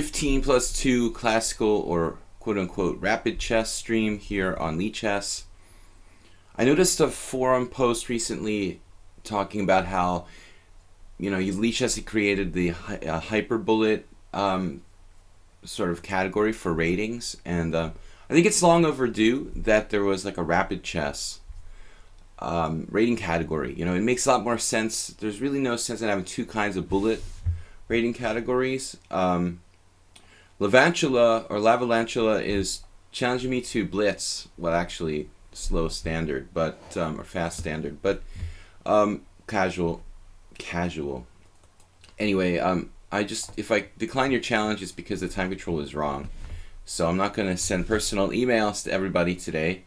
15 plus 2 classical or quote-unquote rapid chess stream here on lichess. I noticed a forum post recently talking about how, lichess had created the hyper bullet sort of category for ratings, and I think it's long overdue that there was like a rapid chess rating category. It makes a lot more sense. There's really no sense in having two kinds of bullet rating categories. Lavalantula is challenging me to blitz. Well, actually, slow standard, but or fast standard, but casual. Anyway, if I decline your challenge, it's because the time control is wrong. So I'm not going to send personal emails to everybody today.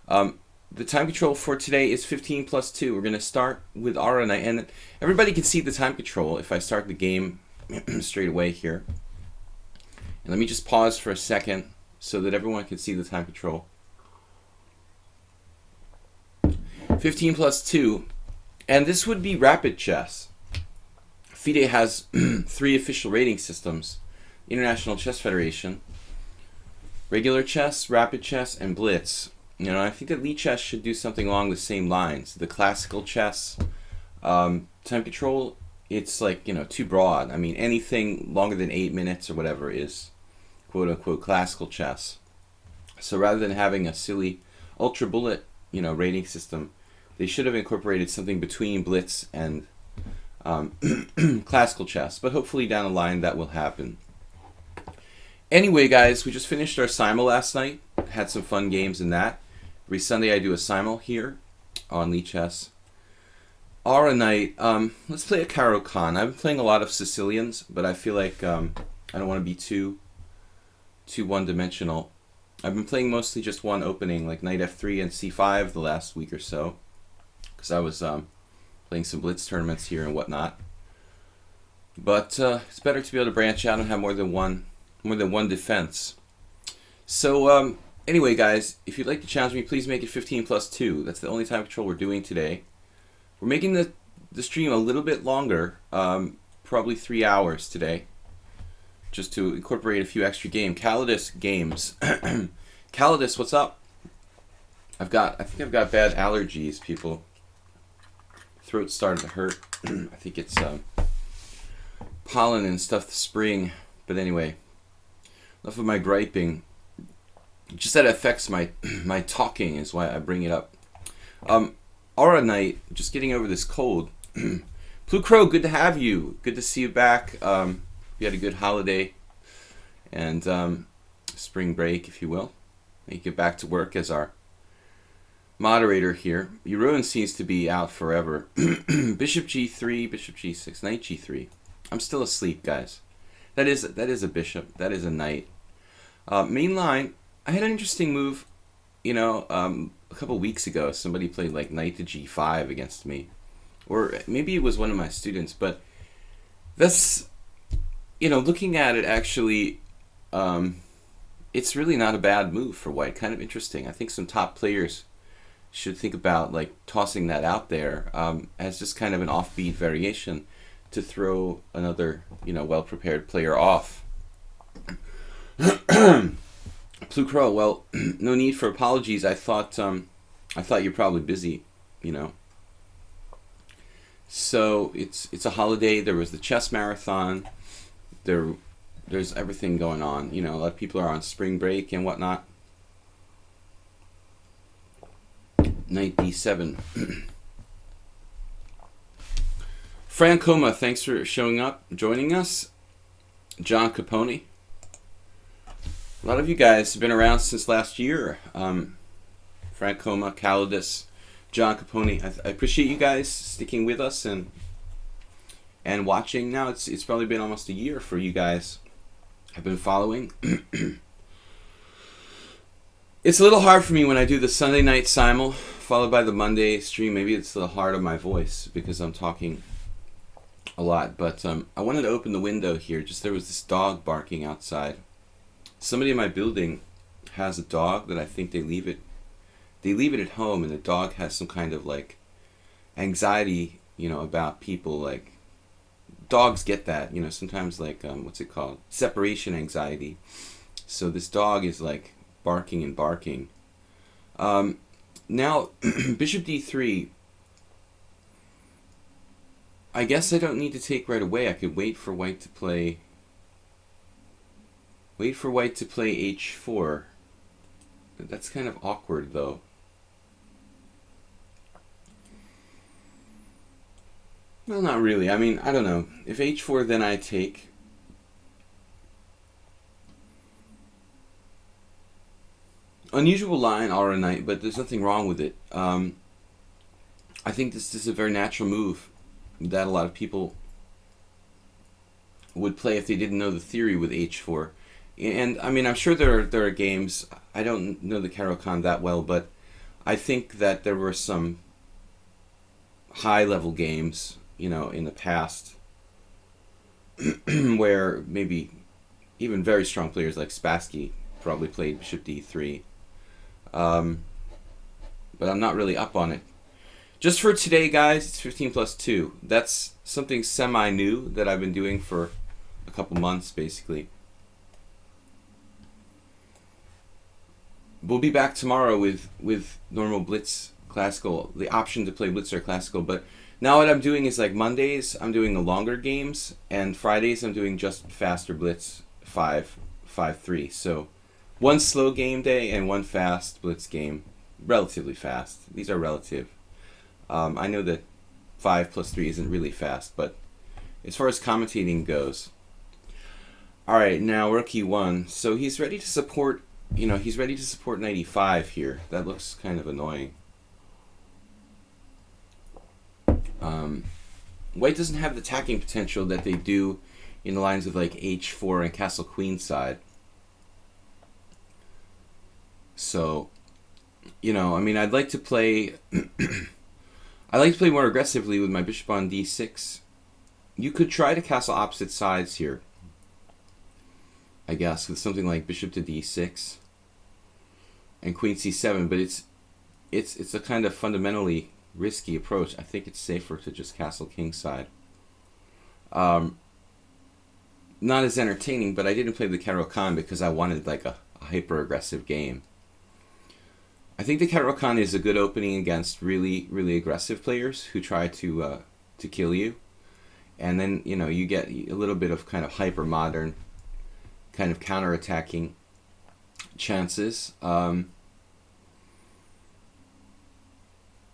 The time control for today is 15 plus 2. We're going to start with Aura Knight, and everybody can see the time control if I start the game straight away here. And let me just pause for a second so that everyone can see the time control. 15 plus 2, and this would be rapid chess. FIDE has 3 official rating systems: International Chess Federation, regular chess, rapid chess, and blitz. I think that lichess should do something along the same lines. The classical chess time control, it's like, too broad. I mean, anything longer than 8 minutes or whatever is quote-unquote classical chess. So rather than having a silly ultra bullet, rating system, they should have incorporated something between blitz and classical chess. But hopefully down the line that will happen. Anyway, guys, we just finished our simul last night. Had some fun games in that. Every Sunday I do a simul here on lichess. Aura Knight, let's play a Caro-Kann. I've been playing a lot of Sicilians, but I feel like I don't want to be too one-dimensional. I've been playing mostly just one opening, like Knight F3 and C5 the last week or so, because I was playing some blitz tournaments here and whatnot. But it's better to be able to branch out and have more than one defense. So anyway, guys, if you'd like to challenge me, please make it 15 plus 2. That's the only time control we're doing today. We're making the stream a little bit longer, probably 3 hours today, just to incorporate a few extra games. Calidus games. Calidus, what's up? I think I've got bad allergies, people. Throat started to hurt. I think it's pollen and stuff, the spring. But anyway, enough of my griping. Just that it affects my talking is why I bring it up. Aura Knight, just getting over this cold. Blue Crow, good to have you. Good to see you back. You had a good holiday and spring break, if you will. You get back to work as our moderator here. Euron seems to be out forever. Bishop G3, Bishop G6, Knight G3. I'm still asleep, guys. That is a bishop. That is a knight. Main line, I had an interesting move, a couple weeks ago. Somebody played like Knight to G5 against me. Or maybe it was one of my students, but that's, looking at it actually, it's really not a bad move for white. Kind of interesting. I think some top players should think about like tossing that out there as just kind of an offbeat variation to throw another, well-prepared player off. Blue Crow, well, no need for apologies. I thought you're probably busy, So it's a holiday. There was the chess marathon. There's everything going on. A lot of people are on spring break and whatnot. Knight D7. Francoma, thanks for showing up, joining us. John Capone. A lot of you guys have been around since last year. Francoma, Calidus, John Capone. I appreciate you guys sticking with us and watching. Now it's probably been almost a year for you guys. I've been following. It's a little hard for me when I do the Sunday night simul followed by the Monday stream. Maybe it's the hard of my voice because I'm talking a lot. But I wanted to open the window here. There was this dog barking outside. Somebody in my building has a dog that I think they leave it at home, and the dog has some kind of like anxiety, about people like dogs get that, you know, sometimes like, what's it called? Separation anxiety. So this dog is like barking and barking. Now, bishop d3, I guess I don't need to take right away. I could wait for white to play h4. That's kind of awkward though. Well, not really. I mean, I don't know. If h4, then I take. Unusual line, aura knight, but there's nothing wrong with it. I think this is a very natural move that a lot of people would play if they didn't know the theory with h4. And I mean, I'm sure there are games. I don't know the Caro-Kann that well, but I think that there were some high-level games, you know, in the past where maybe even very strong players like Spassky probably played bishop d3. But I'm not really up on it. Just for today, guys, it's 15+2. That's something semi-new that I've been doing for a couple months, basically. We'll be back tomorrow with normal Blitz Classical, the option to play Blitz or Classical. But now what I'm doing is, like, Mondays, I'm doing the longer games, and Fridays, I'm doing just faster Blitz 5-3. So one slow game day and one fast Blitz game. Relatively fast. These are relative. I know that 5+3 isn't really fast, but as far as commentating goes. Alright, now rook e1. So he's ready to support, you know, he's ready to support knight e5 here. That looks kind of annoying. White doesn't have the attacking potential that they do in the lines of like h4 and castle queenside. So, you know, I mean, I'd like to play I like to play more aggressively with my bishop on d6. You could try to castle opposite sides here, I guess, with something like bishop to d6 and queen c7, but it's a kind of fundamentally risky approach. I think it's safer to just castle kingside. Not as entertaining, but I didn't play the Caro-Kann because I wanted like a hyper aggressive game. I think the Caro-Kann is a good opening against really, really aggressive players who try to kill you, and then, you know, you get a little bit of kind of hyper modern kind of counter-attacking chances.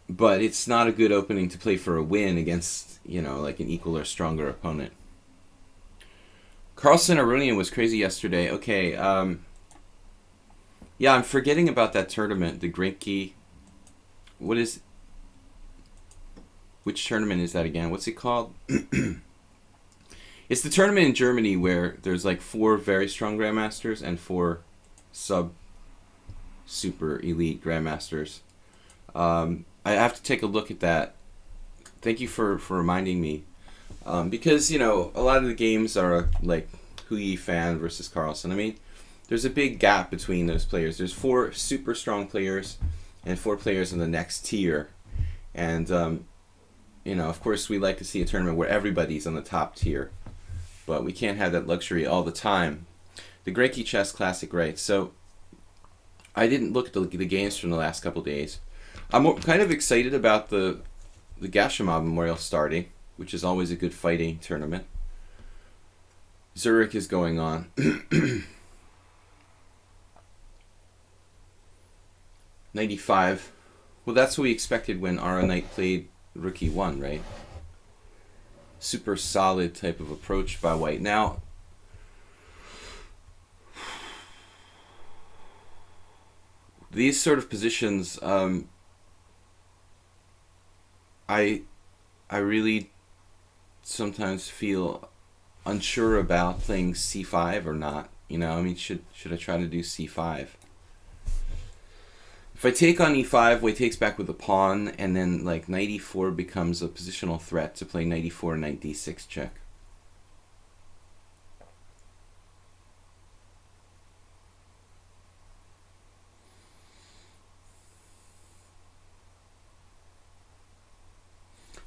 But it's not a good opening to play for a win against, you know, like an equal or stronger opponent. Carlsen Aronian was crazy yesterday. Okay, yeah, I'm forgetting about that tournament, the Grinke. Which tournament is that again? What's it called? It's the tournament in Germany where there's like 4 very strong grandmasters and 4 super elite grandmasters. I have to take a look at that. Thank you for reminding me. Because, you know, a lot of the games are like Hu Yifan versus Carlsen. I mean, there's a big gap between those players. There's 4 super strong players and 4 players in the next tier. And, you know, of course, we like to see a tournament where everybody's on the top tier. But we can't have that luxury all the time. The Grinke Chess Classic, right? So, I didn't look at the games from the last couple days. I'm kind of excited about the Gashimov Memorial starting, which is always a good fighting tournament. Zurich is going on. 95. Well, that's what we expected when Ara Knight played Rook E1, right? Super solid type of approach by white. Now, these sort of positions, I really sometimes feel unsure about playing c5 or not. You know, I mean, should I try to do c5? If I take on e5, white takes back with a pawn, and then like knight e4 becomes a positional threat to play knight e4, knight d6 check.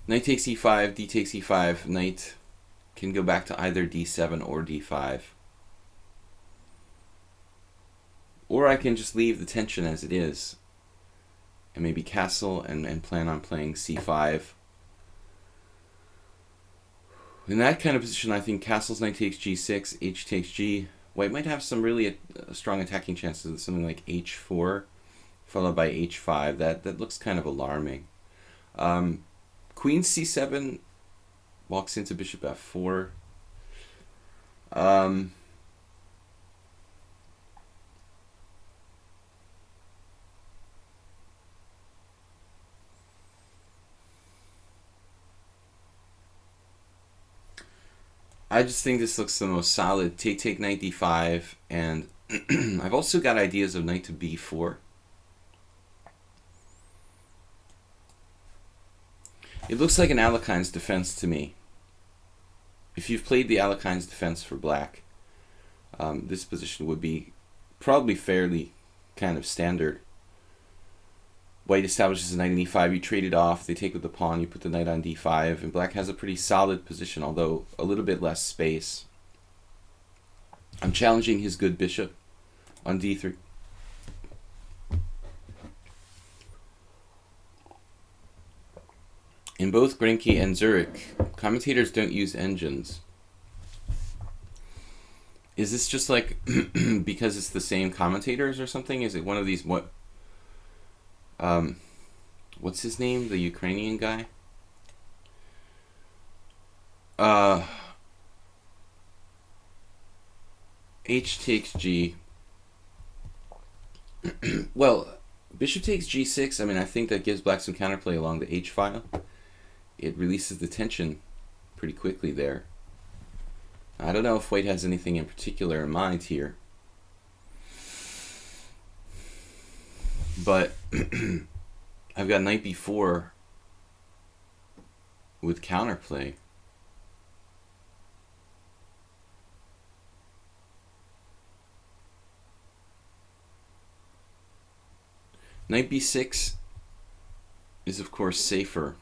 Knight takes e5, d takes e5, knight can go back to either d7 or d5. Or I can just leave the tension as it is and maybe castle and plan on playing c5. In that kind of position, I think castles, knight takes g6, h takes g. White might have some really strong attacking chances with something like h4, followed by h5. That looks kind of alarming. Queen c7 walks into bishop f4. I just think this looks the most solid. Take knight d5, and I've also got ideas of knight to b4. It looks like an Alekhines defense to me. If you've played the Alekhines defense for black, this position would be probably fairly kind of standard. White establishes a knight in e5, you trade it off, they take with the pawn, you put the knight on d5, and black has a pretty solid position, although a little bit less space. I'm challenging his good bishop on d3. In both Grenke and Zurich, commentators don't use engines. Is this just like because it's the same commentators or something? Is it one of these what's his name? The Ukrainian guy? H takes G. Well, bishop takes G6. I mean, I think that gives black some counterplay along the H file. It releases the tension pretty quickly there. I don't know if white has anything in particular in mind here. But I've got knight b4 with counterplay. Knight b6 is of course safer.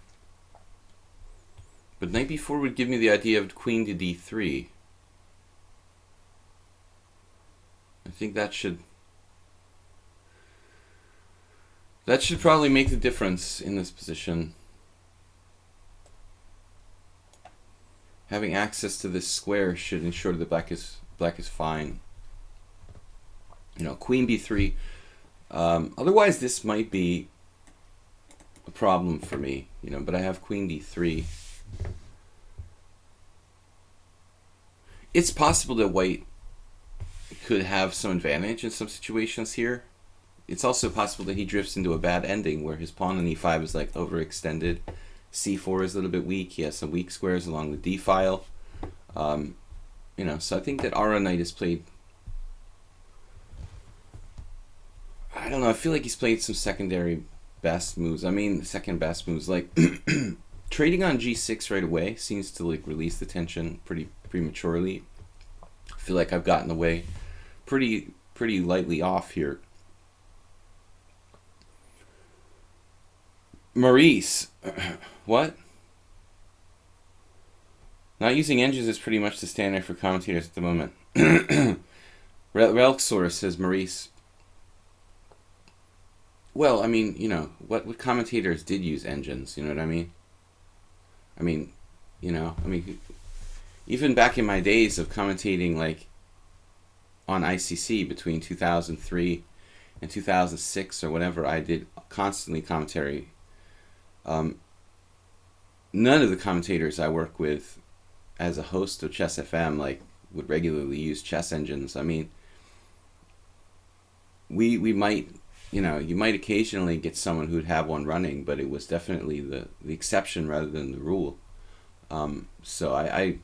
But knight b4 would give me the idea of queen to d3. I think that should probably make the difference in this position. Having access to this square should ensure that black is fine. You know, queen b3. Otherwise, this might be a problem for me. You know, but I have queen d3. It's possible that white could have some advantage in some situations here. It's also possible that he drifts into a bad ending where his pawn on e5 is like overextended. c4 is a little bit weak. He has some weak squares along the d file. You know, so I think that Ara knight is played. I don't know. I feel like he's played some secondary best moves. I mean, second best moves like trading on g6 right away seems to like release the tension pretty prematurely. I feel like I've gotten away pretty lightly off here. Maurice, what? Not using engines is pretty much the standard for commentators at the moment. Relxor says Maurice. Well, I mean, you know, what commentators did use engines, you know what I mean? I mean, you know, even back in my days of commentating, like, on ICC between 2003 and 2006 or whatever, I did constantly commentary. None of the commentators I work with as a host of Chess FM, like, would regularly use chess engines. I mean, we might... You know, you might occasionally get someone who'd have one running, but it was definitely the exception rather than the rule. So I,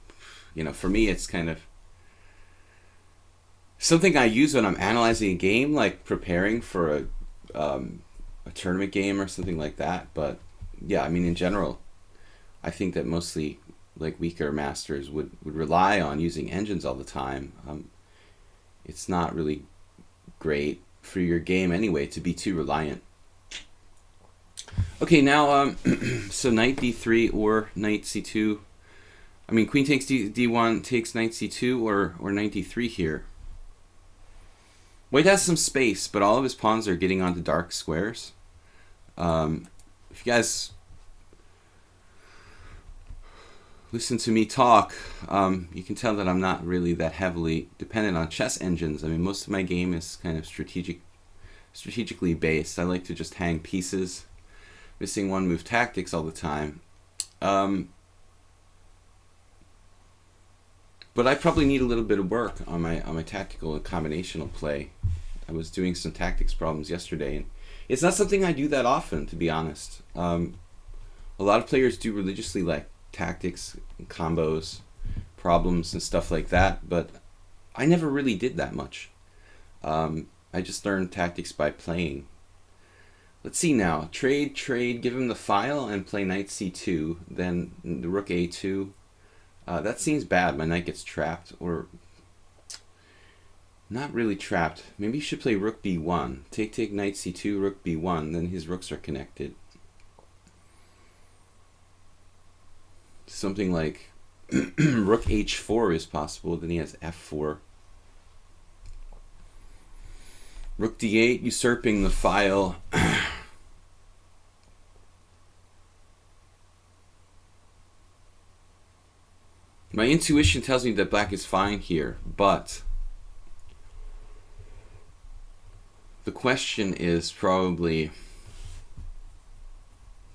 you know, for me, it's kind of something I use when I'm analyzing a game, like preparing for a tournament game or something like that. But yeah, I mean, in general, I think that mostly like weaker masters would rely on using engines all the time. It's not really great for your game anyway to be too reliant. Okay, now so knight d3 or knight c2. I mean, queen takes d1 takes knight c2 or knight d3 here. White has some space, but all of his pawns are getting onto dark squares. If you guys listen to me talk, you can tell that I'm not really that heavily dependent on chess engines. I mean, most of my game is kind of strategically based. I like to just hang pieces, missing one move tactics all the time. But I probably need a little bit of work on my tactical and combinational play. I was doing some tactics problems yesterday, and it's not something I do that often, to be honest. A lot of players do religiously like tactics, and combos, problems, and stuff like that, but I never really did that much. I just learned tactics by playing. Let's see now. Trade, give him the file and play knight c2, then the rook a2. That seems bad. My knight gets trapped, or not really trapped. Maybe you should play rook b1. Take knight c2, rook b1, then his rooks are connected. Something like rook h4 is possible, then he has f4. Rook d8, usurping the file. My intuition tells me that black is fine here, but the question is probably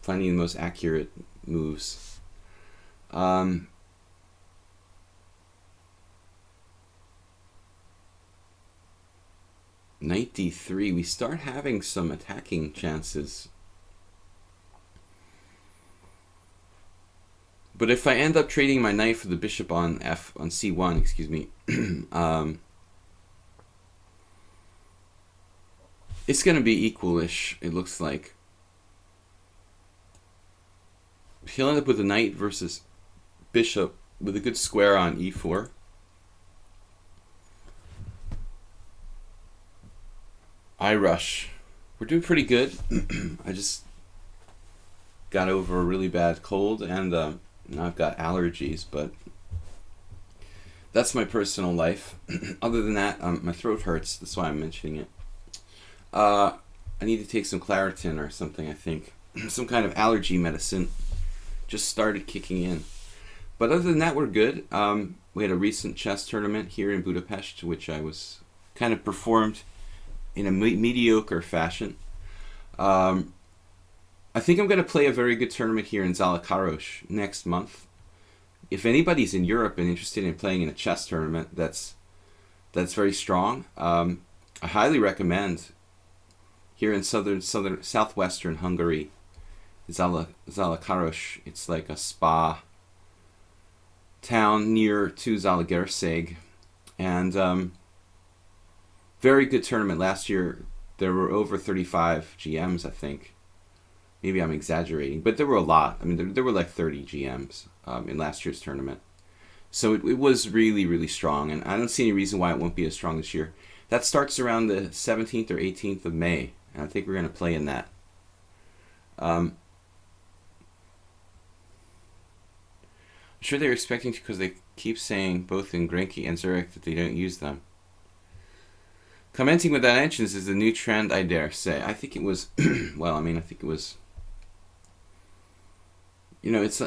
finding the most accurate moves. Knight d3, we start having some attacking chances. But if I end up trading my knight for the bishop on c1, excuse me, it's going to be equalish, it looks like. He'll end up with a knight versus bishop with a good square on e4. I rush. We're doing pretty good. I just got over a really bad cold, and now I've got allergies, but that's my personal life. Other than that, my throat hurts. That's why I'm mentioning it. I need to take some Claritin or something, I think. Some kind of allergy medicine. Just started kicking in. But other than that, we're good. We had a recent chess tournament here in Budapest, which I was kind of performed in a mediocre fashion. I think I'm going to play a very good tournament here in Zalakaros next month. If anybody's in Europe and interested in playing in a chess tournament that's very strong, I highly recommend here in southwestern Hungary, Zalakaros. It's like a spa town near to Zalaegerszeg, and very good tournament. Last year there were over 35 GMs, I think. Maybe I'm exaggerating, but there were a lot. I mean, there were like 30 GMs in last year's tournament. So it was really, really strong, and I don't see any reason why it won't be as strong this year. That starts around the 17th or 18th of May, and I think we're going to play in that. I'm sure they're expecting to, because they keep saying both in Grenke and Zurich that they don't use them. Commenting without engines is the new trend, I dare say. I think it was, well, I mean, I think it was, you know, it's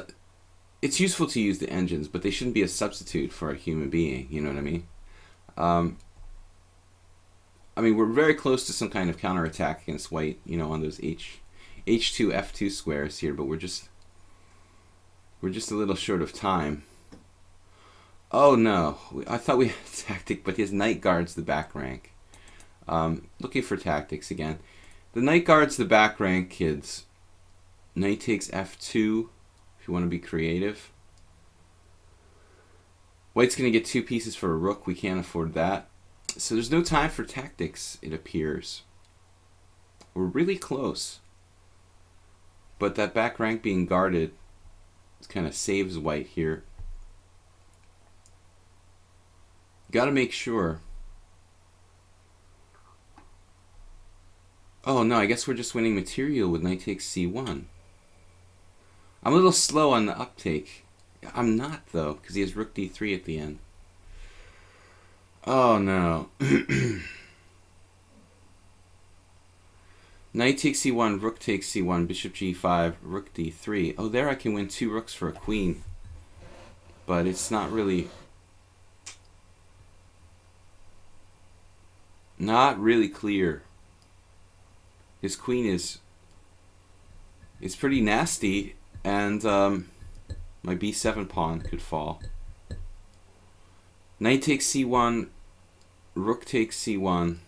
useful to use the engines, but they shouldn't be a substitute for a human being, you know what I mean? I mean, we're very close to some kind of counterattack against white, you know, on those H2, F2 squares here, but we're just a little short of time. Oh no, I thought we had a tactic, but his knight guards the back rank. Looking for tactics again. The knight guards the back rank, kids. Knight takes f2 if you want to be creative. White's going to get 2 pieces for a rook. We can't afford that. So there's no time for tactics, it appears. We're really close. But that back rank being guarded kind of saves white here. Got to make sure. Oh no, I guess we're just winning material with knight takes c1. I'm a little slow on the uptake. I'm not, though, because he has rook d3 at the end. Oh, no. Knight takes c1, rook takes c1, bishop g5, rook d3. Oh, there I can win 2 rooks for a queen. But it's not really clear. His queen is pretty nasty, and my b7 pawn could fall. Knight takes c1, rook takes c1.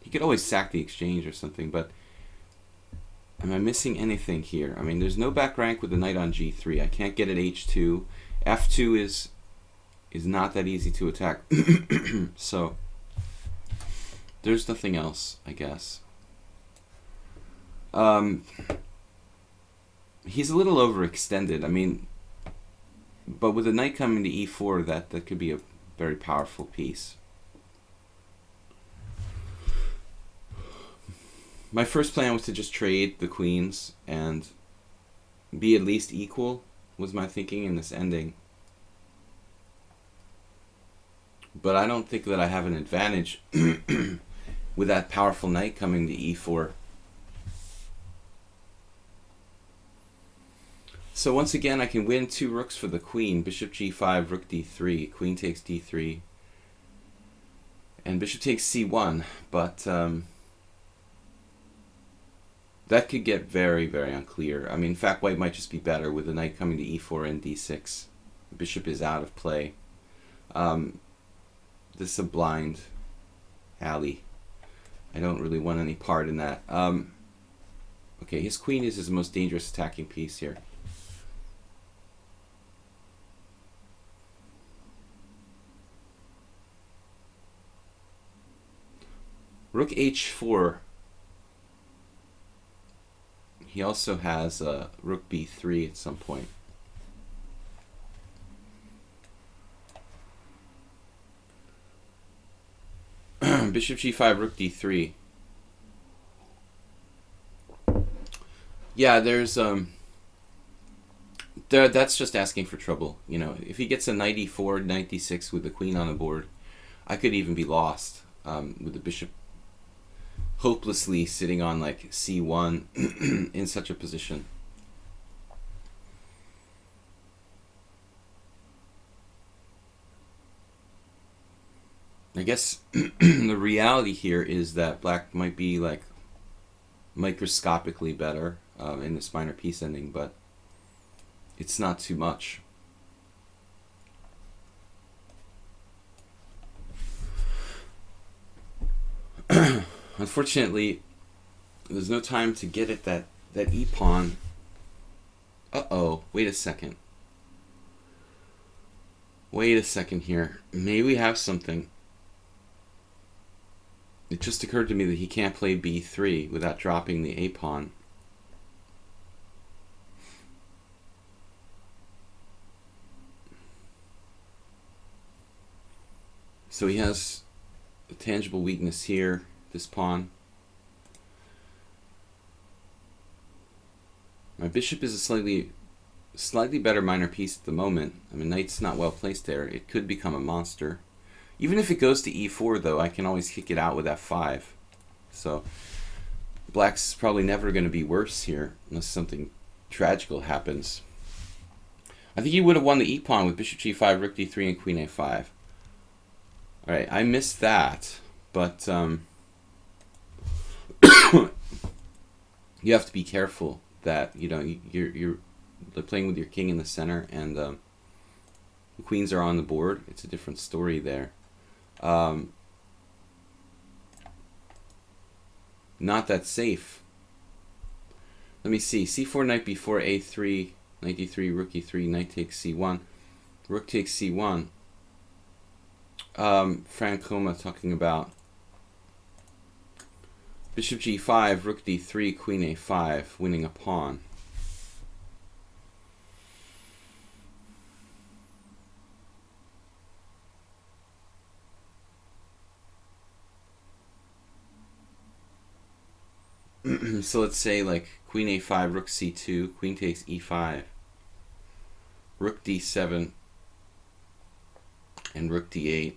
He could always sack the exchange or something, but am I missing anything here? I mean, there's no back rank with the knight on g3. I can't get at h2. f2 is not that easy to attack. So there's nothing else, I guess. He's a little overextended. I mean, but with the knight coming to e4, that could be a very powerful piece. My first plan was to just trade the queens and be at least equal, was my thinking in this ending. But I don't think that I have an advantage with that powerful knight coming to e4. So once again, I can win 2 rooks for the queen. Bishop g5, rook d3, queen takes d3, and bishop takes c1. But that could get very, very unclear. I mean, in fact, white might just be better with the knight coming to e4 and d6. The bishop is out of play. This is a blind alley. I don't really want any part in that. Okay, his queen is his most dangerous attacking piece here. Rook h4. He also has rook b3 at some point. Bishop g5, rook d3. Yeah, there's that's just asking for trouble. You know, if he gets a knight e4, knight d6 with the queen on the board, I could even be lost with the bishop hopelessly sitting on like c1 in such a position. I guess the reality here is that black might be like microscopically better in this minor piece ending, but it's not too much. Unfortunately, there's no time to get at that e-pawn. Uh-oh, wait a second. Wait a second here. Maybe we have something. It just occurred to me that he can't play b3 without dropping the a-pawn. So he has a tangible weakness here, this pawn. My bishop is a slightly better minor piece at the moment. I mean, knight's not well placed there. It could become a monster. Even if it goes to e4, though, I can always kick it out with f5. So black's probably never going to be worse here unless something tragical happens. I think he would have won the e-pawn with bishop g5, rook d3, and queen a5. Alright, I missed that, but you have to be careful that, you know, you're playing with your king in the center and the queens are on the board. It's a different story there. Not that safe. Let me see. c4, knight b4, a3, knight d3, rook e3, knight takes c1, rook takes c1. Frank Koma talking about bishop g5, rook d3, queen a5, winning a pawn. So let's say like queen a5, rook c2, queen takes e5. rook d7 and rook d8.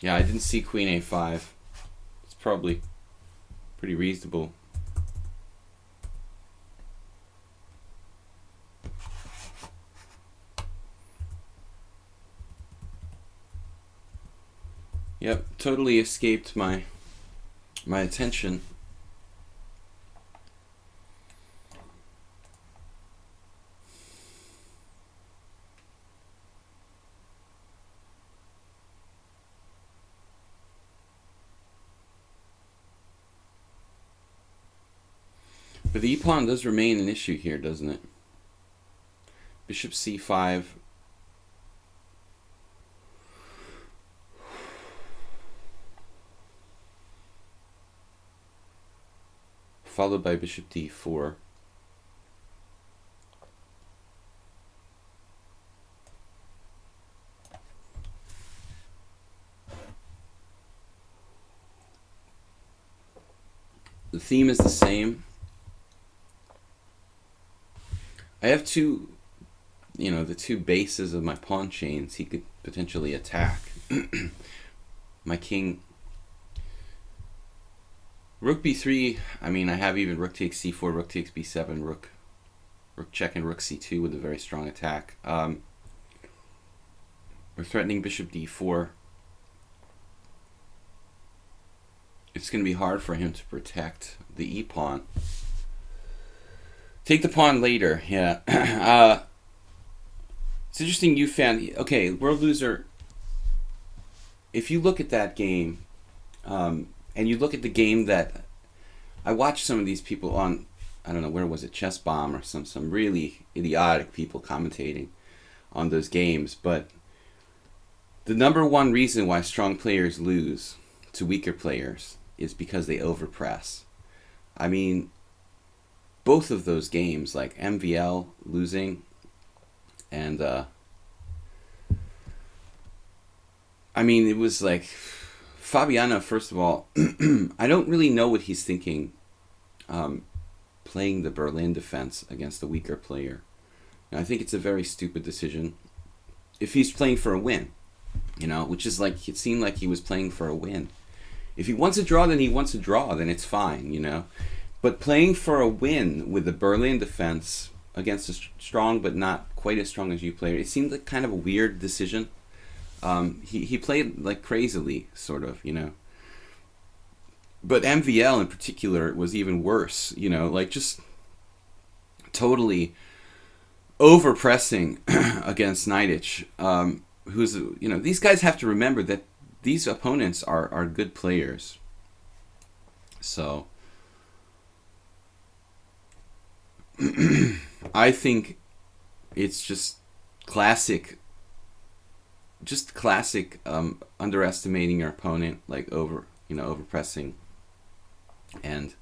Yeah, I didn't see queen a5. It's probably pretty reasonable. Yep, totally escaped my attention. But the e-pawn does remain an issue here, doesn't it? Bishop c5. Followed by bishop d4. The theme is the same. I have two, the two bases of my pawn chains he could potentially attack. My king. Rook b3, I mean, I have even rook takes c4, rook takes b7, rook check, and rook c2 with a very strong attack. We're threatening bishop d4. It's going to be hard for him to protect the e-pawn. Take the pawn later, yeah. It's interesting you found... Okay, World Loser, if you look at that game, and you look at the game that... I watched some of these people on, I don't know, where was it, Chess Bomb or some really idiotic people commentating on those games, but the number one reason why strong players lose to weaker players is because they overpress. I mean, both of those games, like MVL losing and I mean, it was like Fabiano, first of all, I don't really know what he's thinking playing the Berlin defense against a weaker player. And I think it's a very stupid decision if he's playing for a win, which is like, it seemed like he was playing for a win. If he wants a draw, then he wants a draw, then it's fine, But playing for a win with the Berlin defense against a strong but not quite as strong as you player, it seemed like kind of a weird decision. He played like crazily, sort of, But MVL in particular was even worse, like just totally overpressing against Nidich, who's, these guys have to remember that these opponents are good players. So I think it's just classic underestimating your opponent, like overpressing. And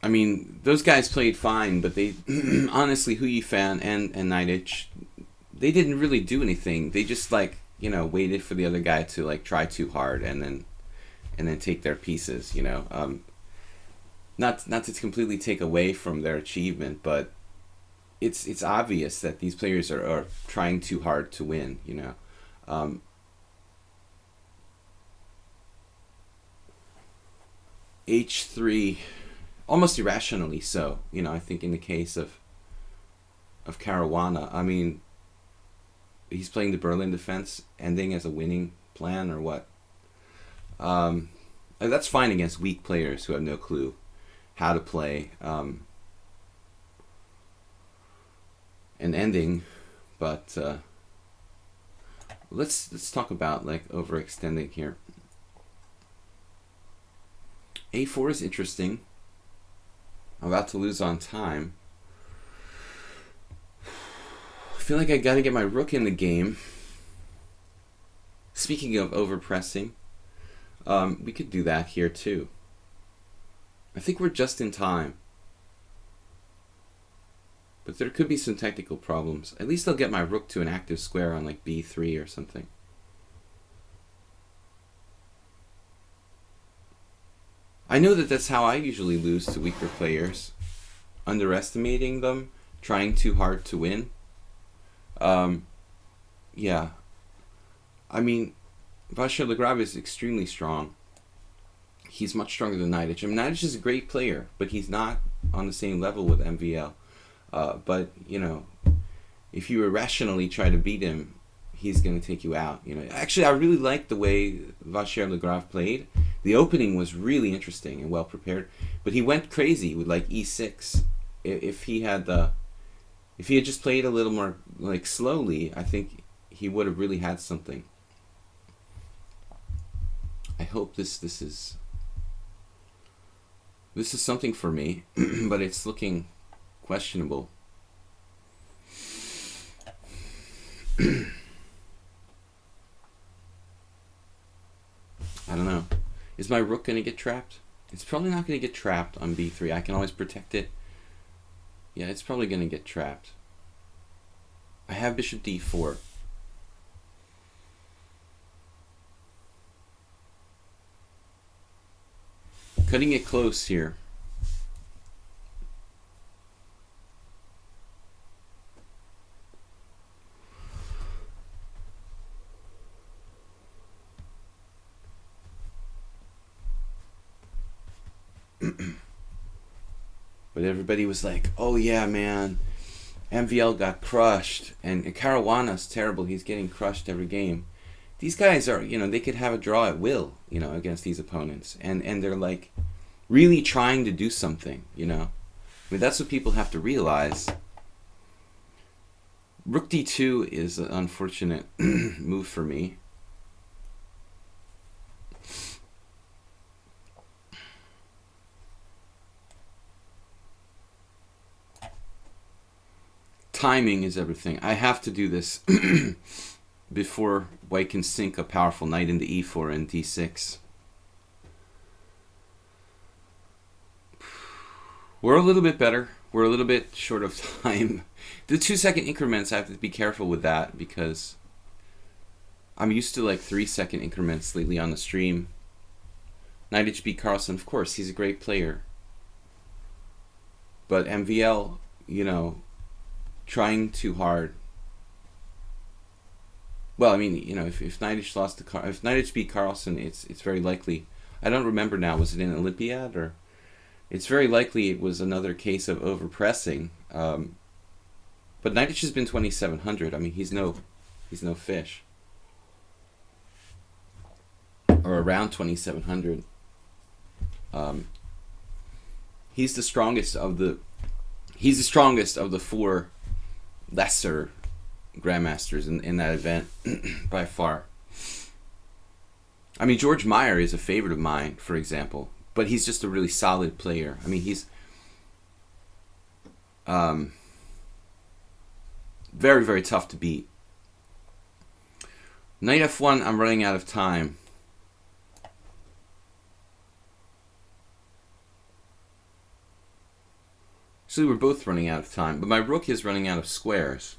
I mean, those guys played fine, but they honestly, Hu Yifan and Nidich, they didn't really do anything. They just waited for the other guy to try too hard and then take their pieces, not to completely take away from their achievement, but it's obvious that these players are trying too hard to win, H3, almost irrationally so, I think in the case of Caruana, I mean, he's playing the Berlin defense, ending as a winning plan or what? That's fine against weak players who have no clue how to play an ending, but let's talk about overextending here. A4 is interesting. I'm about to lose on time. I feel like I gotta get my rook in the game. Speaking of overpressing, we could do that here too. I think we're just in time. But there could be some technical problems. At least I'll get my rook to an active square on b3 or something. I know that that's how I usually lose to weaker players. underestimating them, trying too hard to win. Yeah. I mean, Paschall is extremely strong. He's much stronger than Naiditsch. I mean, Naiditsch is a great player, but he's not on the same level with MVL. But, you know, if you irrationally try to beat him, he's going to take you out. You know, actually, I really liked the way Paschall played. The opening was really interesting and well prepared, but he went crazy with like e6. If he had just played a little more like slowly, I think he would have really had something. I hope this is something for me, but it's looking questionable. I don't know. Is my rook going to get trapped? It's probably not going to get trapped on b3. I can always protect it. Yeah, it's probably going to get trapped. I have bishop d4. Cutting it close here. But everybody was like, oh yeah, man, MVL got crushed, and Caruana's terrible, he's getting crushed every game. These guys are, you know, they could have a draw at will, you know, against these opponents, and they're like really trying to do something, you know. I mean, that's what people have to realize. Rook d2 is an unfortunate move for me. Timing is everything. I have to do this before white can sink a powerful knight into e4 and d6. We're a little bit better. We're a little bit short of time. The 2-second increments, I have to be careful with that because I'm used to like 3-second increments lately on the stream. Knight HB Carlsen, of course, he's a great player. But MVL, you know, trying too hard. Well, I mean, you know, if Knight HB Carlsen, it's very likely. I don't remember now. Was it in Olympiad or? It's very likely it was another case of overpressing. But Knight has been 2,700. I mean, he's no fish. Or around 2,700. He's the strongest of the. He's the strongest of the 4 lesser grandmasters in that event by far. I mean, George Meyer is a favorite of mine, for example, but he's just a really solid player. I mean, he's very, very tough to beat. Knight f1, I'm running out of time. Actually, we're both running out of time, but my rook is running out of squares.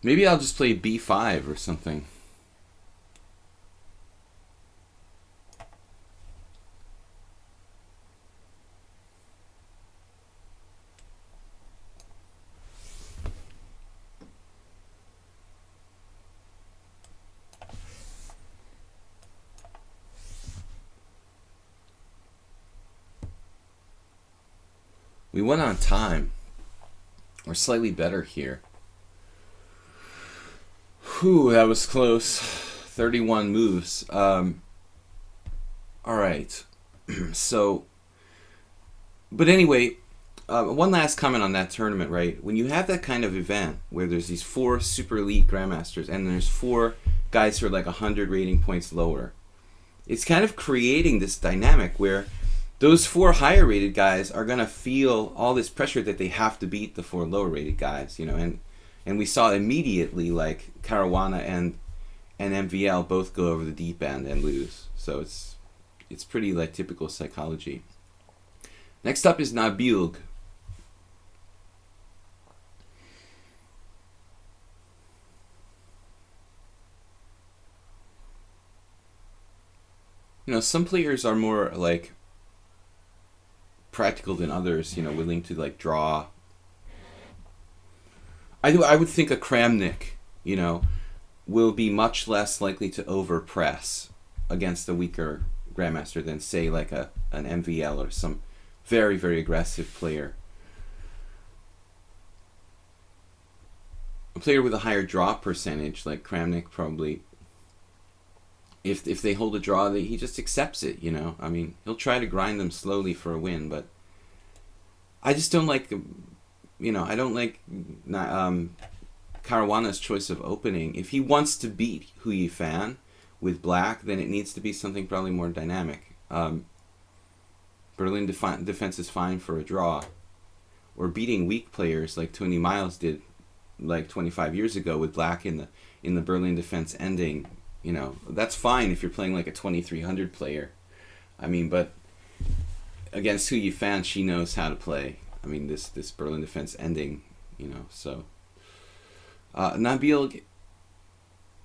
Maybe I'll just play b5 or something. We went on time. We're slightly better here. Whew, that was close. 31 moves. All right. So, but anyway, one last comment on that tournament, right? When you have that kind of event where there's these 4 super elite grandmasters and there's 4 guys who are like 100 rating points lower, it's kind of creating this dynamic where those 4 higher rated guys are going to feel all this pressure that they have to beat the 4 lower rated guys, you know, and we saw immediately like Caruana and MVL both go over the deep end and lose. So it's pretty like typical psychology. Next up is Nabilg. You know, some players are more like practical than others. You know, willing to like draw. I would think a Kramnik, you know, will be much less likely to overpress against a weaker grandmaster than say like an MVL or some very, very aggressive player. A player with a higher draw percentage like Kramnik probably, if they hold a draw, he just accepts it, you know. I mean, he'll try to grind them slowly for a win, but I just don't like, you know, I don't like Caruana's choice of opening. If he wants to beat Hu Yifan with black, then it needs to be something probably more dynamic. Berlin defense is fine for a draw. Or beating weak players like Tony Miles did like 25 years ago with black in the Berlin defense ending. You know, that's fine if you're playing like a 2300 player. I mean, but against Hu Yifan, she knows how to play. I mean, this Berlin defense ending, you know, so. Nabil,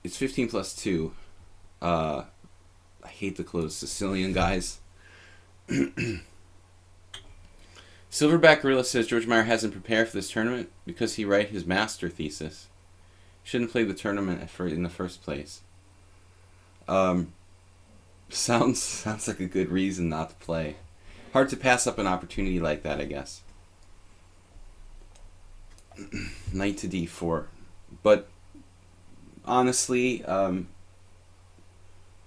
it's 15 plus 2. I hate the closed Sicilian guys. Silverback Gorilla says George Meyer hasn't prepared for this tournament because he wrote his master thesis. Shouldn't play the tournament in the first place. Sounds like a good reason not to play. Hard to pass up an opportunity like that, I guess. Knight to d4. But honestly,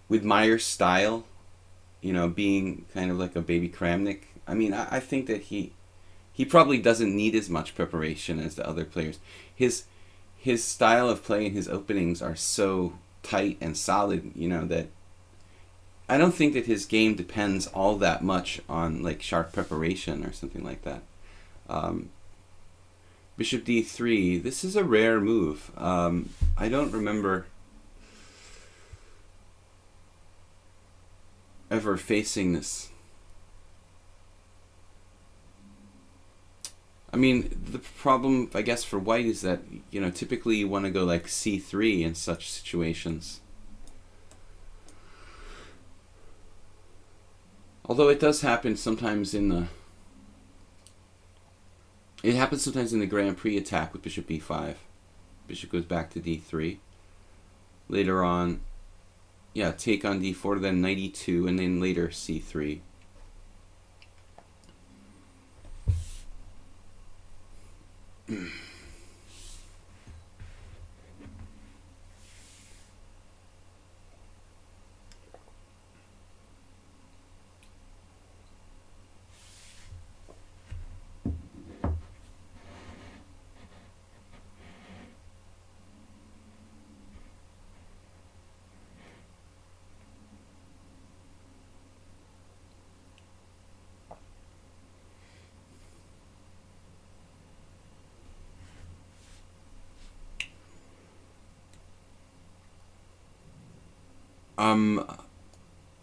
with Meyer's style, you know, being kind of like a baby Kramnik, I mean, I think that he probably doesn't need as much preparation as the other players. His style of play and his openings are so tight and solid, you know, that I don't think that his game depends all that much on like sharp preparation or something like that. Bishop d3, this is a rare move. I don't remember ever facing this. I mean, the problem, I guess, for white is that, you know, typically you want to go like c3 in such situations. Although it does happen sometimes in the... It happens sometimes in the Grand Prix attack with bishop b5. Bishop goes back to d3. Later on, yeah, take on d4, then knight e2, and then later c3.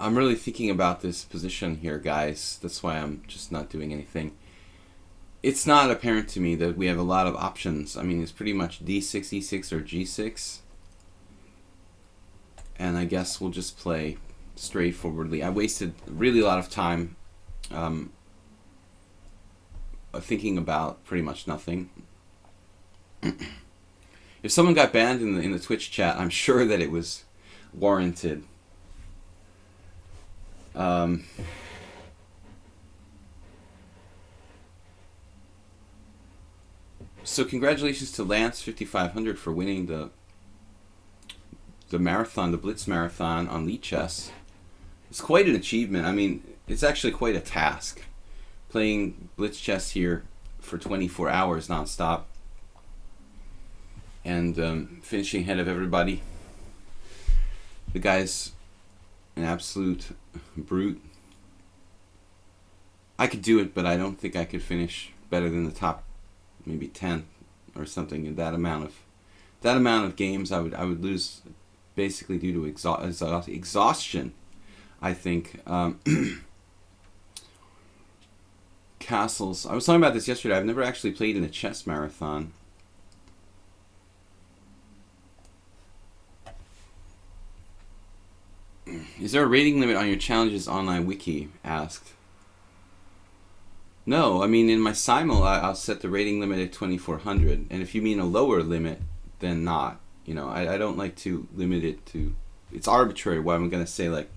I'm really thinking about this position here, guys. That's why I'm just not doing anything. It's not apparent to me that we have a lot of options. I mean, it's pretty much d6, e6, or g6. And I guess we'll just play straightforwardly. I wasted really a lot of time thinking about pretty much nothing. If someone got banned in the Twitch chat, I'm sure that it was warranted. So congratulations to Lance 5500 for winning the marathon, the Blitz marathon on lichess. It's quite an achievement. I mean, it's actually quite a task playing Blitz chess here for 24 hours nonstop and finishing ahead of everybody. The guy's an absolute brute. I could do it, but I don't think I could finish better than the top, maybe 10 or something. In that amount of games, I would lose basically due to exhaustion. I think. Castles. I was talking about this yesterday. I've never actually played in a chess marathon. Is there a rating limit on your challenges online wiki? Asked. No, I mean in my simul I'll set the rating limit at 2400, and if you mean a lower limit, then not. You know, I don't like to limit it to. It's arbitrary. Why I'm gonna say like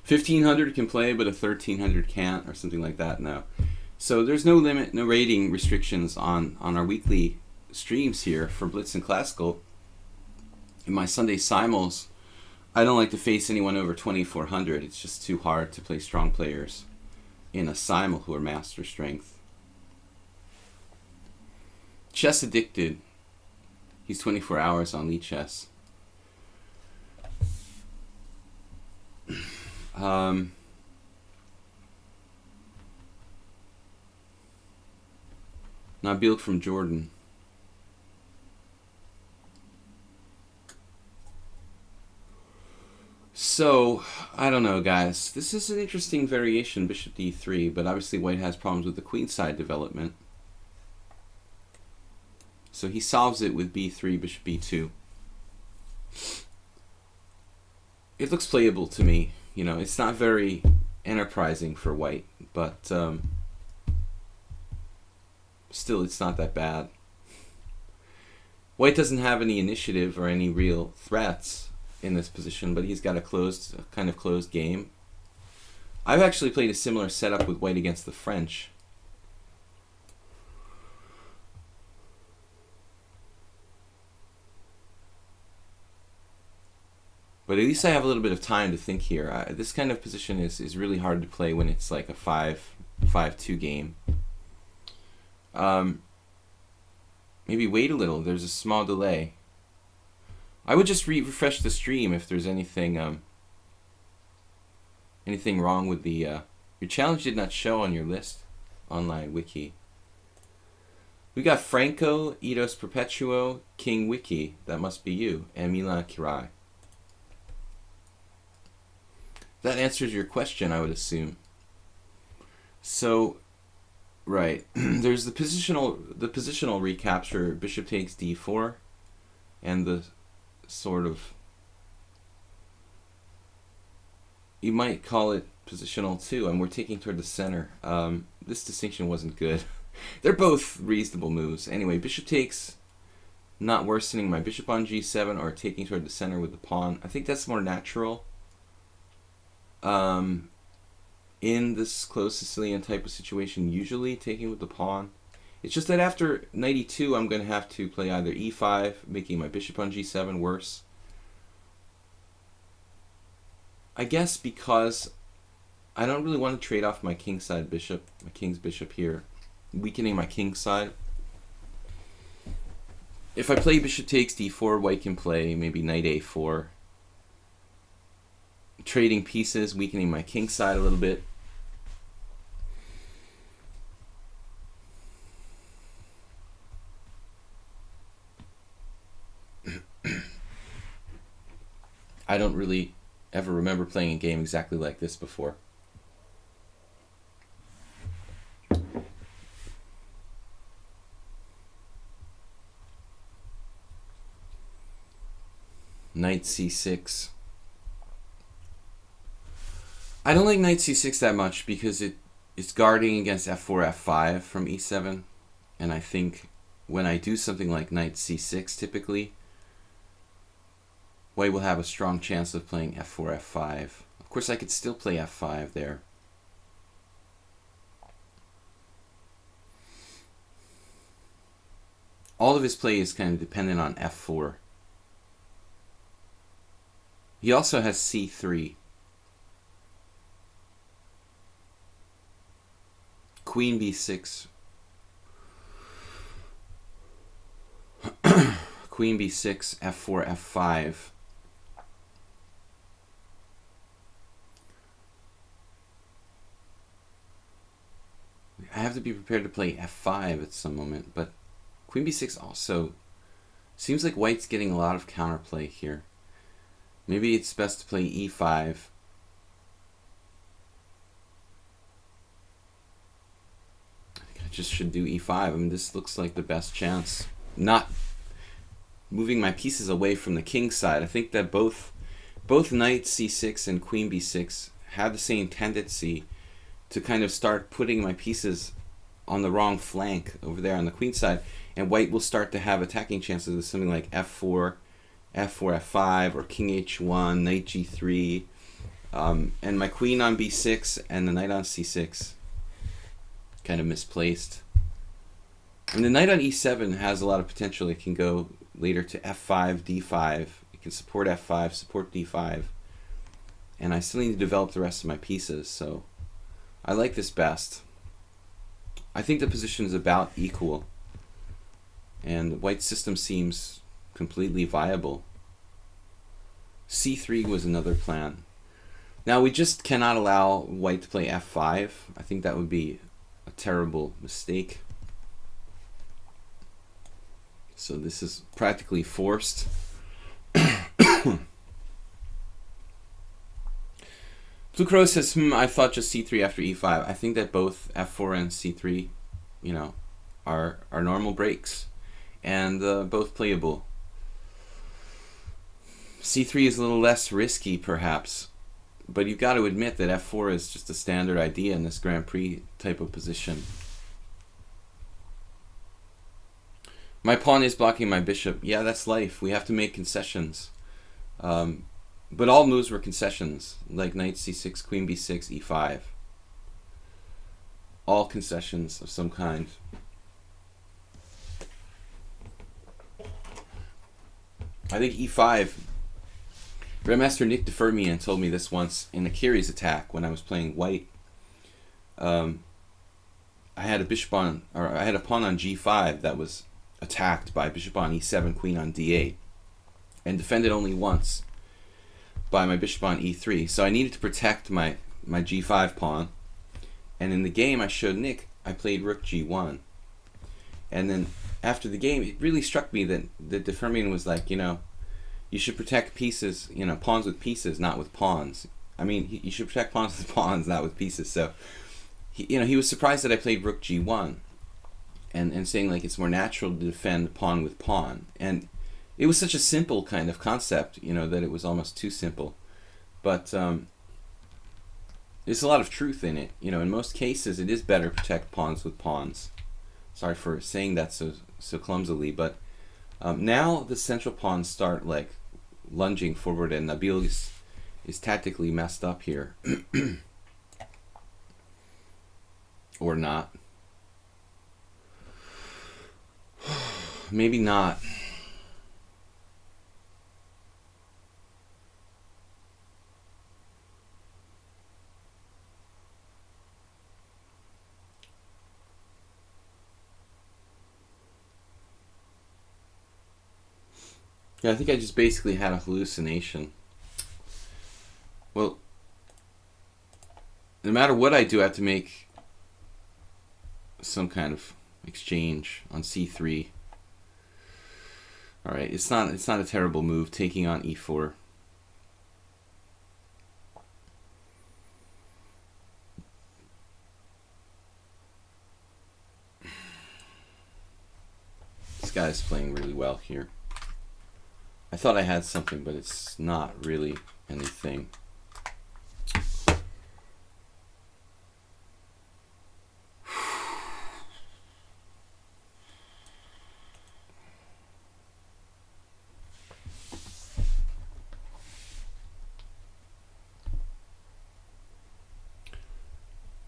1500 can play, but a 1300 can't, or something like that. No. So there's no limit, no rating restrictions on our weekly streams here for Blitz and Classical. In my Sunday simuls, I don't like to face anyone over 2400. It's just too hard to play strong players in a simul who are master strength. Chess Addicted. He's 24 hours on lichess. Nabil from Jordan. So, I don't know, guys. This is an interesting variation, bishop d3, but obviously white has problems with the queenside development. So he solves it with b3, bishop b2. It looks playable to me. You know, it's not very enterprising for white, but still, it's not that bad. White doesn't have any initiative or any real threats in this position, but he's got a kind of closed game. I've actually played a similar setup with white against the French. But at least I have a little bit of time to think here. This kind of position is really hard to play when it's like a 5-2 game. Maybe wait a little. There's a small delay. I would just refresh the stream if there's anything wrong with the your challenge did not show on your list online wiki. We got Franco, Eidos Perpetuo, King Wiki. That must be you, and Milan Kirai. That answers your question, I would assume. So, right, there's the positional recapture. Bishop takes d4, and the sort of, you might call it positional too, and we're taking toward the center. This distinction wasn't good. They're both reasonable moves. Anyway, bishop takes, not worsening my bishop on g7 or taking toward the center with the pawn. I think that's more natural. In this closed Sicilian type of situation, usually taking with the pawn. It's just that after knight e2, I'm going to have to play either e5, making my bishop on g7 worse. I guess because I don't really want to trade off my kingside bishop, my king's bishop here, weakening my king's side. If I play bishop takes d4, white can play maybe knight a4. Trading pieces, weakening my king side a little bit. I don't really ever remember playing a game exactly like this before. Knight c6. I don't like knight c6 that much because it's guarding against f4, f5 from e7. And I think when I do something like knight c6, typically, white will have a strong chance of playing f4, f5. Of course, I could still play f5 there. All of his play is kind of dependent on f4. He also has c3. Queen b6. Queen b6, f4, f5. I have to be prepared to play f5 at some moment, but queen b6 also seems like white's getting a lot of counterplay here. Maybe it's best to play e5. Just should do e5. I mean, this looks like the best chance. Not moving my pieces away from the king side. I think that both both knight c6 and queen b6 have the same tendency to kind of start putting my pieces on the wrong flank over there on the queen side, and white will start to have attacking chances with something like f4, f5, or king h1, knight g3, and my queen on b6 and the knight on c6 kind of misplaced. And the knight on e7 has a lot of potential. It can go later to f5, d5. It can support f5, support d5. And I still need to develop the rest of my pieces, so I like this best. I think the position is about equal, and white's system seems completely viable. c3 was another plan. Now we just cannot allow white to play f5. I think that would be a terrible mistake. So this is practically forced. Blue Crow says, I thought just c3 after e5. I think that both f4 and c3, you know, are normal breaks, and both playable. c3 is a little less risky, perhaps, but you've got to admit that f4 is just a standard idea in this Grand Prix type of position. My pawn is blocking my bishop. Yeah, that's life. We have to make concessions. But all moves were concessions, like knight c6, queen b6, e5. All concessions of some kind. I think e5. Grandmaster Nick deferred me and told me this once in a Kiri's attack when I was playing white. I had a pawn on g5 that was attacked by bishop on e7, queen on d8, and defended only once by my bishop on e3. So I needed to protect my g5 pawn, and in the game I showed Nick I played rook g1, and then after the game it really struck me that the Defermian was like, you know, you should protect pieces, you know, pawns with pieces, not with pawns. I mean, you should protect pawns with pawns, not with pieces. So he was surprised that I played rook g1, and saying like it's more natural to defend pawn with pawn. And it was such a simple kind of concept, you know, that it was almost too simple. But there's a lot of truth in it. You know, in most cases, it is better to protect pawns with pawns. Sorry for saying that so clumsily, but now the central pawns start like lunging forward, and Nabil is tactically messed up here, or not. Maybe not. Yeah, I think I just basically had a hallucination. Well, no matter what I do, I have to make some kind of exchange on c3. All right, it's not a terrible move, taking on e4. This guy's playing really well here. I thought I had something, but it's not really anything.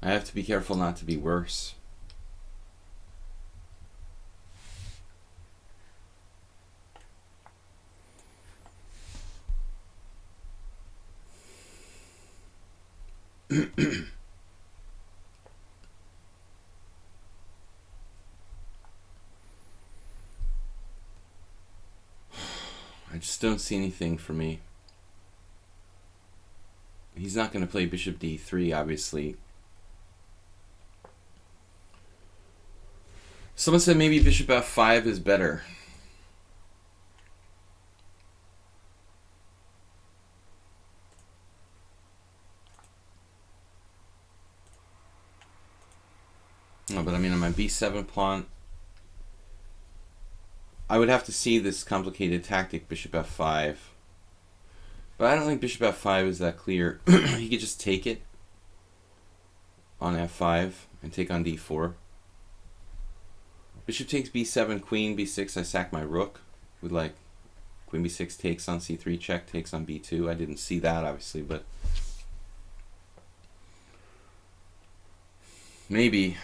I have to be careful not to be worse. I just don't see anything for me. He's not going to play bishop d3, obviously. Someone said maybe bishop f5 is better. No, but I mean on my b7 pawn, I would have to see this complicated tactic, bishop f5. But I don't think bishop f5 is that clear. He could just take it on f5 and take on d4. Bishop takes b7, queen b6, I sack my rook with like queen b6 takes on c3 check, takes on b2. I didn't see that obviously, but maybe.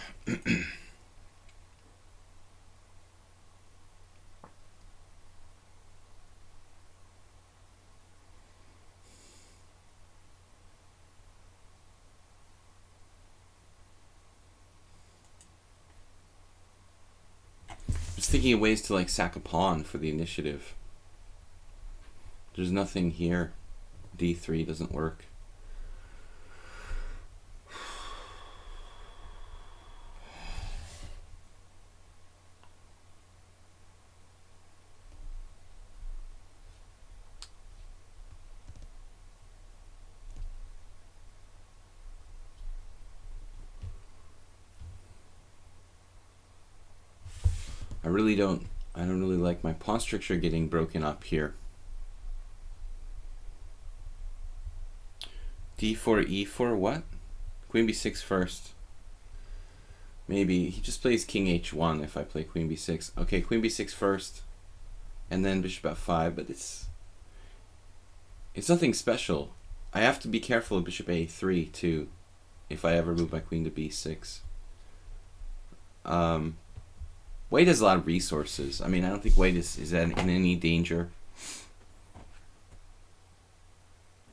Just thinking of ways to like sack a pawn for the initiative. There's nothing here. d3 doesn't work. I don't really like my pawn structure getting broken up here. d4, e4, what? Queen b6 first. Maybe he just plays king h1 if I play queen b6. Okay, queen b6 first, and then bishop f5, but it's nothing special. I have to be careful of bishop a3 too, if I ever move my queen to b6. White has a lot of resources. I mean, I don't think white is in any danger.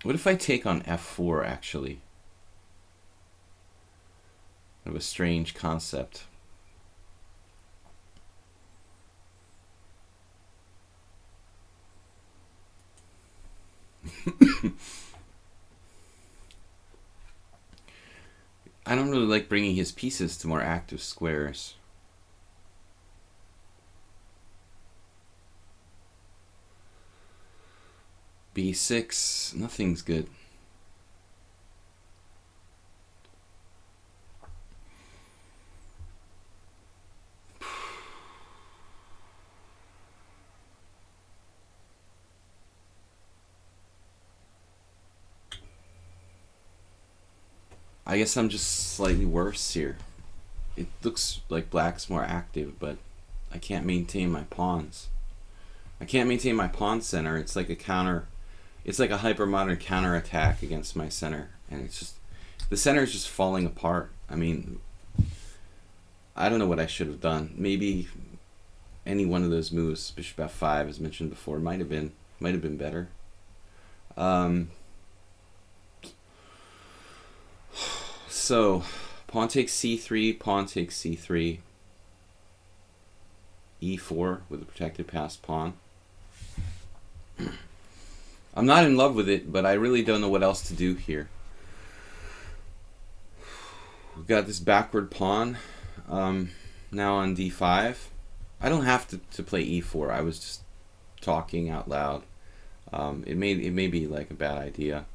What if I take on f4, actually? Kind of a strange concept. I don't really like bringing his pieces to more active squares. b6, nothing's good. I guess I'm just slightly worse here. It looks like black's more active, but I can't maintain my pawns. I can't maintain my pawn center. It's like a counter. It's like a hyper-modern counter-attack against my center. And it's just, the center is just falling apart. I mean, I don't know what I should have done. Maybe any one of those moves, bishop f5, as mentioned before, might have been better. So, pawn takes c3, pawn takes c3, e4 with a protected passed pawn. I'm not in love with it, but I really don't know what else to do here. We've got this backward pawn now on d5. I don't have to play e4. I was just talking out loud. It may be like a bad idea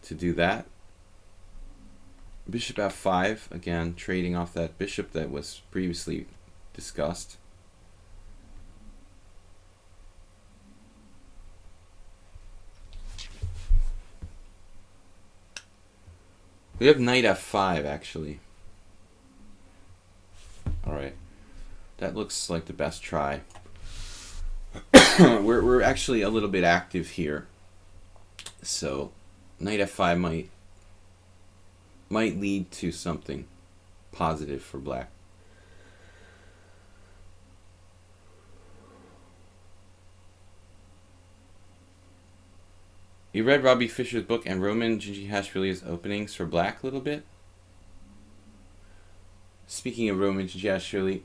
to do that. Bishop f5, again, trading off that bishop that was previously discussed. We have knight f5, actually. Alright. That looks like the best try. we're actually a little bit active here. So, knight f5 might lead to something positive for black. You read Robbie Fisher's book and Roman Djindjiashvili's openings for black a little bit? Speaking of Roman Djindjiashvili,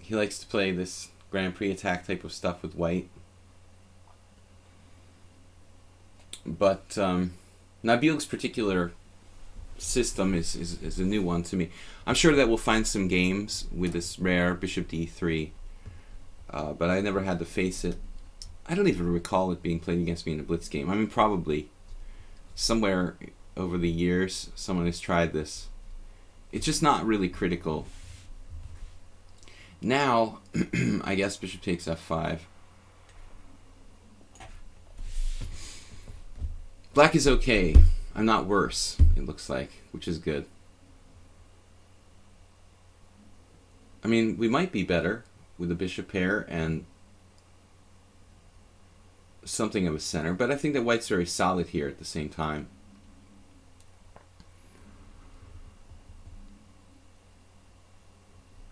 he likes to play this Grand Prix attack type of stuff with white. But Nabil's particular system is a new one to me. I'm sure that we'll find some games with this rare bishop d3, but I never had to face it. I don't even recall it being played against me in a blitz game. I mean, probably somewhere over the years someone has tried this. It's just not really critical. Now, I guess bishop takes f5. Black is okay. I'm not worse, it looks like, which is good. I mean, we might be better with a bishop pair and something of a center, but I think that white's very solid here at the same time.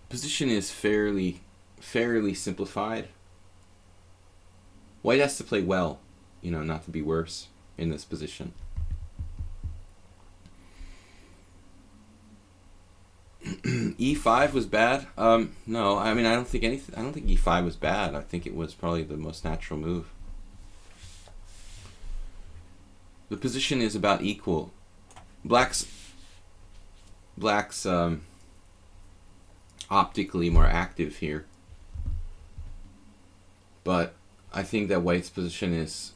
Position is fairly simplified. White has to play well, you know, not to be worse in this position. E5 was bad. No, I mean I don't think E5 was bad. I think it was probably the most natural move. The position is about equal. Black's optically more active here, but I think that white's position is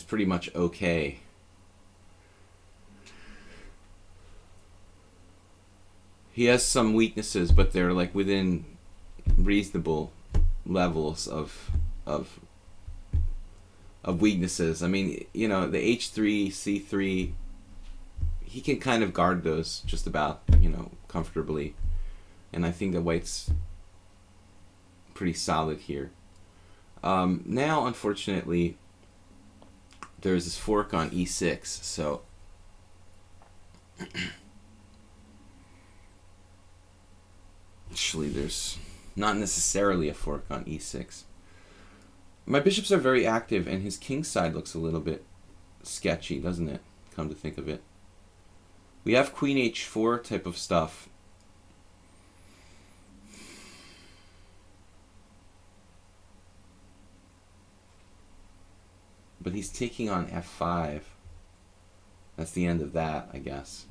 pretty much okay. He has some weaknesses, but they're like within reasonable levels of weaknesses. I mean, you know, the H3, C3, he can kind of guard those just about, you know, comfortably. And I think that white's pretty solid here. Now, unfortunately, there's this fork on E6, so actually there's not necessarily a fork on E6. My bishops are very active, and his king side looks a little bit sketchy, doesn't it? Come to think of it. We have queen H4 type of stuff. But he's taking on F5. That's the end of that, I guess.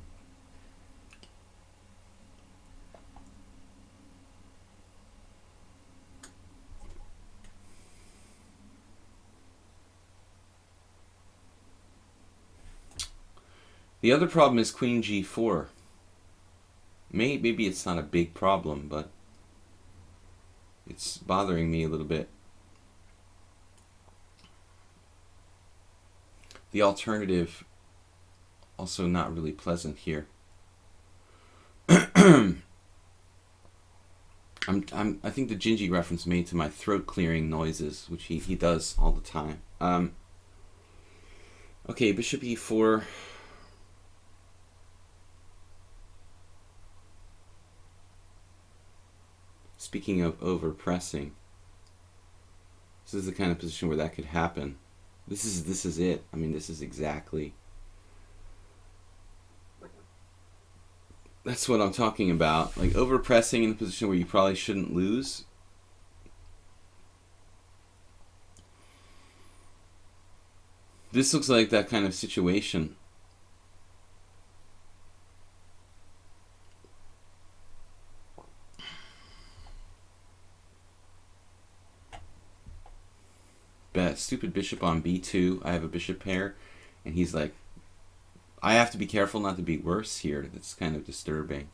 The other problem is queen G4. Maybe it's not a big problem, but it's bothering me a little bit. The alternative, also not really pleasant here. I think the Gingy reference made to my throat clearing noises, which he does all the time. Okay, bishop E4. Speaking of over-pressing, this is the kind of position where that could happen. This is it. I mean, this is exactly... That's what I'm talking about. Like, over-pressing in a position where you probably shouldn't lose. This looks like that kind of situation. Stupid bishop on B2. I have a bishop pair, and he's like, I have to be careful not to be worse here. That's kind of disturbing.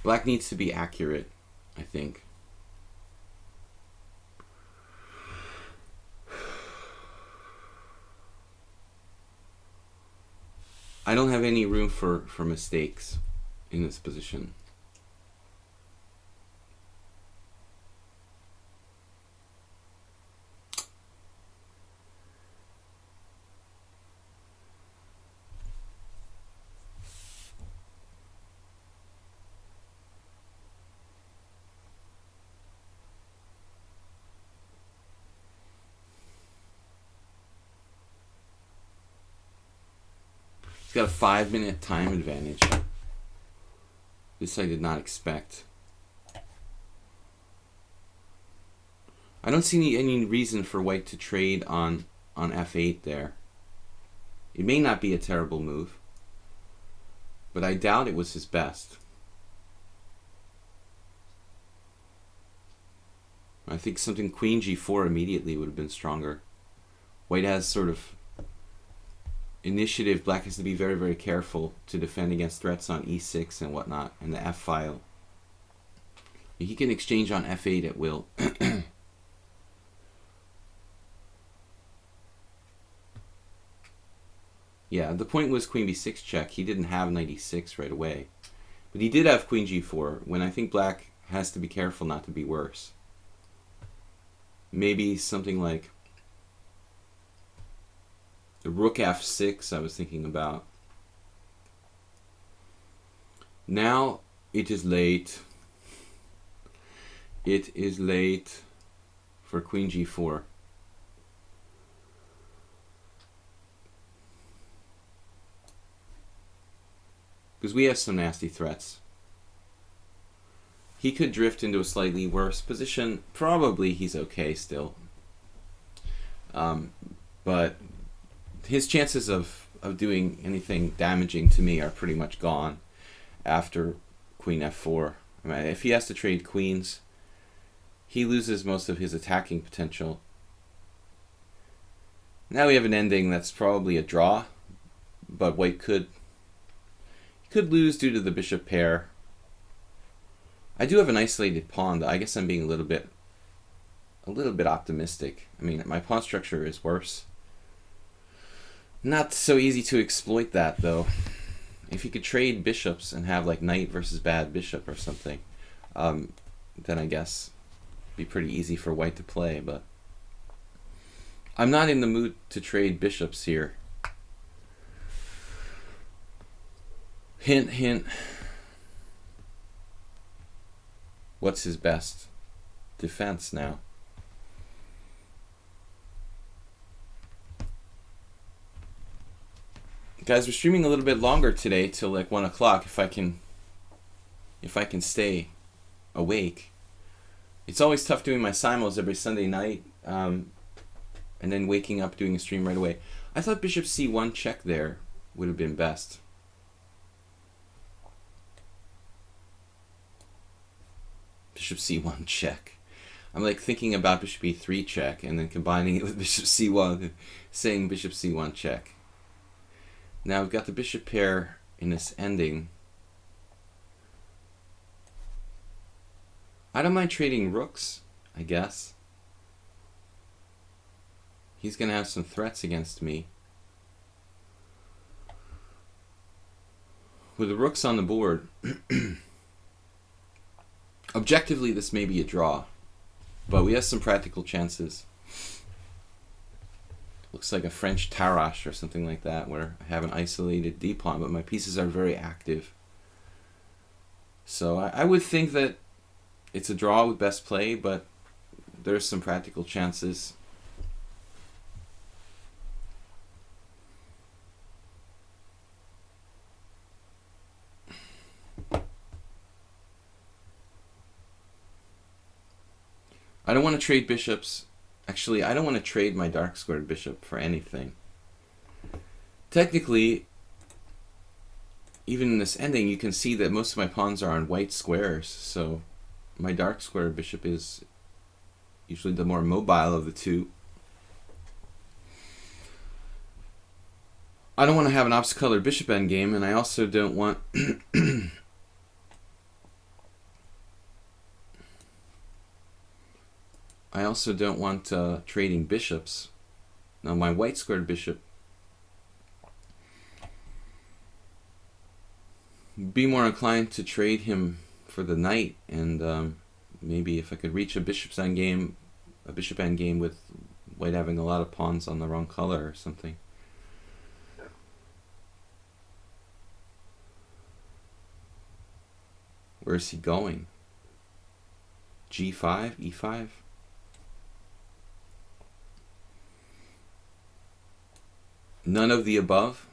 Black needs to be accurate, I think. I don't have any room for mistakes in this position. He's got a 5-minute time advantage. This I did not expect. I don't see any reason for white to trade on F8 there. It may not be a terrible move, but I doubt it was his best. I think something queen G4 immediately would have been stronger. White has sort of initiative, black has to be very, very careful to defend against threats on e6 and whatnot, and the f file. He can exchange on f8 at will. Yeah, the point was queen b6 check. He didn't have knight e6 right away. But he did have queen g4, when I think black has to be careful not to be worse. Maybe something like the rook f6 I was thinking about. Now it is late. It is late for queen g4. Because we have some nasty threats. He could drift into a slightly worse position. Probably he's okay still. But his chances of doing anything damaging to me are pretty much gone after queen f4. I mean, if he has to trade queens, he loses most of his attacking potential. Now we have an ending that's probably a draw, but white could lose due to the bishop pair. I do have an isolated pawn, though. I guess I'm being a little bit optimistic. I mean, my pawn structure is worse. Not so easy to exploit that, though. If you could trade bishops and have like knight versus bad bishop or something, then I guess it'd be pretty easy for white to play. But I'm not in the mood to trade bishops here. Hint, hint. What's his best defense now? Guys, we're streaming a little bit longer today till like 1 o'clock if I can stay awake. It's always tough doing my simuls every Sunday night and then waking up doing a stream right away. I thought bishop c1 check there would have been best. Bishop c1 check. I'm like thinking about bishop e3 check and then combining it with bishop c1 and saying bishop c1 check. Now we've got the bishop pair in this ending. I don't mind trading rooks, I guess. He's going to have some threats against me. With the rooks on the board, objectively this may be a draw, but we have some practical chances. Looks like a French Tarrasch or something like that, where I have an isolated d-pawn, but my pieces are very active. So I would think that it's a draw with best play, but there's some practical chances. I don't want to trade bishops. Actually, I don't want to trade my dark squared bishop for anything. Technically, even in this ending, you can see that most of my pawns are on white squares, so my dark squared bishop is usually the more mobile of the two. I don't want to have an opposite colored bishop endgame, and I also don't want trading bishops. Now my white squared bishop, be more inclined to trade him for the knight, and maybe if I could reach a bishop endgame with white having a lot of pawns on the wrong color or something. Where is he going? G5, E5? None of the above?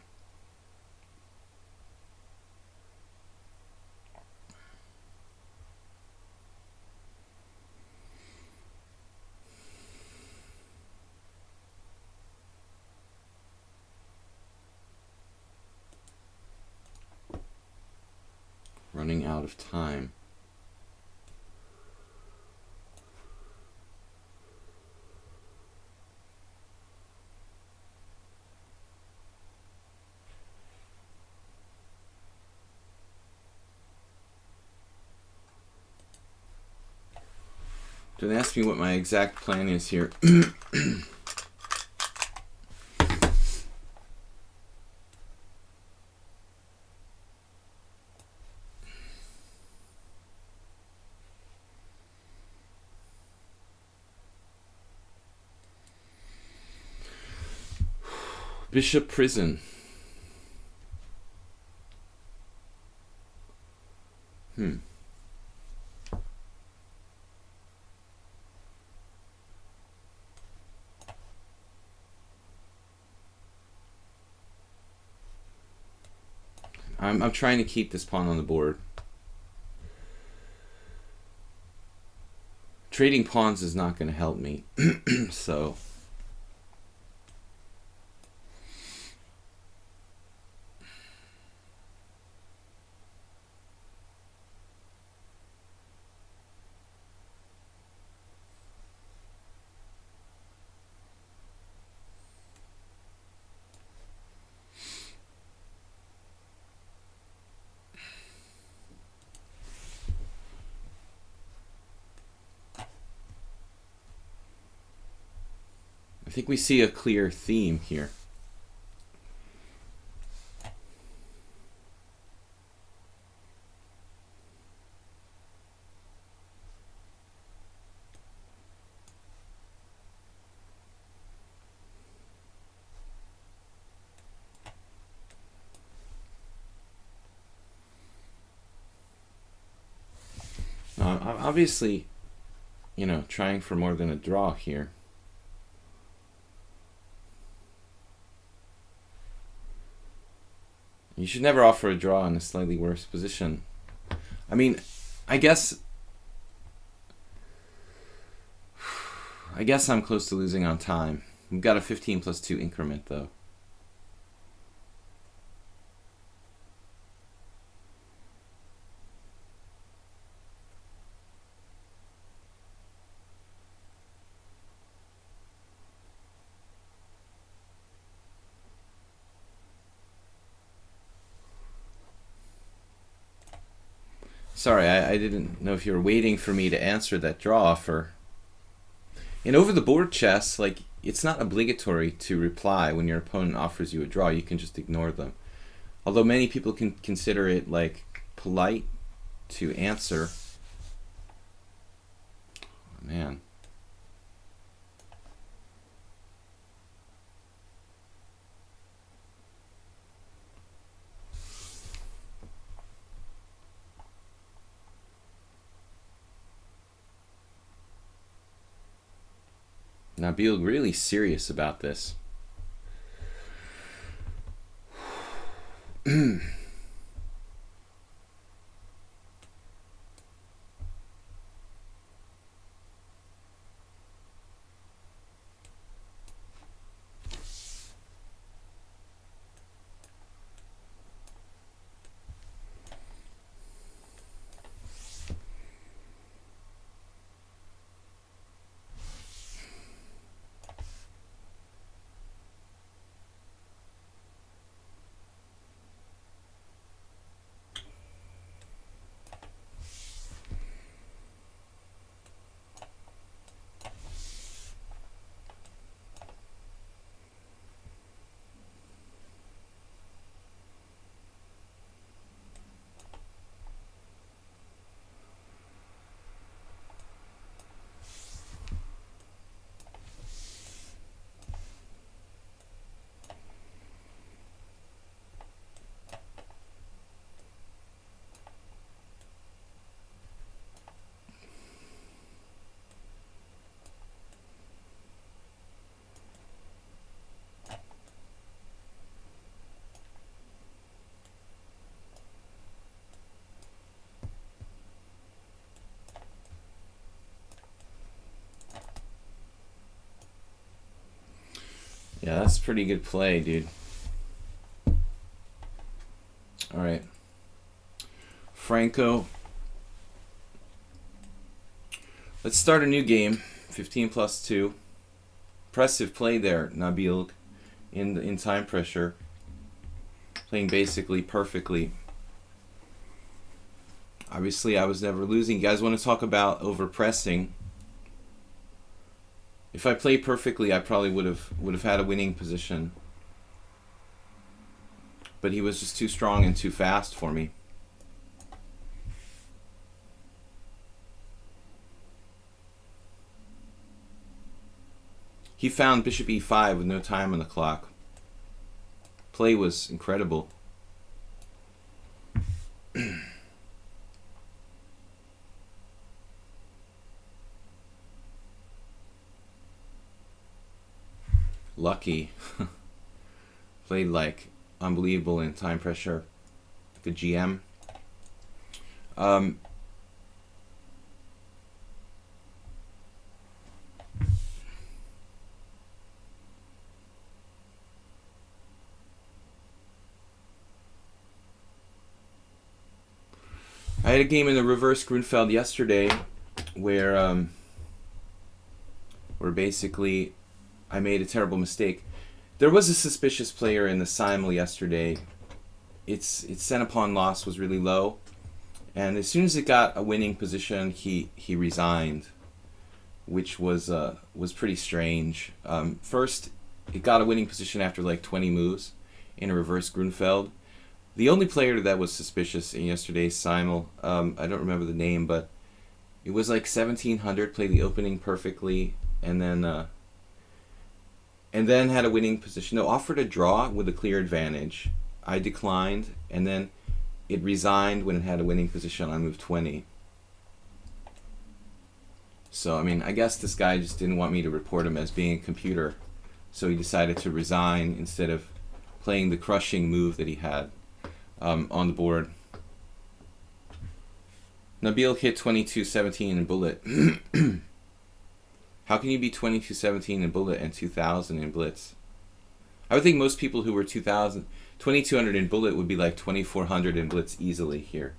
Running out of time. Don't ask me what my exact plan is here. Bishop prison. I'm trying to keep this pawn on the board. Trading pawns is not going to help me. So I think we see a clear theme here. Obviously, you know, trying for more than a draw here. You should never offer a draw in a slightly worse position. I mean, I guess I'm close to losing on time. We've got a 15+2 increment though. Sorry, I didn't know if you were waiting for me to answer that draw offer. In over-the-board chess, like, it's not obligatory to reply when your opponent offers you a draw. You can just ignore them. Although many people can consider it, like, polite to answer. Oh, man. Nabil really serious about this. Yeah, that's pretty good play, dude. All right. Franco. Let's start a new game. 15+2. Impressive play there, Nabil, in time pressure. Playing basically perfectly. Obviously, I was never losing. You guys want to talk about over pressing? If I played perfectly, I probably would have had a winning position. But he was just too strong and too fast for me. He found bishop e5 with no time on the clock. Play was incredible. Lucky. Played like unbelievable in time pressure. Like a GM. I had a game in the reverse Grunfeld yesterday where basically I made a terrible mistake. There was a suspicious player in the simul yesterday. Its center pawn loss was really low, and as soon as it got a winning position, he resigned, which was pretty strange. First, it got a winning position after like 20 moves in a reverse Grunfeld. The only player that was suspicious in yesterday's simul, I don't remember the name, but it was like 1700, played the opening perfectly, and then had a winning position. No, offered a draw with a clear advantage. I declined, and then it resigned when it had a winning position on move 20. So, I mean, I guess this guy just didn't want me to report him as being a computer, so he decided to resign instead of playing the crushing move that he had on the board. Nabil hit 22-17 in bullet. How can you be 22-17 in bullet and 2000 in blitz? I would think most people who were 2200 in bullet would be like 2400 in blitz easily here.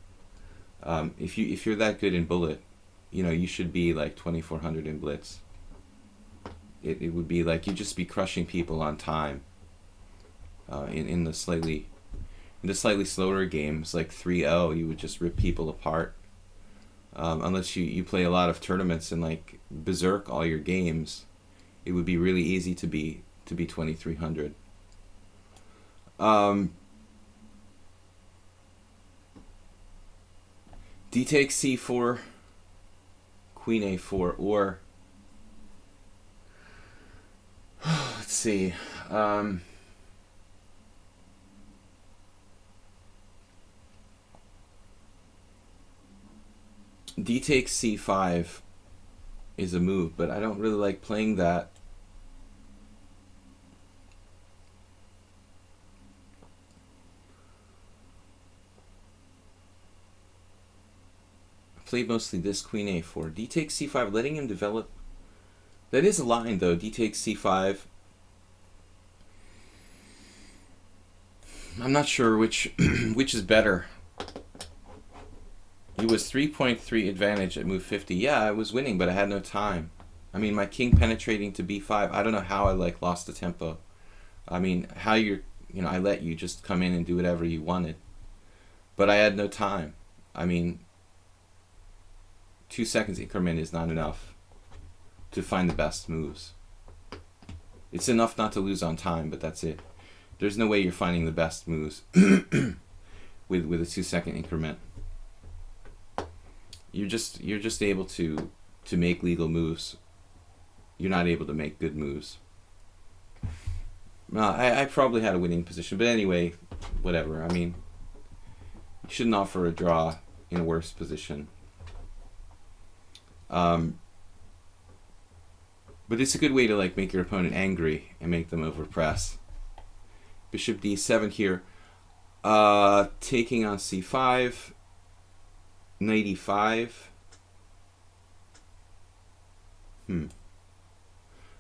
If you're that good in bullet, you know, you should be like 2400 in blitz. It would be like you'd just be crushing people on time. In the slightly slower games like 3-0, you would just rip people apart. Unless you play a lot of tournaments and like berserk all your games, it would be really easy to be 2300. D takes c4, queen a4, or let's see. D takes c5 is a move, but I don't really like playing that. I played mostly this queen a4. D takes c5, letting him develop. That is a line though. D takes c5. I'm not sure which which is better. It was 3.3 advantage at move 50. Yeah, I was winning, but I had no time. I mean, my king penetrating to b5. I don't know how I like lost the tempo. I mean, how I let you just come in and do whatever you wanted, but I had no time. I mean, 2 seconds increment is not enough to find the best moves. It's enough not to lose on time, but that's it. There's no way you're finding the best moves with a 2 second increment. You're just able to make legal moves. You're not able to make good moves. I probably had a winning position, but anyway, whatever. I mean, you shouldn't offer a draw in a worse position. But it's a good way to like make your opponent angry and make them overpress. Bishop d7 here, taking on c5. Knight e5.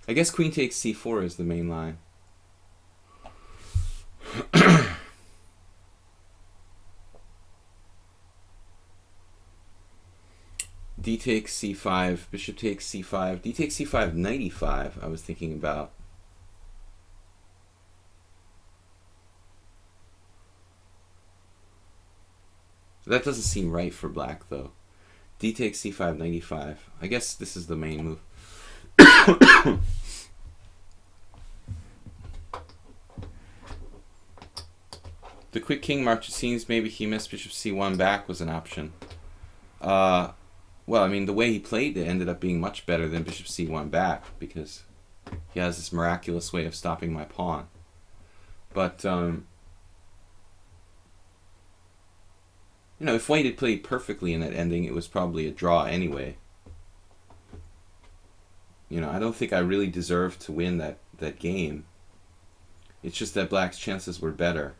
I guess queen takes c4 is the main line. D takes c5, bishop takes c5, d takes c5, knight e5 I was thinking about. That doesn't seem right for black though. D takes c5, knight e5. I guess this is the main move. The quick king march, it seems maybe he missed bishop c1 back was an option. Well, I mean, the way he played it ended up being much better than bishop c1 back, because he has this miraculous way of stopping my pawn. But, you know, if white had played perfectly in that ending, it was probably a draw anyway. You know, I don't think I really deserved to win that game. It's just that black's chances were better.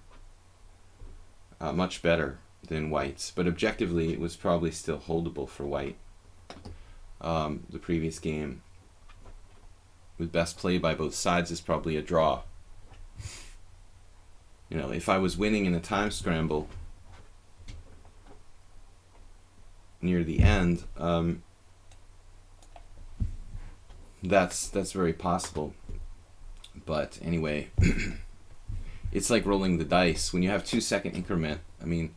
Much better than white's. But objectively, it was probably still holdable for white. The previous game, with best play by both sides, is probably a draw. You know, if I was winning in a time scramble near the end, that's very possible. But anyway, it's like rolling the dice. When you have 2-second increment, I mean,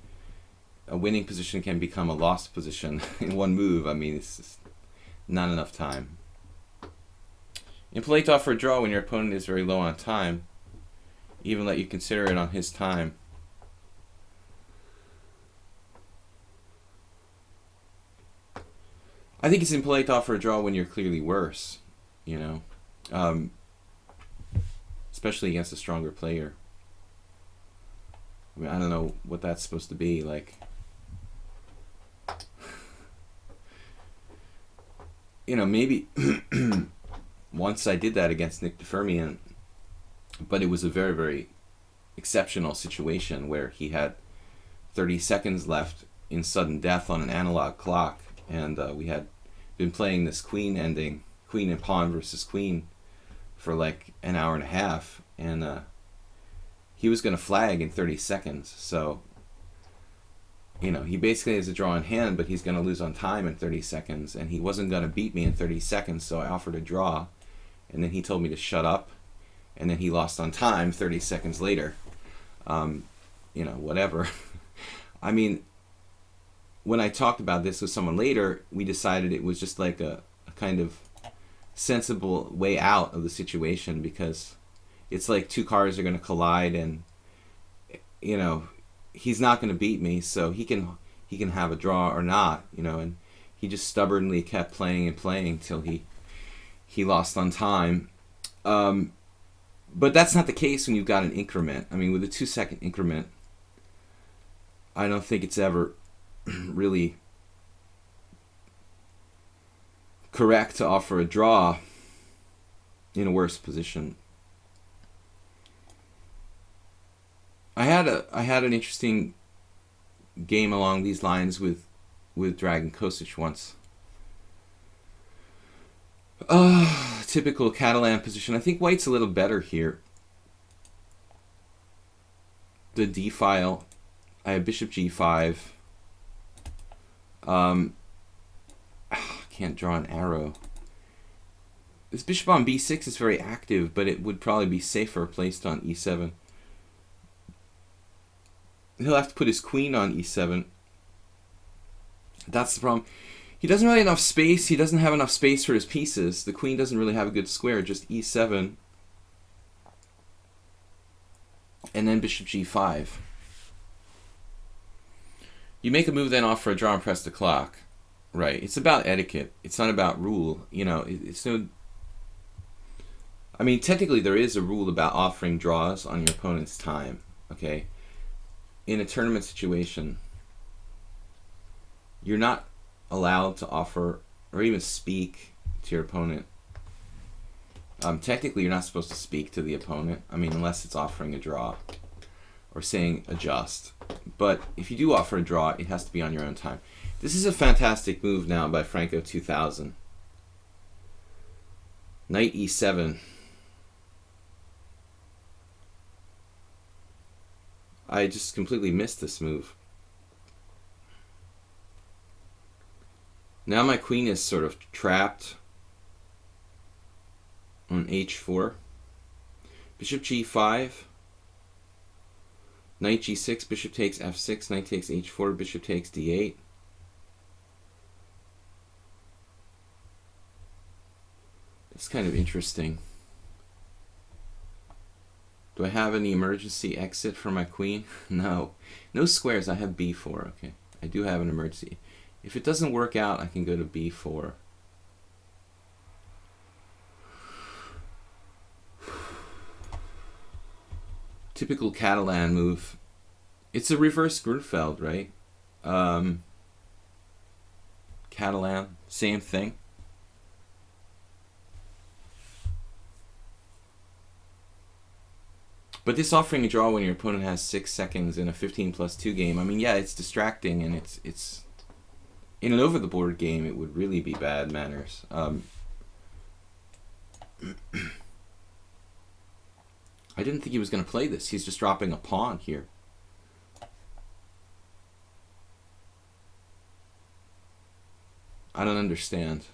a winning position can become a lost position in one move. I mean, it's just not enough time. Impolite to offer a draw when your opponent is very low on time. Even let you consider it on his time. I think it's impolite to offer a draw when you're clearly worse, you know, especially against a stronger player. I mean, I don't know what that's supposed to be like. You know, maybe once I did that against Nick DeFermian, but it was a very, very exceptional situation where he had 30 seconds left in sudden death on an analog clock, and we had been playing this queen ending, queen and pawn versus queen, for like an hour and a half, and he was going to flag in 30 seconds, so, you know, he basically has a draw in hand, but he's going to lose on time in 30 seconds, and he wasn't going to beat me in 30 seconds, so I offered a draw, and then he told me to shut up, and then he lost on time 30 seconds later. You know, whatever. I mean, when I talked about this with someone later, we decided it was just like a kind of sensible way out of the situation, because it's like two cars are going to collide, and, you know, he's not going to beat me, so he can have a draw or not, you know, and he just stubbornly kept playing and playing till he lost on time. But that's not the case when you've got an increment. I mean, with a 2-second increment, I don't think it's ever really correct to offer a draw in a worse position. I had an interesting game along these lines with Dragon Kosic once. Typical Catalan position. I think white's a little better here. The D file. I have bishop g5. Can't draw an arrow. This bishop on b6 is very active, but it would probably be safer placed on e7. He'll have to put his queen on e7. That's the problem. He doesn't really have enough space. He doesn't have enough space for his pieces. The queen doesn't really have a good square, just e7. And then bishop g5. You make a move, then offer a draw and press the clock. Right. It's about etiquette. It's not about rule. You know, it's no... I mean, technically there is a rule about offering draws on your opponent's time. Okay? In a tournament situation, you're not allowed to offer or even speak to your opponent. Technically, you're not supposed to speak to the opponent. I mean, unless it's offering a draw or saying adjust. But if you do offer a draw, it has to be on your own time. This is a fantastic move now by Franco 2000. Knight e7. I just completely missed this move. Now my queen is sort of trapped on h4. Bishop g5. Knight g6, bishop takes f6, knight takes h4, bishop takes d8. It's kind of interesting. Do I have any emergency exit for my queen? No. No squares. I have b4. Okay. I do have an emergency. If it doesn't work out, I can go to b4. Typical Catalan move. It's a reverse Grunfeld, right? Catalan, same thing. But this offering a draw when your opponent has 6 seconds in a 15+2 game, I mean, yeah, it's distracting, and it's in an over-the-board game, it would really be bad manners. I didn't think he was going to play this. He's just dropping a pawn here. I don't understand.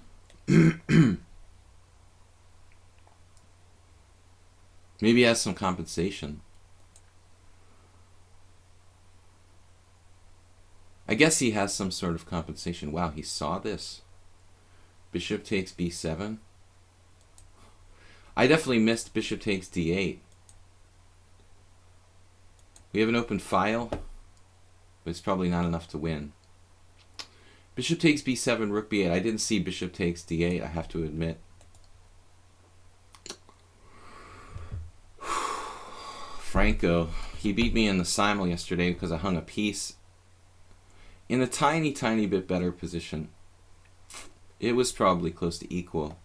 Maybe he has some compensation. I guess he has some sort of compensation. Wow, he saw this. Bishop takes b7. I definitely missed bishop takes d8. We have an open file, but it's probably not enough to win. Bishop takes b7, rook b8. I didn't see bishop takes d8, I have to admit. Franco, he beat me in the simul yesterday because I hung a piece in a tiny, tiny bit better position. It was probably close to equal.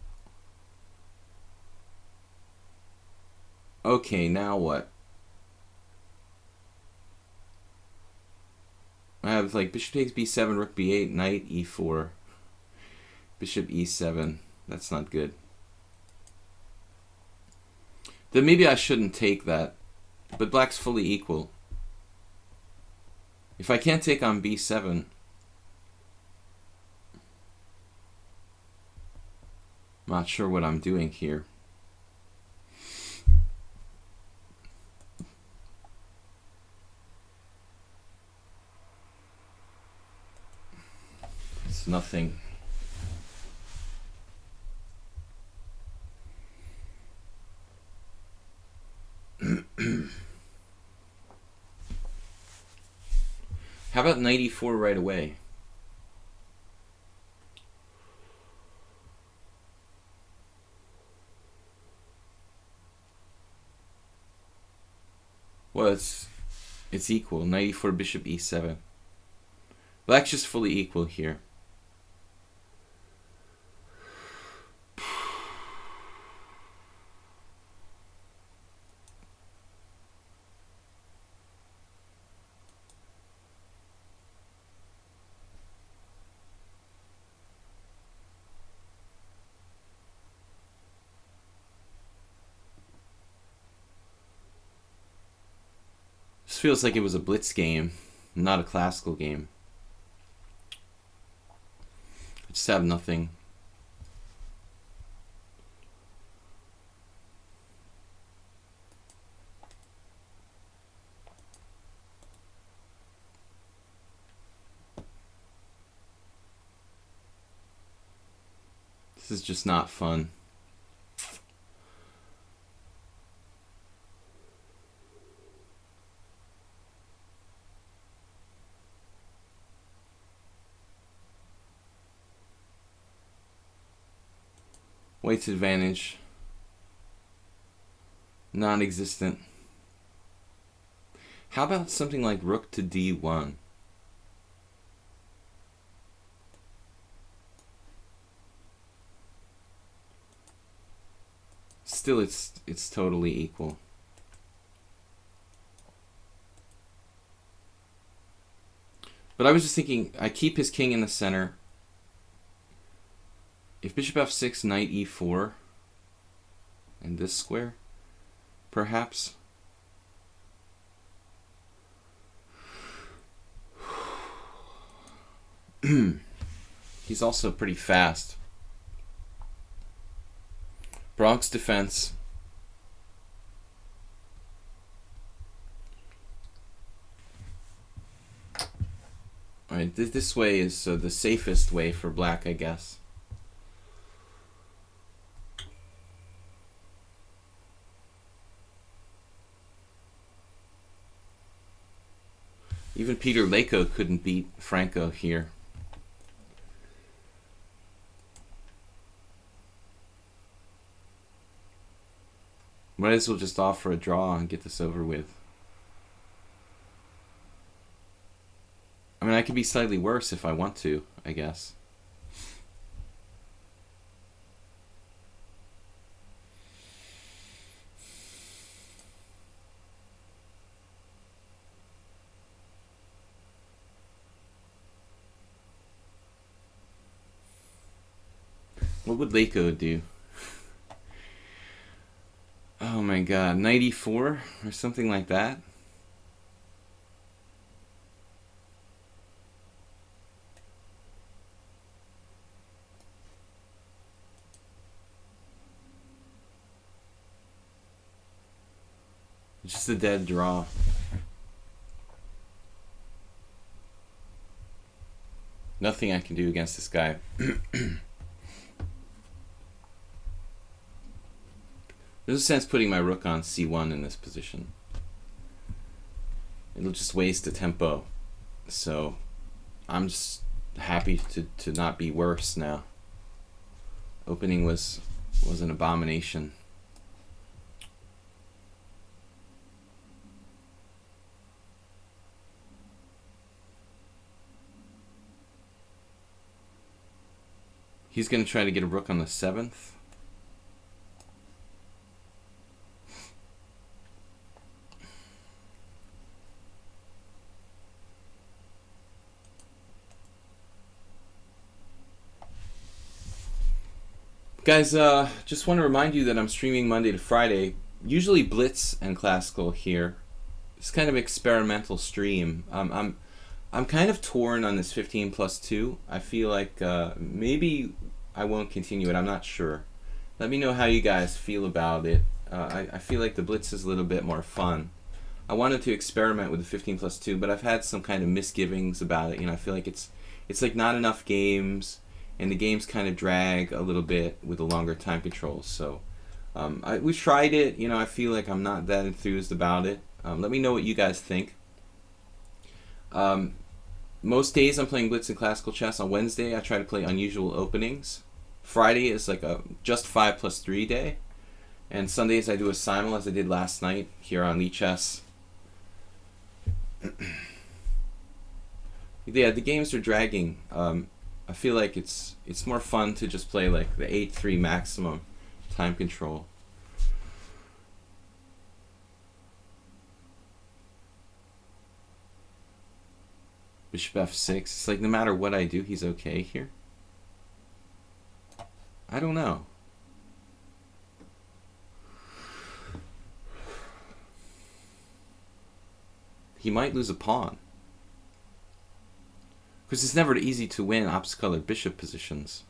Okay, now what? I have like bishop takes b7, rook b8, knight e4, bishop e7. That's not good. Then maybe I shouldn't take that. But black's fully equal. If I can't take on b7, I'm not sure what I'm doing here. It's nothing. How about knight e4 right away? Well, it's equal. Knight e4, bishop e7. Black's just fully equal here. This feels like it was a blitz game, not a classical game. I just have nothing. This is just not fun. White's advantage, non-existent. How about something like rook to d1? Still, it's totally equal. But I was just thinking, I keep his king in the center. If bishop f6, knight e4, and this square, perhaps. He's also pretty fast. Bronx defense. Alright, this way is the safest way for black, I guess. Even Peter Lako couldn't beat Franco here. Might as well just offer a draw and get this over with. I mean, I could be slightly worse if I want to, I guess. What would Lako do? Oh my god, 94 or something like that? Just a dead draw. Nothing I can do against this guy. There's a sense putting my rook on c1 in this position. It'll just waste a tempo. So I'm just happy to not be worse now. Opening was an abomination. He's going to try to get a rook on the 7th. Guys, just want to remind you that I'm streaming Monday to Friday, usually Blitz and Classical here. It's kind of experimental stream. I'm kind of torn on this 15+2. I feel like maybe I won't continue it. I'm not sure. Let me know how you guys feel about it. I feel like the Blitz is a little bit more fun. I wanted to experiment with the 15+2, but I've had some kind of misgivings about it. You know, I feel like it's like not enough games, and the games kind of drag a little bit with the longer time controls. So we've tried it. You know, I feel like I'm not that enthused about it. Let me know what you guys think. Most days I'm playing Blitz and Classical Chess. On Wednesday I try to play unusual openings. Friday is like a just 5+3 day. And Sundays I do a simul as I did last night here on lichess. Yeah, the games are dragging. I feel like it's more fun to just play like the 8-3 maximum time control. Bishop f6. It's like no matter what I do, he's okay here. I don't know. He might lose a pawn. Because it's never easy to win opposite-colored bishop positions.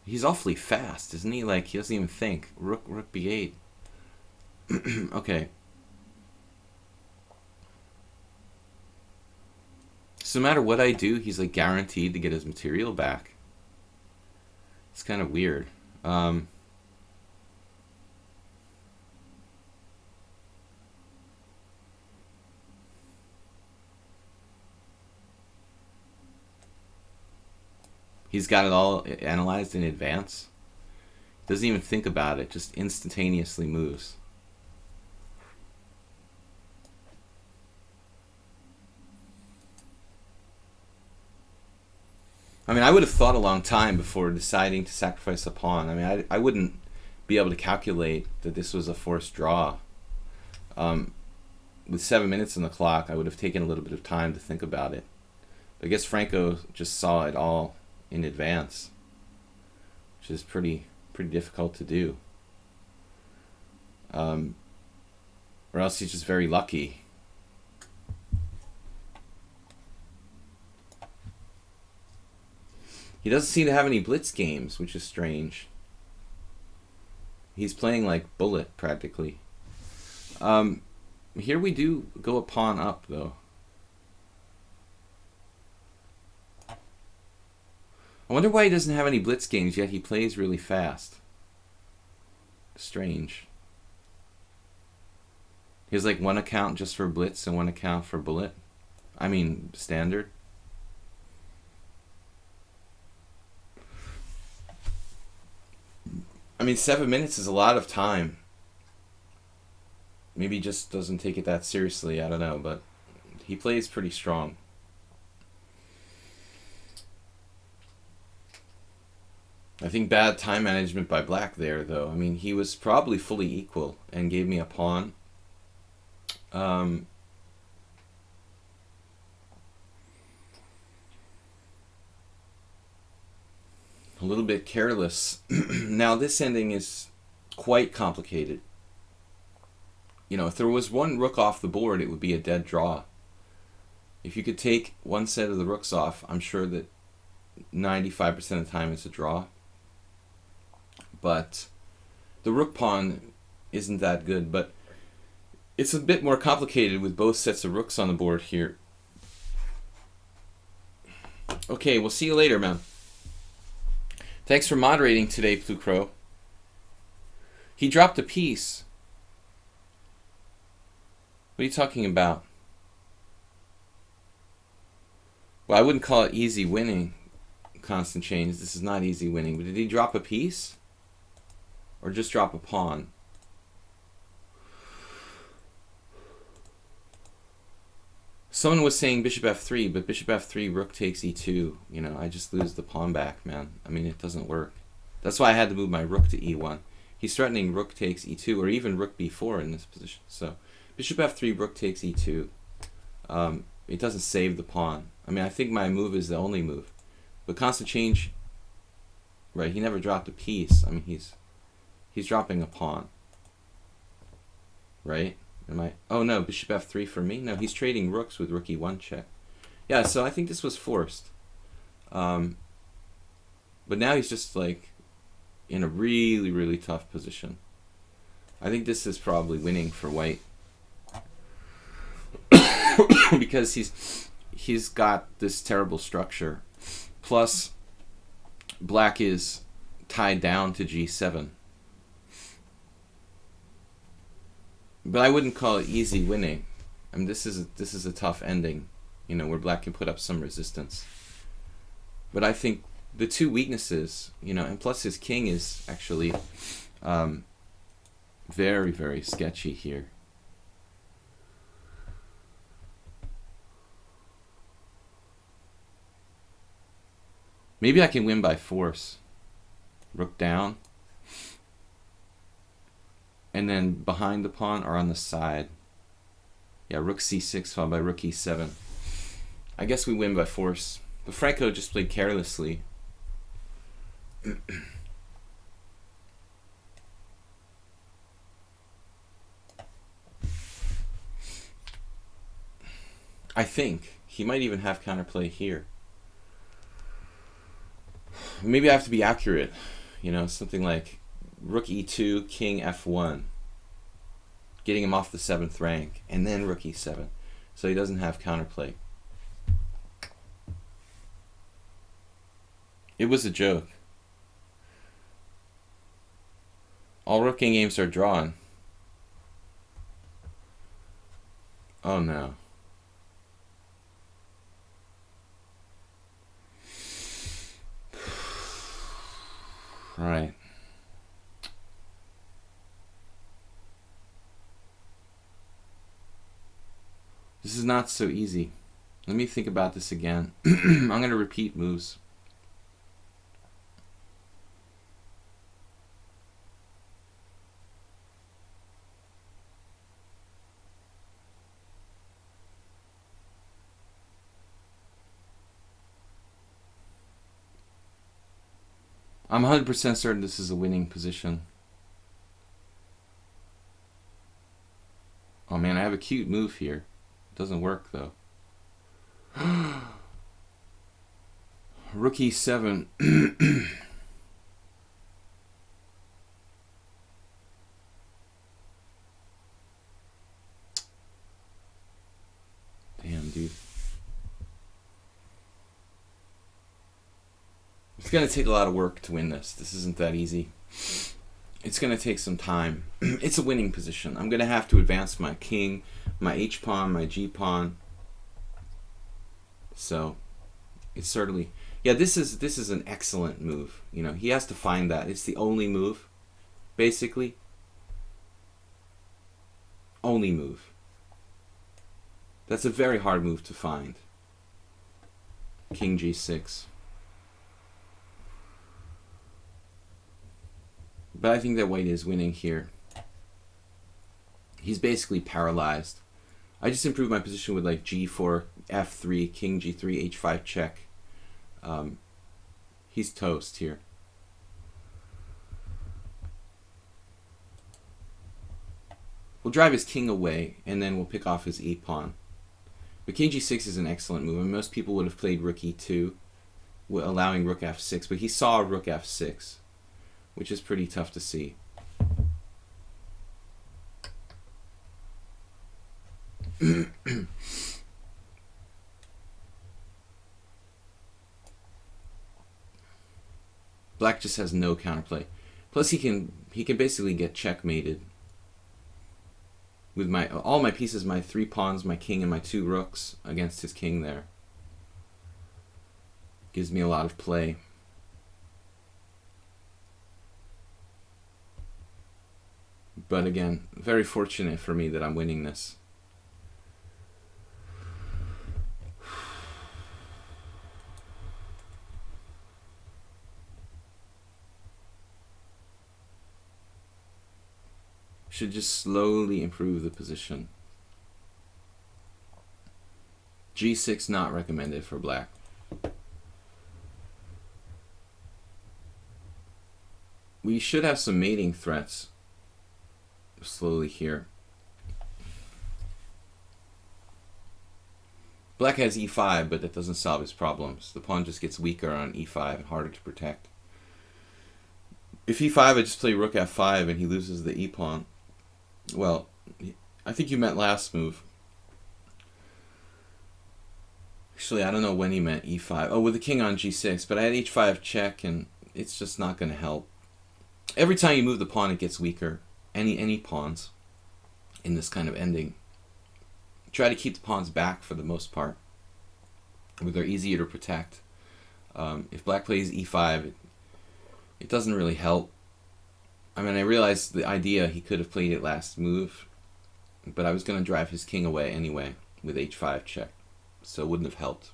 He's awfully fast, isn't he? Like, he doesn't even think. Rook b8. Okay. So no matter what I do, he's like guaranteed to get his material back. It's kind of weird. He's got it all analyzed in advance. Doesn't even think about it, just instantaneously moves. I mean, I would have thought a long time before deciding to sacrifice a pawn. I mean, I wouldn't be able to calculate that this was a forced draw. With 7 minutes on the clock, I would have taken a little bit of time to think about it. I guess Franco just saw it all in advance, which is pretty difficult to do. Or else he's just very lucky. He doesn't seem to have any blitz games, which is strange. He's playing like bullet practically. Here we do go a pawn up though. I wonder why he doesn't have any blitz games, yet he plays really fast. Strange. He has like one account just for blitz and one account for bullet. I mean, standard. I mean, 7 minutes is a lot of time. Maybe he just doesn't take it that seriously. I don't know, but he plays pretty strong. I think bad time management by black there, though. I mean, he was probably fully equal and gave me a pawn. A little bit careless. Now, this ending is quite complicated. You know, if there was one rook off the board, it would be a dead draw. If you could take one set of the rooks off, I'm sure that 95% of the time it's a draw. But the rook pawn isn't that good, but it's a bit more complicated with both sets of rooks on the board here. Okay, we'll see you later, man. Thanks for moderating today, Blue Crow. He dropped a piece. What are you talking about? Well, I wouldn't call it easy winning, Constant Change. This is not easy winning. But did he drop a piece? Or just drop a pawn? Someone was saying bishop f3, but bishop f3, rook takes e2. You know, I just lose the pawn back, man. I mean, it doesn't work. That's why I had to move my rook to e1. He's threatening rook takes e2, or even rook b4 in this position. So bishop f3, rook takes e2. It doesn't save the pawn. I mean, I think my move is the only move. But Constant Change, right, he never dropped a piece. I mean, he's dropping a pawn. Right? Oh no, bishop f3 for me? No, he's trading rooks with rook e1 check. Yeah, so I think this was forced. But now he's just like in a really, really tough position. I think this is probably winning for white. Because he's got this terrible structure. Plus, black is tied down to g7. But I wouldn't call it easy winning. I mean, this is a tough ending, you know, where black can put up some resistance. But I think the two weaknesses, you know, and plus his king is actually very, very sketchy here. Maybe I can win by force. Rook down. And then behind the pawn or on the side. Yeah, rook c6 followed by rook e7. I guess we win by force. But Franco just played carelessly. I think he might even have counterplay here. Maybe I have to be accurate. You know, something like rook e2, king f1, getting him off the 7th rank, and then rook e7, so he doesn't have counterplay. It was a joke. All rook king games are drawn. Oh no. All right. This is not so easy. Let me think about this again. I'm going to repeat moves. I'm 100% certain this is a winning position. Oh man, I have a cute move here. Doesn't work though. Rook e7. Damn, dude. It's gonna take a lot of work to win this. This isn't that easy. it's going to take some time. It's a winning position. I'm going to have to advance my king, my h-pawn, my g-pawn. So it's certainly, yeah, this is an excellent move. You know, he has to find that. It's the only move, basically. Only move. That's a very hard move to find. King g6. But I think that white is winning here. He's basically paralyzed. I just improved my position with like g4, f3, king g3, h5 check. He's toast here. We'll drive his king away, and then we'll pick off his e-pawn. But king g6 is an excellent move. I mean, most people would have played rook e2, allowing rook f6, but he saw rook f6, which is pretty tough to see. Black just has no counterplay. Plus, he can basically get checkmated with all my pieces, my 3 pawns, my king, and my 2 rooks against his king there. Gives me a lot of play. But again, very fortunate for me that I'm winning this. Should just slowly improve the position. G6 not recommended for black. We should have some mating threats slowly here. Black has e5, but that doesn't solve his problems. The pawn just gets weaker on e5 and harder to protect. If e5, I just play rook f5 and he loses the e-pawn. Well, I think you meant last move. Actually, I don't know when he meant e5. Oh, with the king on g6, but I had h5 check, and it's just not going to help. Every time you move the pawn, it gets weaker. Any pawns in this kind of ending. Try to keep the pawns back for the most part, where they're easier to protect. If black plays e5, it doesn't really help. I mean, I realized the idea he could have played it last move, but I was going to drive his king away anyway with h5 check, so it wouldn't have helped.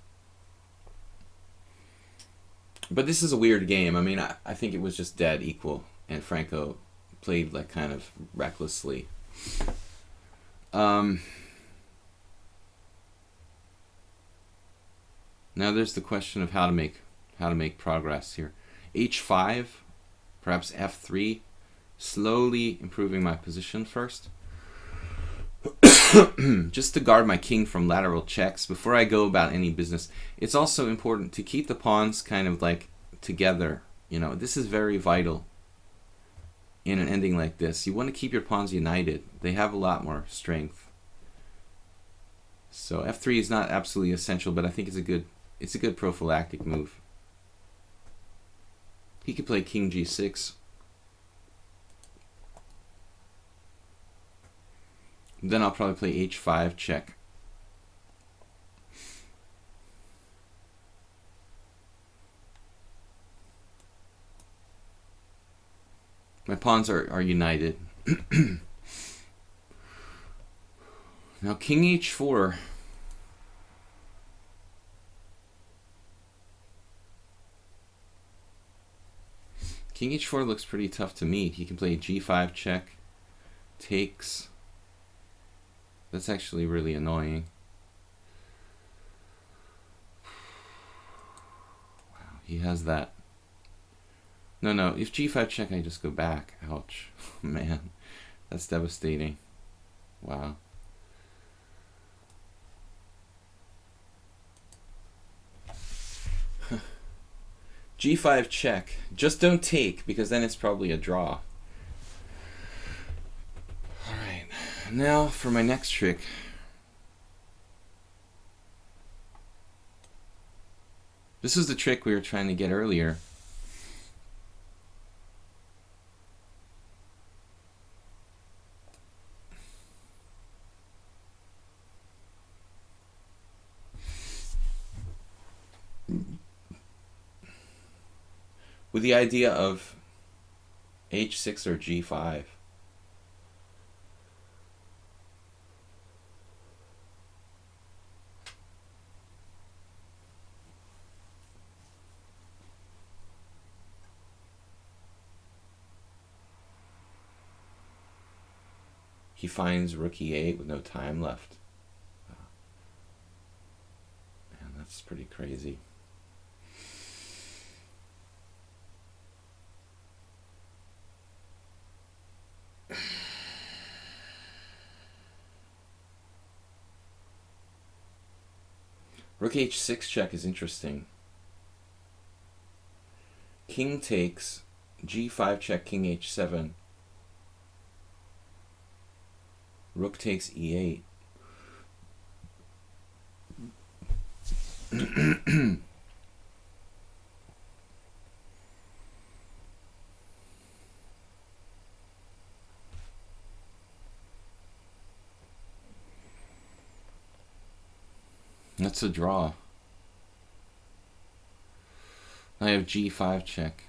But this is a weird game. I mean, I think it was just dead equal, and Franco played like kind of recklessly. Now there's the question of how to make progress here. h5, perhaps f3. Slowly improving my position first. Just to guard my king from lateral checks before I go about any business. It's also important to keep the pawns kind of like together. You know, this is very vital in an ending like this. You want to keep your pawns united. They have a lot more strength. So f3 is not absolutely essential, but I think it's a good prophylactic move. He could play king g6. Then I'll probably play h5 check. My pawns are united. Now king h4. King h4 looks pretty tough to meet. He can play g5 check, takes. That's actually really annoying. Wow, he has that. No, if g5 check, I just go back. Ouch. Man, that's devastating. Wow. g5 check. Just don't take, because then it's probably a draw. Alright, now for my next trick. This is the trick we were trying to get earlier. with the idea of h6 or g5. He finds rook e8 with no time left. Man, that's pretty crazy. Rook h6 check is interesting. King takes, g5 check, king h7. Rook takes e8. That's a draw. I have g5 check.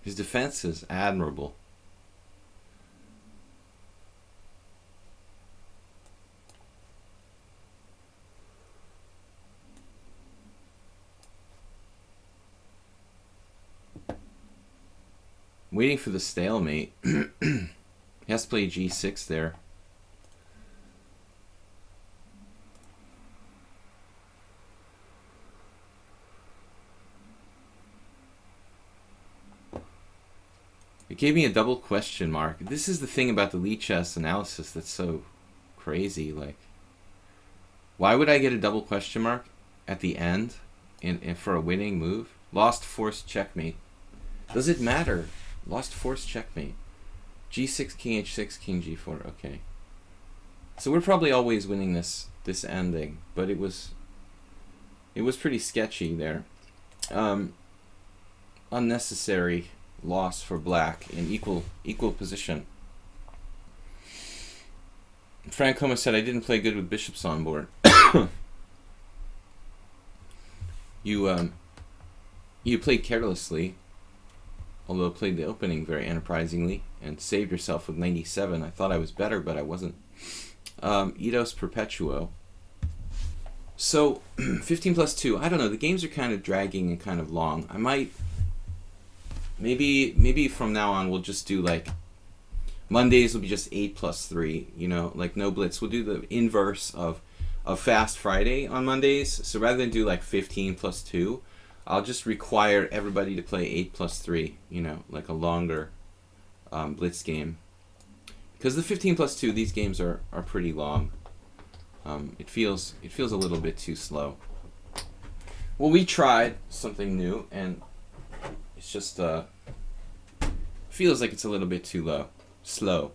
His defense is admirable. Waiting for the stalemate. He has to play g6 there. It gave me a double question mark. This is the thing about the lichess analysis that's so crazy. Like, why would I get a double question mark at the end for a winning move? Lost forced checkmate. Does it matter? Lost forced checkmate. g6, king h6, king g4. Okay. So we're probably always winning this ending, but it was pretty sketchy there. Unnecessary loss for black in equal position. Frank Homa said, I didn't play good with bishops on board. You played carelessly, although played the opening very enterprisingly and saved yourself with 97. I thought I was better, but I wasn't. Eidos Perpetuo. So 15 plus 2. I don't know. The games are kind of dragging and kind of long. I might maybe from now on we'll just do like Mondays will be just 8 plus 3, you know, like no blitz. We'll do the inverse of Fast Friday on Mondays. So rather than do like 15 plus 2, I'll just require everybody to play 8 plus 3, you know, like a longer blitz game. Because the 15 plus 2, these games are pretty long. It feels a little bit too slow. Well, we tried something new, and it's just feels like it's a little bit too slow.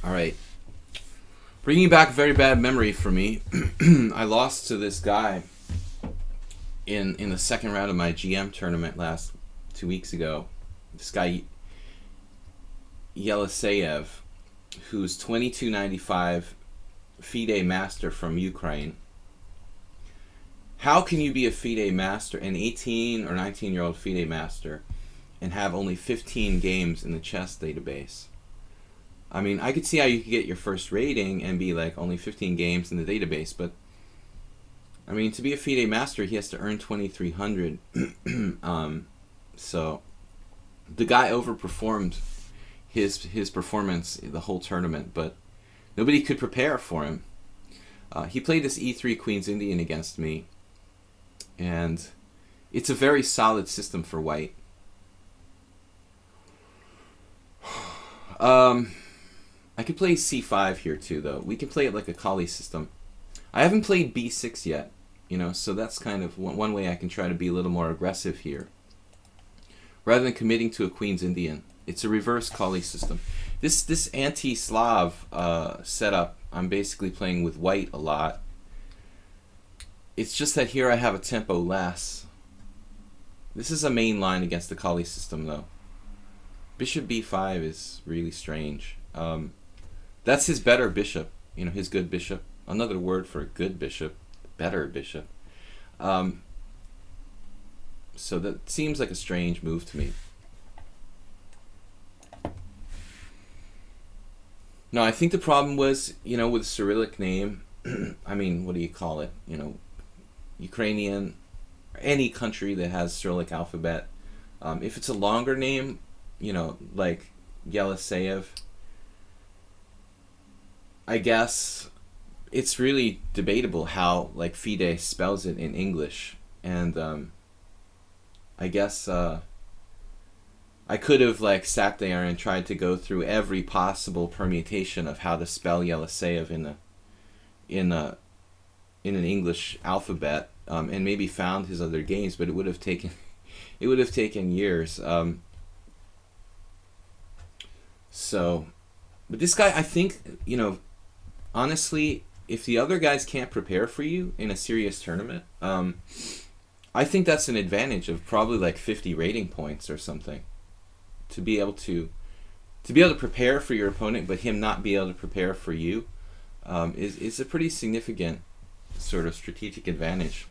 All right, bringing back a very bad memory for me. I lost to this guy in the second round of my GM tournament 2 weeks ago. This guy Yeliseyev, who's 2295 FIDE master from Ukraine. How can you be a FIDE master, an 18 or 19-year-old FIDE master, and have only 15 games in the chess database? I mean, I could see how you could get your first rating and be like only 15 games in the database, but I mean, to be a FIDE master, he has to earn 2,300. So the guy overperformed his performance the whole tournament, but nobody could prepare for him. He played this E3 Queen's Indian against me, and it's a very solid system for white. I could play c5 here too, though. We can play it like a Kali system. I haven't played b6 yet, you know, so that's kind of one way I can try to be a little more aggressive here. Rather than committing to a Queen's Indian. It's a reverse Kali system. This anti-Slav setup, I'm basically playing with white a lot. It's just that here I have a tempo less. This is a main line against the Kali system, though. Bishop b5 is really strange. That's his better bishop, you know, his good bishop. Another word for a good bishop, better bishop. So that seems like a strange move to me. No, I think the problem was, you know, with a Cyrillic name, I mean, what do you call it? You know, Ukrainian, any country that has Cyrillic alphabet. If it's a longer name, you know, like Yeliseyev, I guess it's really debatable how, like, Fide spells it in English. And I guess I could have, like, sat there and tried to go through every possible permutation of how to spell Yeliseyev in an English alphabet, and maybe found his other games, but it would have taken years. But this guy, I think, you know, honestly, if the other guys can't prepare for you in a serious tournament, I think that's an advantage of probably like 50 rating points or something. To be able to prepare for your opponent, but him not be able to prepare for you, is a pretty significant sort of strategic advantage.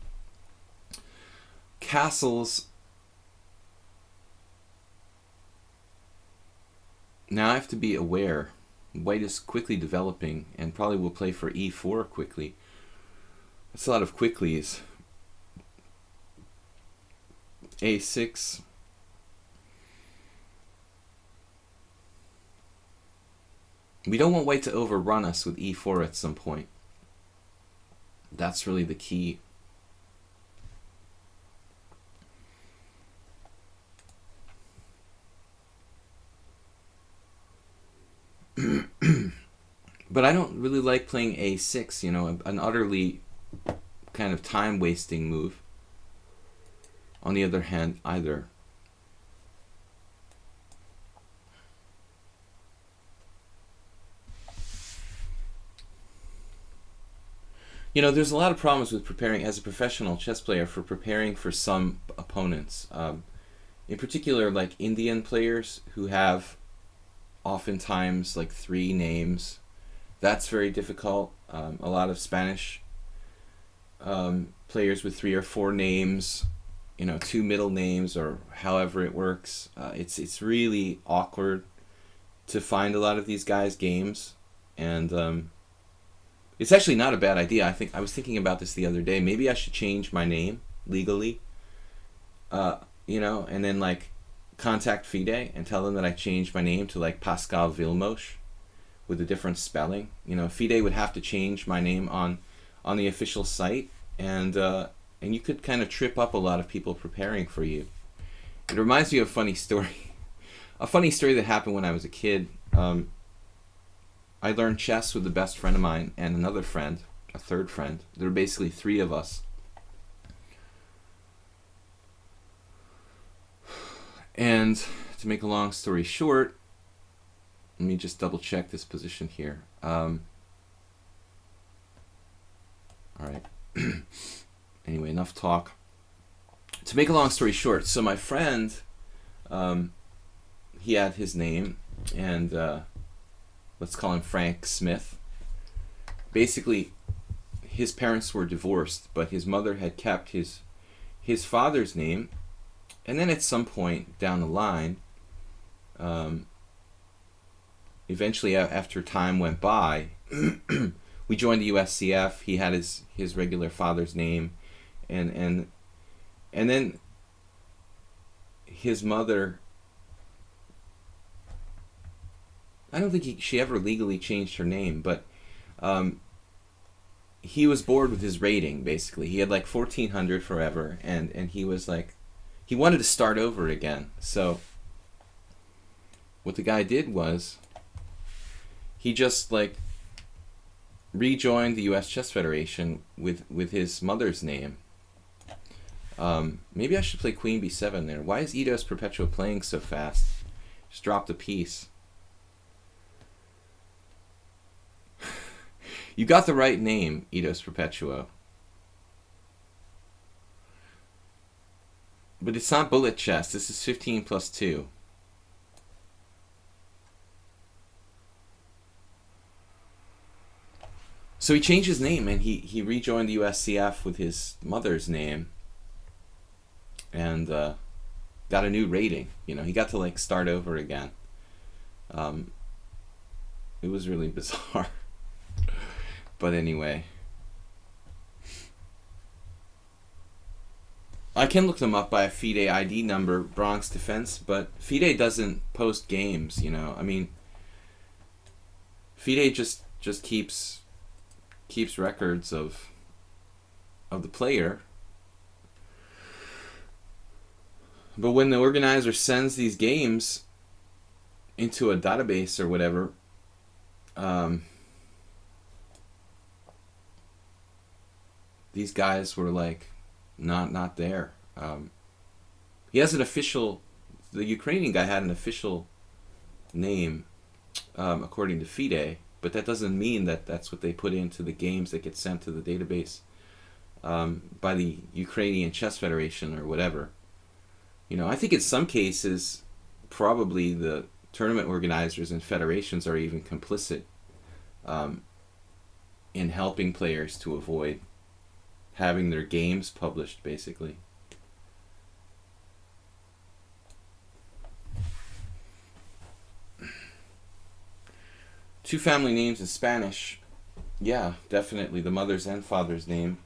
Castles. Now I have to be aware. White is quickly developing and probably will play for e4 quickly. That's a lot of quicklies. a6. We don't want white to overrun us with e4 at some point. That's really the key. But I don't really like playing a6, you know, an utterly kind of time-wasting move. On the other hand, either. You know, there's a lot of problems with preparing as a professional chess player for preparing for some opponents. In particular, like Indian players who have oftentimes like 3 names. That's very difficult. A lot of Spanish players with 3 or 4 names, you know, 2 middle names or however it works. It's really awkward to find a lot of these guys' games, and it's actually not a bad idea. I was thinking about this the other day. Maybe I should change my name legally, you know, and then like contact FIDE and tell them that I changed my name to like Paschall Vilmos with a different spelling. You know, FIDE would have to change my name on the official site, and you could kind of trip up a lot of people preparing for you. It reminds me of a funny story. A funny story that happened when I was a kid. I learned chess with the best friend of mine and another friend, a third friend. There were basically 3 of us. And to make a long story short, let me just double check this position here. All right. Anyway, enough talk. To make a long story short, so my friend, he had his name, and let's call him Frank Smith. Basically, his parents were divorced, but his mother had kept his father's name. And then at some point down the line, eventually after time went by, we joined the USCF. He had his regular father's name, and then his mother, I don't think she ever legally changed her name, but he was bored with his rating, basically. He had like 1400 forever, and he was like, he wanted to start over again. So what the guy did was he just like rejoined the U.S. Chess Federation with his mother's name. Maybe I should play Queen B7 there. Why is Eidos Perpetua playing so fast? Just dropped a piece. You got the right name, Eidos Perpetua. But it's not bullet chess. This is 15 plus 2. So he changed his name and he rejoined the USCF with his mother's name. And got a new rating. You know, he got to like start over again. It was really bizarre. But anyway. I can look them up by a FIDE ID number, Bronx Defense, but FIDE doesn't post games, you know. I mean, FIDE just keeps records of the player. But when the organizer sends these games into a database or whatever, these guys were like not there. He has an official. The Ukrainian guy had an official name, according to FIDE, but that doesn't mean that that's what they put into the games that get sent to the database by the Ukrainian Chess Federation or whatever. You know, I think in some cases, probably the tournament organizers and federations are even complicit in helping players to avoid having their games published, basically. Two family names in Spanish. Yeah, definitely. The mother's and father's name.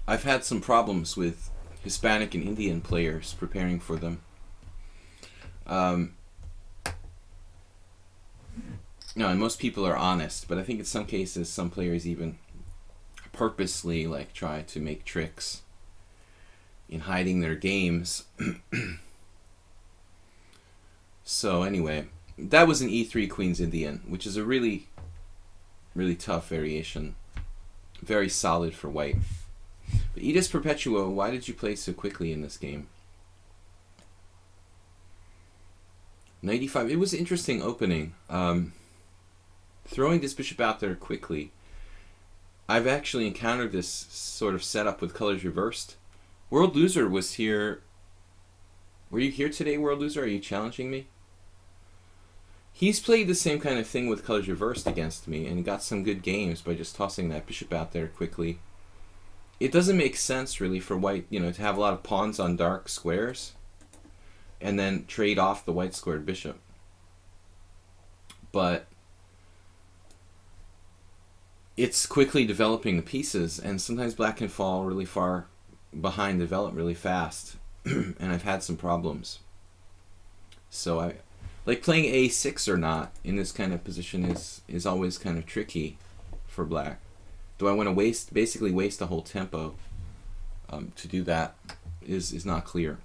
I've had some problems with Hispanic and Indian players preparing for them. No, and most people are honest, but I think in some cases some players even purposely like try to make tricks in hiding their games. So anyway, that was an E3 Queen's Indian, which is a really, really tough variation. Very solid for white. But Eidos Perpetua, why did you play so quickly in this game? 95. It was an interesting opening. Throwing this bishop out there quickly. I've actually encountered this sort of setup with colors reversed. World Loser was here. Were you here today, World Loser? Are you challenging me? He's played the same kind of thing with colors reversed against me and got some good games by just tossing that bishop out there quickly. It doesn't make sense really for white, you know, to have a lot of pawns on dark squares and then trade off the white squared bishop. But it's quickly developing the pieces, and sometimes black can fall really far behind, develop really fast, and I've had some problems. So I like playing a6 or not in this kind of position is always kind of tricky for black. Do I want to basically waste a whole tempo to do that is not clear.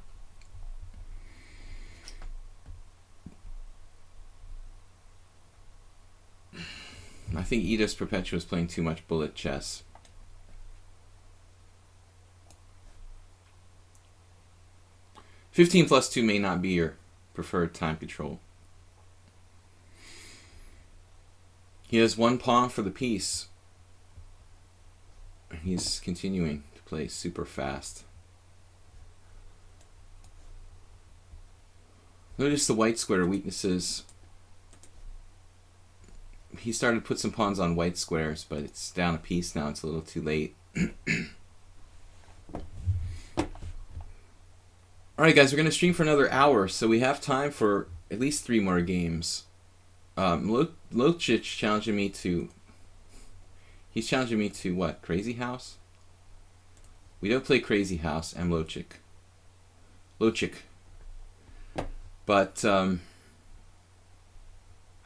I think Eidos Perpetua is playing too much bullet chess. (15+2) may not be your preferred time control. He has one pawn for the piece. He's continuing to play super fast. Notice the white square weaknesses. He started to put some pawns on white squares, but it's down a piece now. It's a little too late. Alright guys, we're going to stream for another hour, so we have time for at least 3 more games. Lochich challenging me to... He's challenging me to what? Crazy House? We don't play Crazy House. I'm Lochich. But, I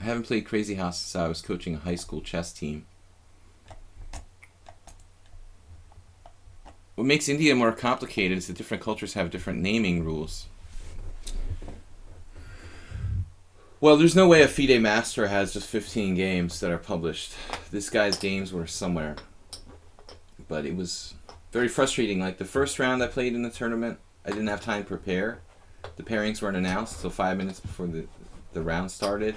haven't played Crazy House since I was coaching a high school chess team. What makes India more complicated is that different cultures have different naming rules. Well, there's no way a FIDE Master has just 15 games that are published. This guy's games were somewhere. But it was very frustrating. Like the first round I played in the tournament, I didn't have time to prepare. The pairings weren't announced until 5 minutes before the round started.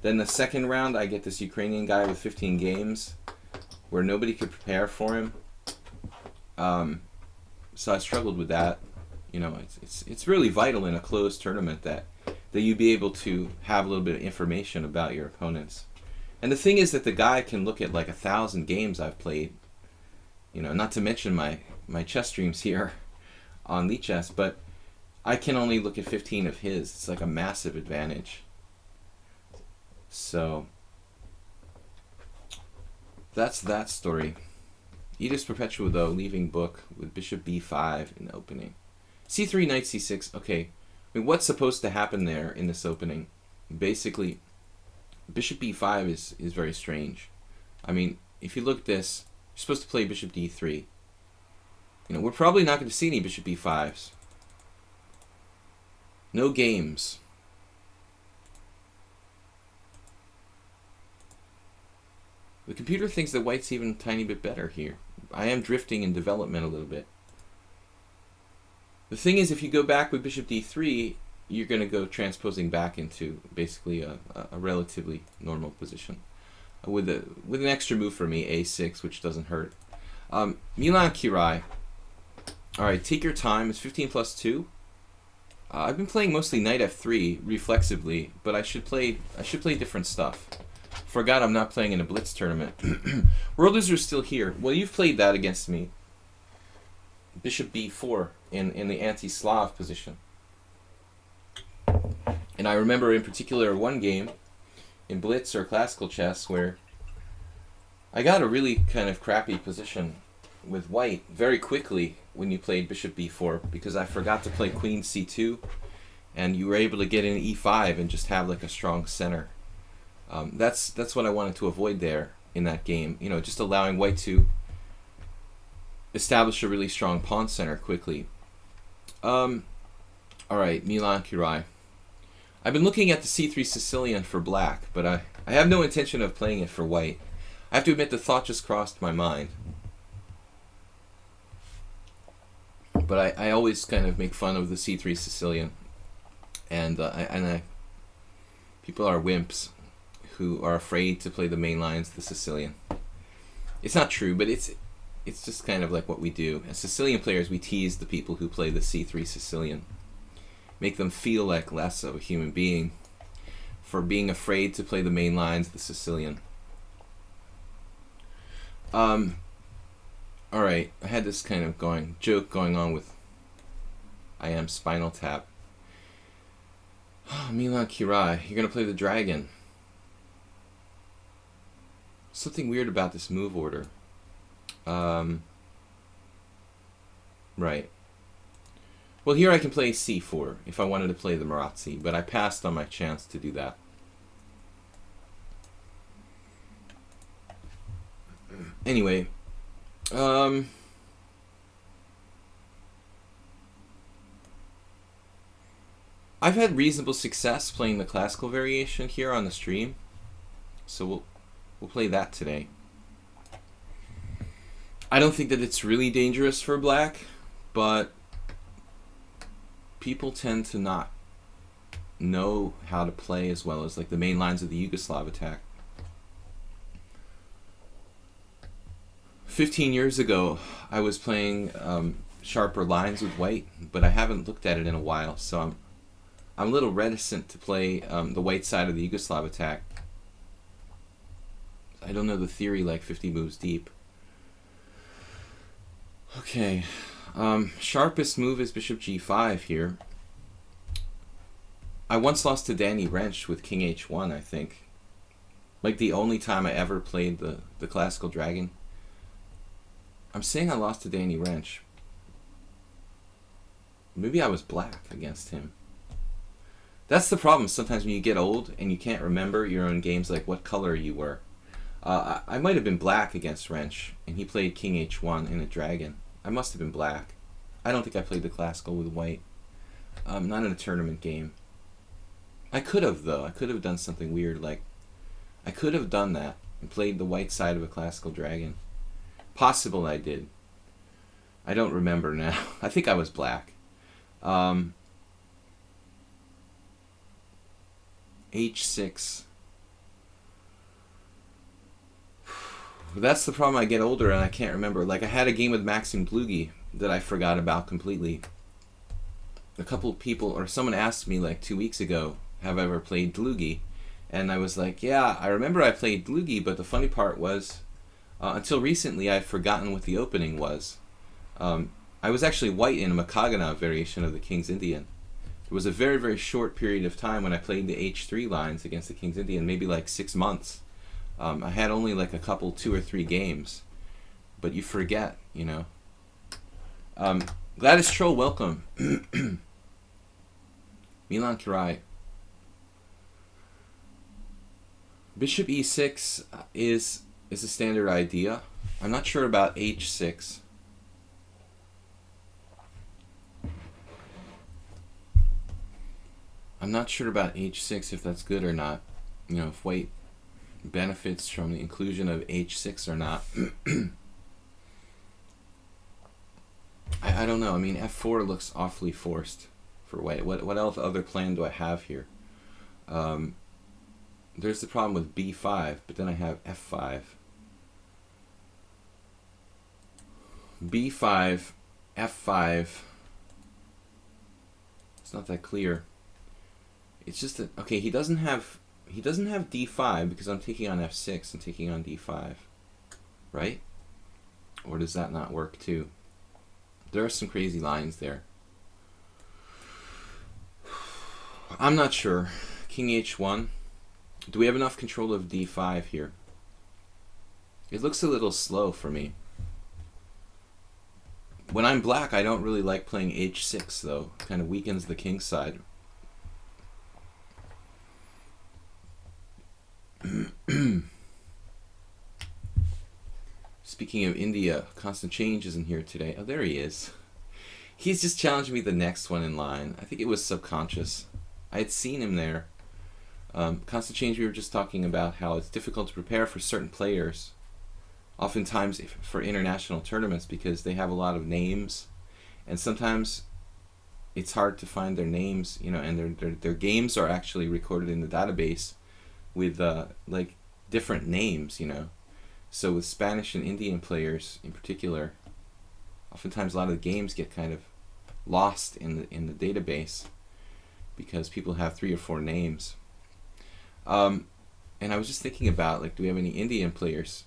Then the second round, I get this Ukrainian guy with 15 games where nobody could prepare for him. So I struggled with that. You know, it's really vital in a closed tournament that you be able to have a little bit of information about your opponents. And the thing is that the guy can look at like 1,000 games I've played. You know, not to mention my chess streams here on lichess, but I can only look at 15 of his. It's like a massive advantage. So that's that story. Edis Perpetua, though, leaving book with bishop b5 in the opening. c3, knight c6. Okay, I mean, what's supposed to happen there in this opening? Basically, bishop b5 is very strange. I mean, if you look at this, you're supposed to play bishop d3. You know, we're probably not going to see any bishop b5s. No games. The computer thinks that white's even a tiny bit better here. I am drifting in development a little bit. The thing is, if you go back with bishop d3, you're going to go transposing back into basically a relatively normal position. With an extra move for me, a6, which doesn't hurt. Milan Kirai. Alright, take your time. It's 15 plus 2. I've been playing mostly knight f3 reflexively, but I should play different stuff. Forgot I'm not playing in a blitz tournament. World Loser's still here. Well, you've played that against me. Bishop b4 in the anti-Slav position. And I remember in particular one game in blitz or classical chess where I got a really kind of crappy position with white very quickly when you played bishop b4 because I forgot to play queen c2 and you were able to get in e5 and just have like a strong center. That's what I wanted to avoid there in that game. You know, just allowing white to establish a really strong pawn center quickly. Alright, Milan Kirai. I've been looking at the c3 Sicilian for black, but I have no intention of playing it for white. I have to admit the thought just crossed my mind. But I always kind of make fun of the c3 Sicilian. And people are wimps who are afraid to play the main lines of the Sicilian. It's not true, but it's just kind of like what we do. As Sicilian players, we tease the people who play the c3 Sicilian. Make them feel like less of a human being for being afraid to play the main lines of the Sicilian. Alright, I had this kind of joke going on with I am Spinal Tap. Oh, Milan Kirai, you're going to play the dragon. Something weird about this move order. Right. Well, here I can play c4 if I wanted to play the Marazzi, but I passed on my chance to do that. Anyway, I've had reasonable success playing the classical variation here on the stream, so we'll play that today. I don't think that it's really dangerous for black, but people tend to not know how to play as well as like the main lines of the Yugoslav attack. 15 years ago, I was playing sharper lines with white, but I haven't looked at it in a while, so I'm a little reticent to play the white side of the Yugoslav attack. I don't know the theory like 50 moves deep. Okay, sharpest move is bishop g5 here. I once lost to Danny Wrench with king h1, I think. Like the only time I ever played the classical dragon. I'm saying I lost to Danny Wrench. Maybe I was black against him. That's the problem sometimes when you get old and you can't remember your own games, like what color you were. I might have been black against Wrench, and he played king h1 in a dragon. I must have been black. I don't think I played the classical with white. Not in a tournament game. I could have, though. I could have done something weird, like I could have done that and played the white side of a classical dragon. Possible I did. I don't remember now. I think I was black. H6. That's the problem. I get older and I can't remember. Like, I had a game with Maxim Dlugy that I forgot about completely. A couple of people, or someone asked me like 2 weeks ago, have I ever played Dlugy? And I was like, yeah, I remember I played Dlugy, but the funny part was, until recently, I'd forgotten what the opening was. I was actually white in a Makagana variation of the King's Indian. There was a very, very short period of time when I played the H3 lines against the King's Indian, maybe like 6 months. I had only like a couple, 2 or 3 games. But you forget, you know. Gladys Troll, welcome. Milan Kirai. Bishop e6 is a standard idea. I'm not sure about h6. I'm not sure about h6 if that's good or not. You know, if white benefits from the inclusion of h6 or not. I don't know. I mean, f4 looks awfully forced for white. What else other plan do I have here? There's the problem with b5, but then I have f5. b5, f5. It's not that clear. It's just that, okay, he doesn't have d5 because I'm taking on f6 and taking on d5, right? Or does that not work too? There are some crazy lines there. I'm not sure. King h1. Do we have enough control of d5 here? It looks a little slow for me. When I'm black, I don't really like playing h6 though. Kind of weakens the king side. Speaking of India, Constant Change isn't here today. Oh, there he is. He's just challenging me the next one in line. I think it was subconscious. I had seen him there. Constant Change, we were just talking about how it's difficult to prepare for certain players. Oftentimes for international tournaments because they have a lot of names. And sometimes it's hard to find their names, you know, and their games are actually recorded in the database with like different names, you know. So with Spanish and Indian players in particular, oftentimes a lot of the games get kind of lost in the database because people have 3 or 4 names. And I was just thinking about, like, do we have any Indian players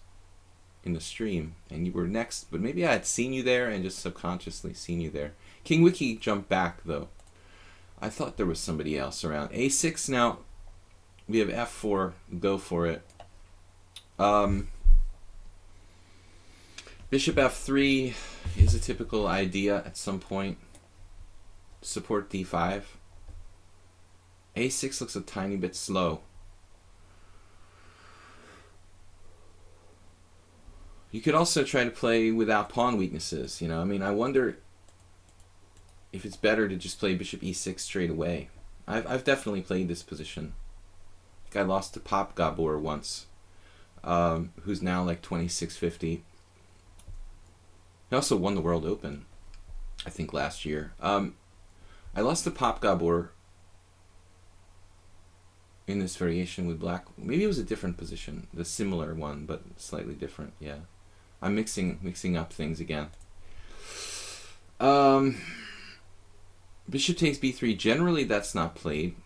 in the stream? And you were next, but maybe I had seen you there and just subconsciously seen you there. King Wiki jumped back though. I thought there was somebody else around. A6 now. We have f4. Go for it. Bishop f3 is a typical idea at some point. Support d5. a6 looks a tiny bit slow. You could also try to play without pawn weaknesses, you know. I mean, I wonder if it's better to just play bishop e6 straight away. I've definitely played this position. I think I lost to Pop Gabor once, who's now like 2650. He also won the World Open, I think, last year. I lost to Pop Gabor in this variation with black. Maybe it was a different position, the similar one, but slightly different. Yeah, I'm mixing up things again. Bishop takes b3. Generally, that's not played.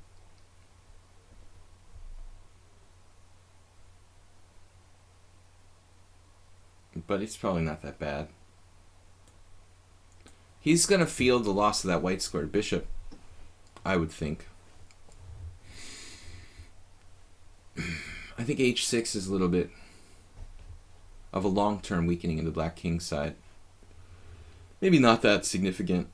But it's probably not that bad. He's going to feel the loss of that white squared bishop, I would think. I think h6 is a little bit of a long-term weakening in the black king side. Maybe not that significant.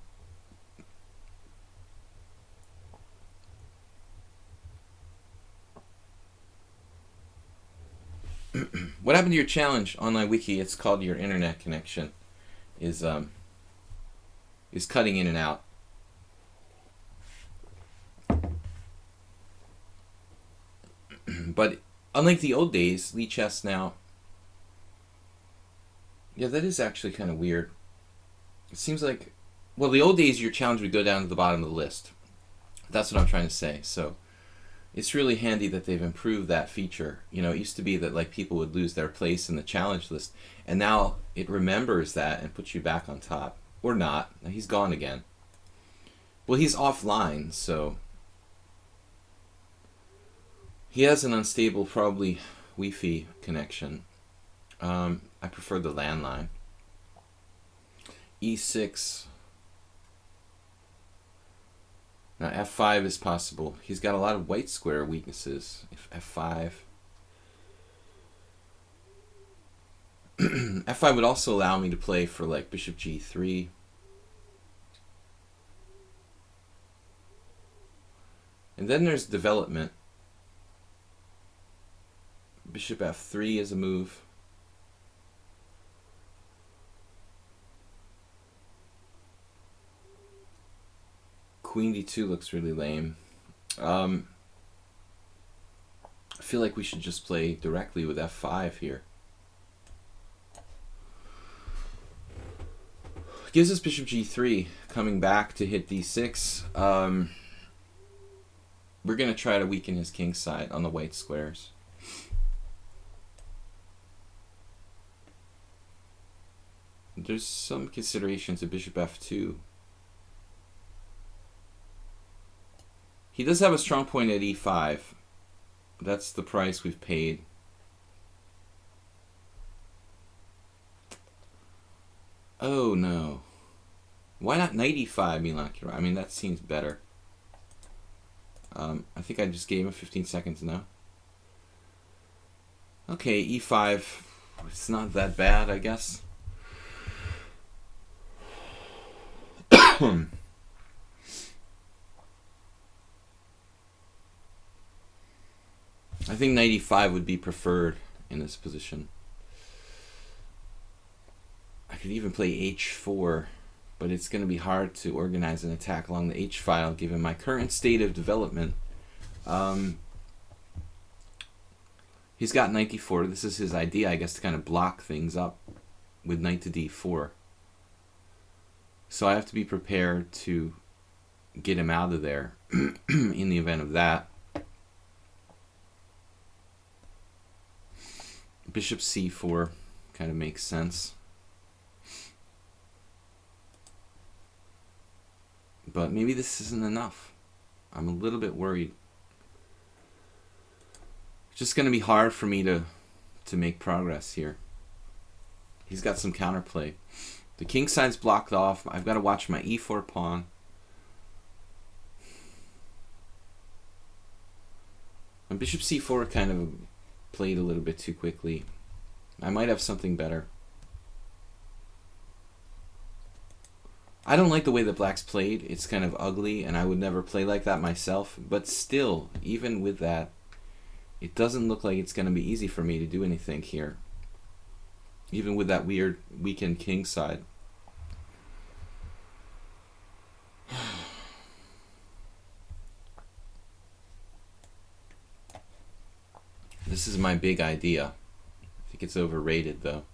What happened to your challenge? Online wiki, it's called your internet connection. Is is cutting in and out. But unlike the old days, lichess now... Yeah, that is actually kind of weird. It seems like... Well, the old days, your challenge would go down to the bottom of the list. That's what I'm trying to say. So it's really handy that they've improved that feature. You know, it used to be that like people would lose their place in the challenge list, and now it remembers that and puts you back on top. Or not. He's gone again. Well, he's offline, so... He has an unstable, probably, Wi-Fi connection. I prefer the landline. E6. Now F5 is possible. He's got a lot of white square weaknesses. If F5. F5 would also allow me to play for like bishop G3. And then there's development. Bishop F3 is a move. Queen D2 looks really lame. I feel like we should just play directly with F5 here. Gives us bishop G3 coming back to hit D6. We're going to try to weaken his king side on the white squares. There's some consideration to bishop F2. He does have a strong point at E5. That's the price we've paid. Oh no. Why not knight E5, Milan Kira? I mean, that seems better. I think I just gave him 15 seconds now. Okay, E5. It's not that bad, I guess. I think knight E5 would be preferred in this position. I could even play H4, but it's going to be hard to organize an attack along the H file given my current state of development. He's got knight D4. This is his idea, I guess, to kind of block things up with knight to D4. So I have to be prepared to get him out of there in the event of that. Bishop C4 kind of makes sense. But maybe this isn't enough. I'm a little bit worried. It's just going to be hard for me to make progress here. He's got some counterplay. The king side's blocked off. I've got to watch my E4 pawn. And bishop C4 kind of played a little bit too quickly. I might have something better. I don't like the way that black's played. It's kind of ugly, and I would never play like that myself. But still, even with that, it doesn't look like it's going to be easy for me to do anything here. Even with that weird weakened king side. This is my big idea. I think it's overrated, though.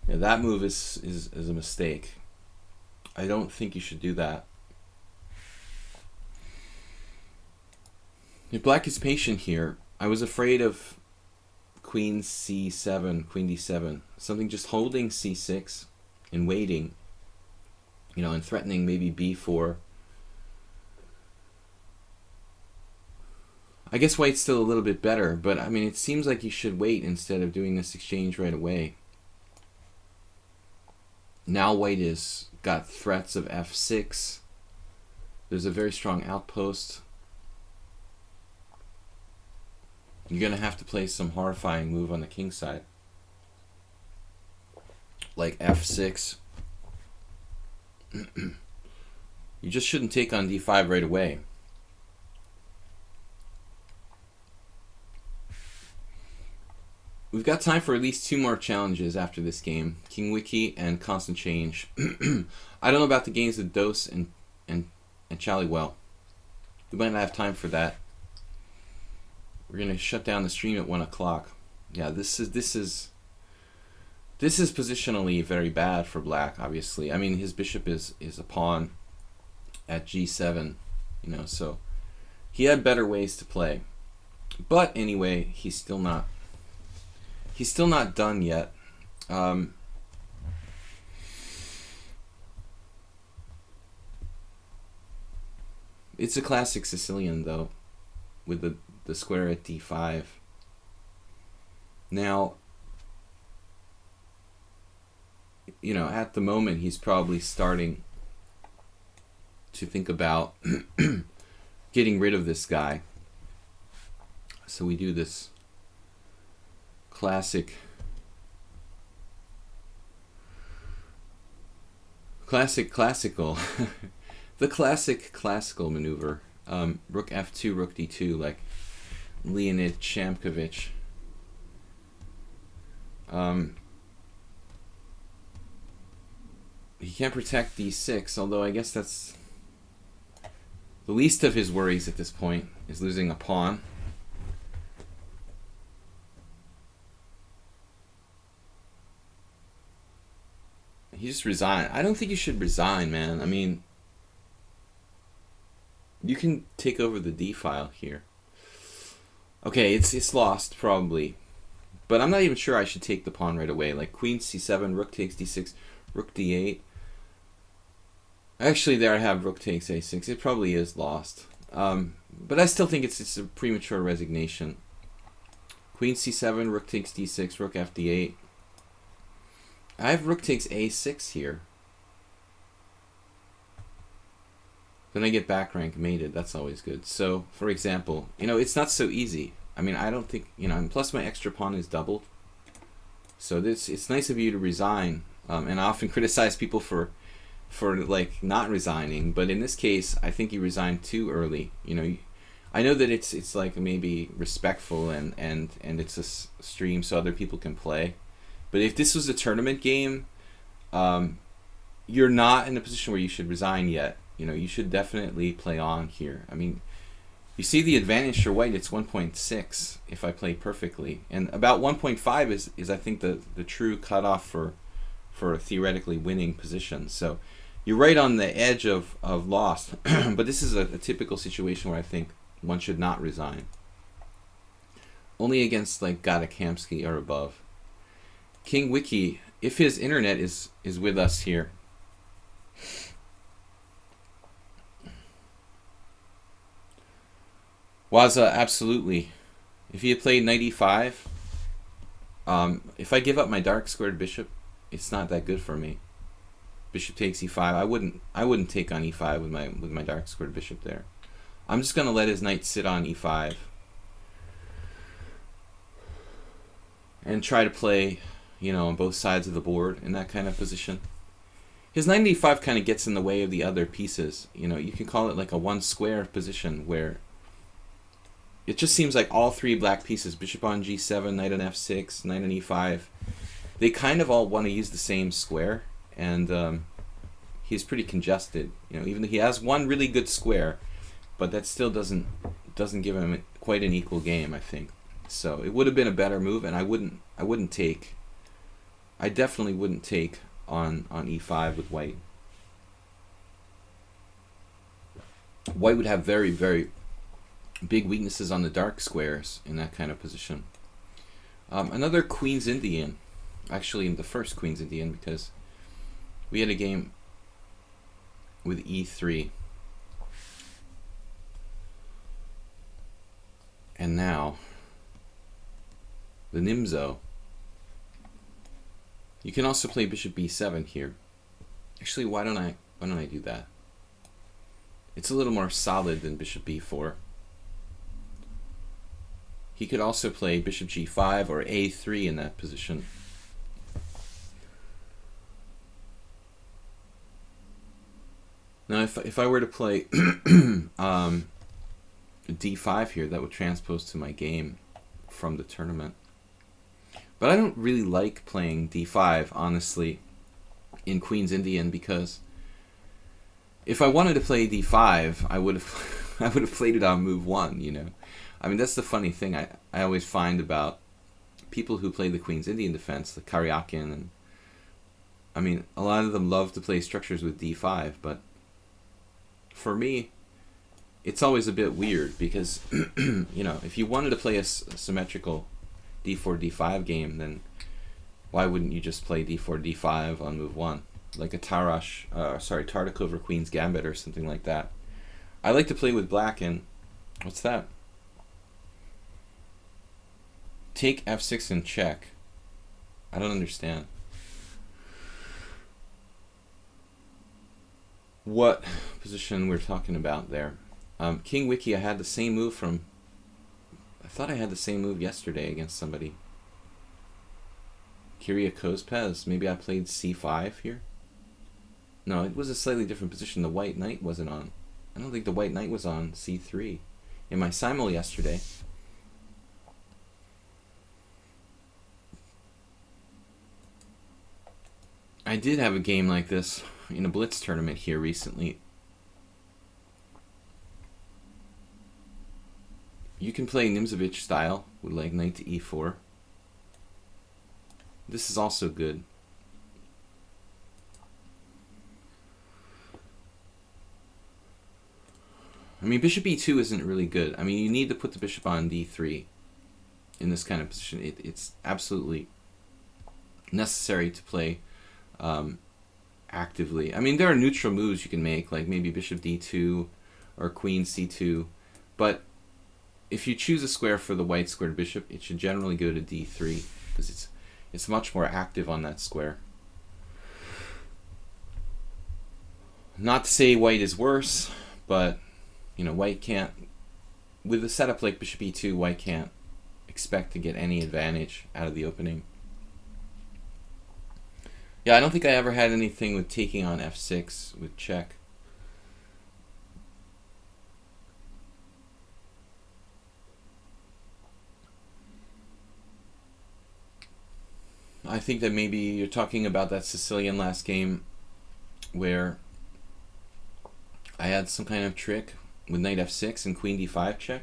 Yeah, that move is a mistake. I don't think you should do that. If black is patient here, I was afraid of queen c7, queen d7. Something just holding c6 and waiting. You know, and threatening maybe b4. I guess white's still a little bit better, but I mean, it seems like you should wait instead of doing this exchange right away. Now white is got threats of f6. There's a very strong outpost. You're going to have to play some horrifying move on the king side. Like f6. You just shouldn't take on d5 right away. we've got time for at least 2 more challenges after this game. King Wiki and Constant Change. I don't know about the games of Dose and Challywell. We might not have time for that. We're gonna shut down the stream at 1 o'clock. Yeah, this is positionally very bad for black, obviously. I mean, his bishop is a pawn at g7, you know, so he had better ways to play. But anyway, he's still not done yet. It's a classic Sicilian, though, with the square at d5. Now, you know, at the moment, he's probably starting to think about getting rid of this guy. So we do this classical the classical maneuver, rook f2, rook d2, like Leonid Shamkovich. He can't protect d6, although I guess that's the least of his worries at this point, is losing a pawn. He just resigned. I don't think you should resign, man. I mean, you can take over the d file here. Okay, it's lost, probably. But I'm not even sure I should take the pawn right away. Like queen c7, rook takes d6, rook d8. Actually, there I have rook takes a6. It probably is lost. But I still think it's a premature resignation. Queen c7, rook takes d6, rook f d8. I have rook takes a6 here. Then I get back rank mated. That's always good. So, for example, you know, it's not so easy. I mean, I don't think, you know, and plus my extra pawn is doubled. So it's nice of you to resign. And I often criticize people for like not resigning, but in this case, I think you resigned too early. You know, I know that it's like maybe respectful and it's a stream so other people can play. But if this was a tournament game, you're not in a position where you should resign yet. You know, you should definitely play on here. I mean, you see the advantage for white, it's 1.6 if I play perfectly. And about 1.5 is I think the true cutoff for a theoretically winning position. So you're right on the edge of loss. But this is a typical situation where I think one should not resign. Only against like Gadakamsky or above. King Wiki, if his internet is with us here. Waza, absolutely. If he had played knight e5, if I give up my dark squared bishop, it's not that good for me. Bishop takes e5. I wouldn't take on e5 with my dark squared bishop there. I'm just gonna let his knight sit on e5 and try to play, you know, on both sides of the board in that kind of position. His knight e5 kind of gets in the way of the other pieces. You know, you can call it like a one square position where it just seems like all three black pieces, bishop on g7, knight on f6, knight on e5, they kind of all want to use the same square, and he's pretty congested. You know, even though he has one really good square, but that still doesn't give him quite an equal game, I think. So it would have been a better move, and I definitely wouldn't take on e5 with white. White would have very, very big weaknesses on the dark squares in that kind of position. Another Queen's Indian, actually the first Queen's Indian, because we had a game with e3. And now the Nimzo. You can also play bishop b7 here. Actually, why don't I do that? It's a little more solid than bishop b4. He could also play bishop g5 or a3 in that position. Now, if I were to play d5 here, that would transpose to my game from the tournament. But I don't really like playing d5, honestly, in Queen's Indian, because if I wanted to play d5, I would have I would have played it on move 1, you know. I mean, that's the funny thing I always find about people who play the Queen's Indian defense, like Karyakin, and I mean, a lot of them love to play structures with d5, but for me, it's always a bit weird because, you know, if you wanted to play a symmetrical d4, d5 game, then why wouldn't you just play d4, d5 on move 1? Like a Tartak over Queen's Gambit or something like that. I like to play with black and, what's that? Take f6 and check. I don't understand. What position we're talking about there? King Wiki, I had the same move from... I thought I had the same move yesterday against somebody. Kyriakos Pez. Maybe I played c5 here? No, it was a slightly different position. The white knight wasn't on. I don't think the white knight was on c3 in my simul yesterday. I did have a game like this in a Blitz tournament here recently. You can play Nimzovich style with like knight to e4. This is also good. I mean, bishop e2 isn't really good. I mean, you need to put the bishop on d3 in this kind of position. It's absolutely necessary to play actively. I mean, there are neutral moves you can make, like maybe bishop d2 or queen c2, but if you choose a square for the white squared bishop, it should generally go to d3 because it's much more active on that square. Not to say white is worse, but you know, white can't, with a setup like bishop e2, white can't expect to get any advantage out of the opening. Yeah, I don't think I ever had anything with taking on f6 with check. I think that maybe you're talking about that Sicilian last game where I had some kind of trick with knight f6 and queen d5 check.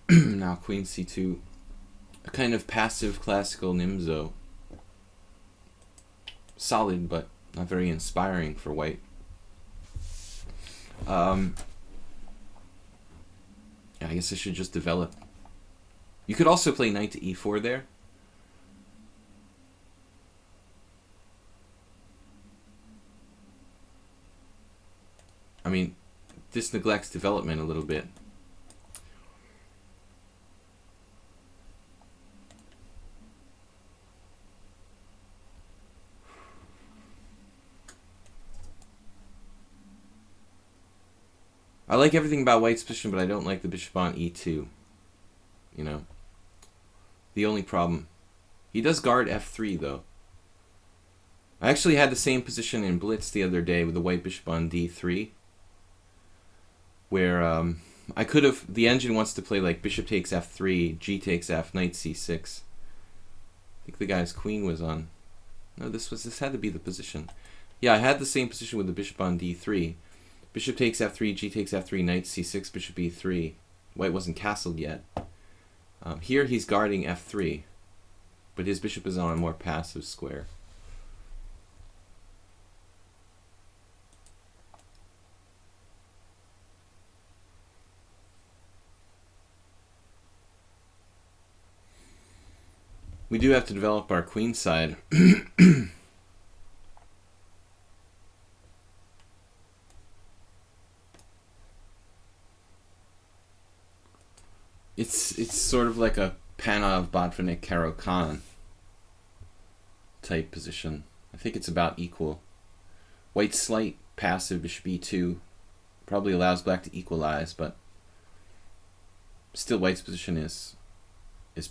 Now queen c2. A kind of passive classical Nimzo. Solid, but not very inspiring for white. Yeah, I guess I should just develop. You could also play knight to e4 there. I mean, this neglects development a little bit. I like everything about white's position, but I don't like the bishop on e2. You know, the only problem. He does guard f3, though. I actually had the same position in Blitz the other day with the white bishop on d3, where I could have... The engine wants to play like bishop takes f3, g takes f, knight c6. I think the guy's queen was on... No, this had to be the position. Yeah, I had the same position with the bishop on d3. Bishop takes f3, g takes f3, knight c6, bishop e3. White wasn't castled yet. Here he's guarding f3, but his bishop is on a more passive square. We do have to develop our queen side. It's sort of like a Panov, Botvinnik, Caro-Kann type position. I think it's about equal. White's slight passive bishop e2 probably allows black to equalize, but still white's position is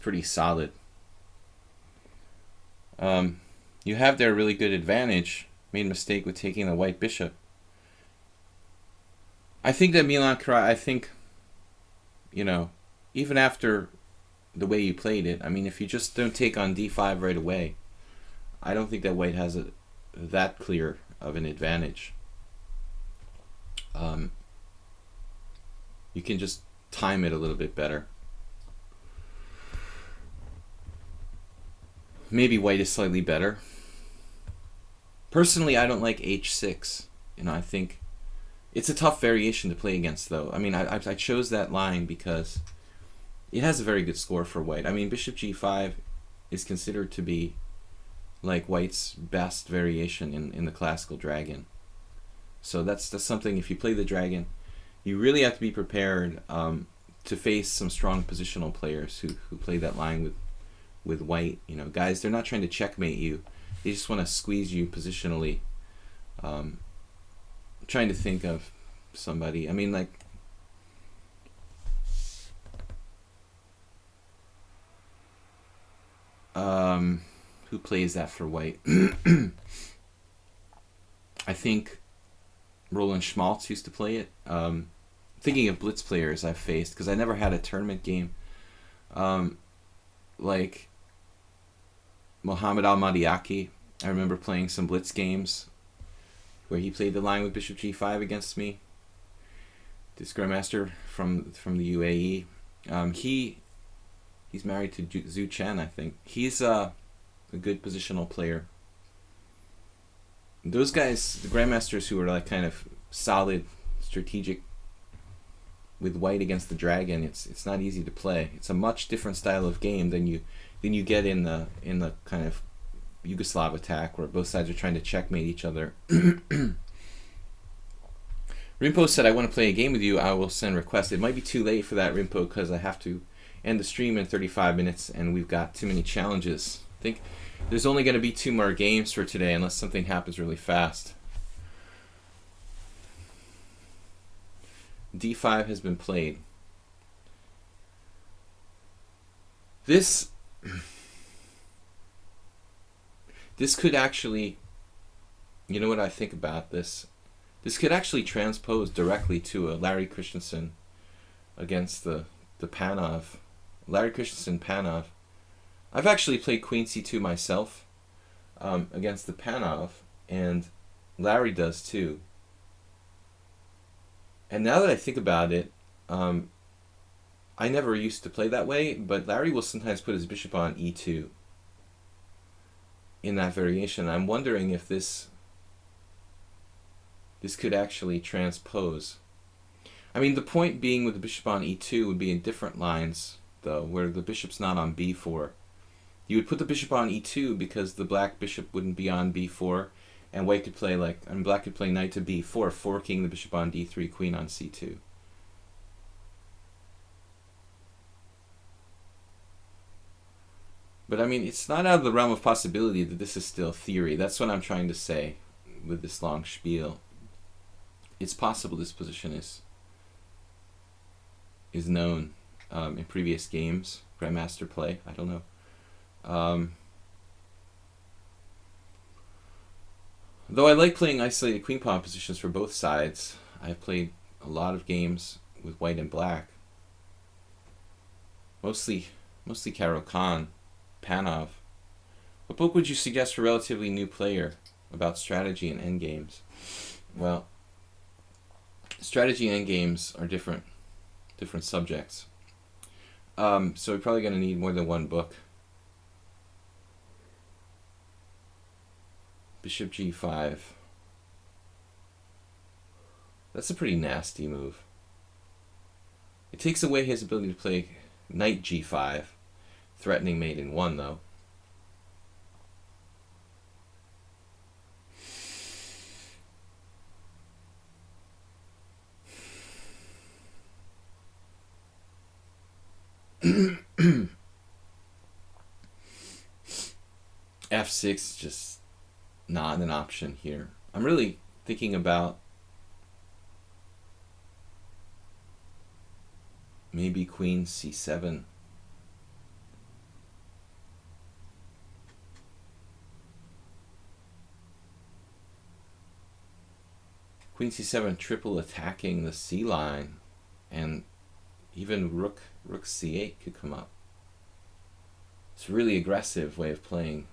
pretty solid. You have there a really good advantage. Made a mistake with taking the white bishop. I think that Milan Kara, you know, even after the way you played it, I mean, if you just don't take on d5 right away, I don't think that white has that clear of an advantage. You can just time it a little bit better. Maybe white is slightly better. Personally, I don't like h6. I think it's a tough variation to play against, though. I mean, I chose that line because it has a very good score for white. I mean, bishop g5 is considered to be like white's best variation in the classical dragon. So that's something, if you play the dragon, you really have to be prepared to face some strong positional players who play that line with white. Guys, they're not trying to checkmate you. They just want to squeeze you positionally. I'm trying to think of somebody. I mean, like, who plays that for white? I think Roland Schmaltz used to play it. Thinking of blitz players I've faced, because I never had a tournament game. Like Mohamed Al-Madiaki, I remember playing some blitz games where he played the line with bishop g5 against me. This grandmaster from the UAE. He's married to Zhu Chen, I think. He's a good positional player. Those guys, the grandmasters who are like kind of solid, strategic with white against the dragon, it's not easy to play. It's a much different style of game than you get in the kind of Yugoslav attack where both sides are trying to checkmate each other. Rimpo said, I want to play a game with you. I will send requests. It might be too late for that, Rimpo, because I have to end the stream in 35 minutes and we've got too many challenges. I think there's only going to be 2 more games for today unless something happens really fast. d5 has been played. This could actually, you know what I think about this? This could actually transpose directly to a Larry Christensen against the Panov. Larry Christensen Panov. I've actually played Queen C2 myself against the Panov, and Larry does too. And now that I think about it, I never used to play that way, but Larry will sometimes put his bishop on e2 in that variation. I'm wondering if this could actually transpose. I mean, the point being with the bishop on e2 would be in different lines, though, where the bishop's not on b4. You would put the bishop on e2 because the black bishop wouldn't be on b4, and white could play black could play knight to b4, forking the bishop on d3, queen on c2. But I mean, it's not out of the realm of possibility that this is still theory. That's what I'm trying to say with this long spiel. It's possible this position is known in previous games, grandmaster play. I don't know. Though I like playing isolated queen pawn positions for both sides, I've played a lot of games with white and black. Mostly Caro-Kann, Panov. What book would you suggest for a relatively new player about strategy and endgames? Well, strategy and endgames are different subjects. So we're probably going to need more than one book. Bishop g5. That's a pretty nasty move. It takes away his ability to play knight g5, threatening mate in 1, though. f6 just not an option here. I'm really thinking about maybe queen c7. Queen c7 triple attacking the c line, and Even rook c8 could come up. It's a really aggressive way of playing,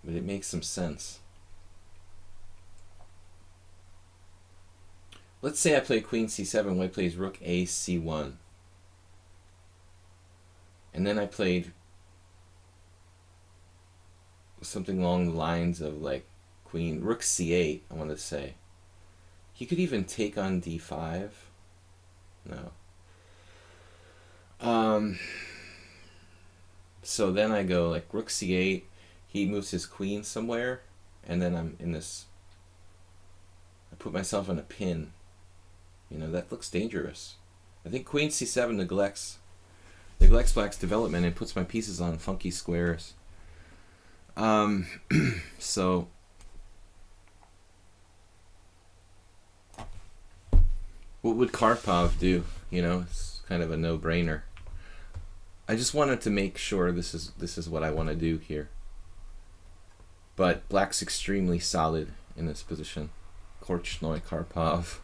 but it makes some sense. Let's say I play queen c7, white plays rook a c1. And then I played something along the lines of like rook c8, I want to say. He could even take on d5. No. So then I go like rook c8, he moves his queen somewhere, and then I'm in this, I put myself in a pin. You know, that looks dangerous. I think queen c7 neglects black's development and puts my pieces on funky squares. So what would Karpov do? You know, it's kind of a no-brainer. I just wanted to make sure this is what I want to do here. But black's extremely solid in this position. Korchnoi Karpov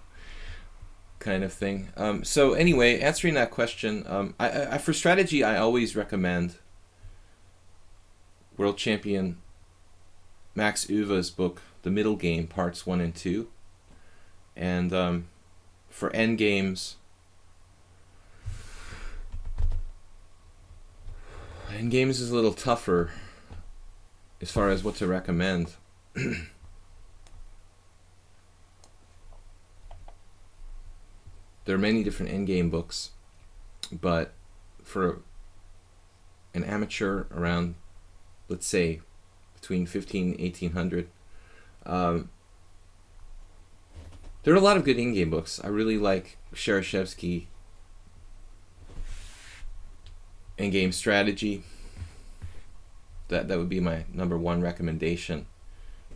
kind of thing. So anyway, answering that question, I for strategy I always recommend world champion Max Uwe's book, The Middle Game, parts 1 and 2. And for endgames, endgames is a little tougher as far as what to recommend. There are many different endgame books, but for an amateur around, let's say, between 15 and 1800, there are a lot of good endgame books. I really like Shereshevsky, Endgame Strategy. That would be my #1 recommendation.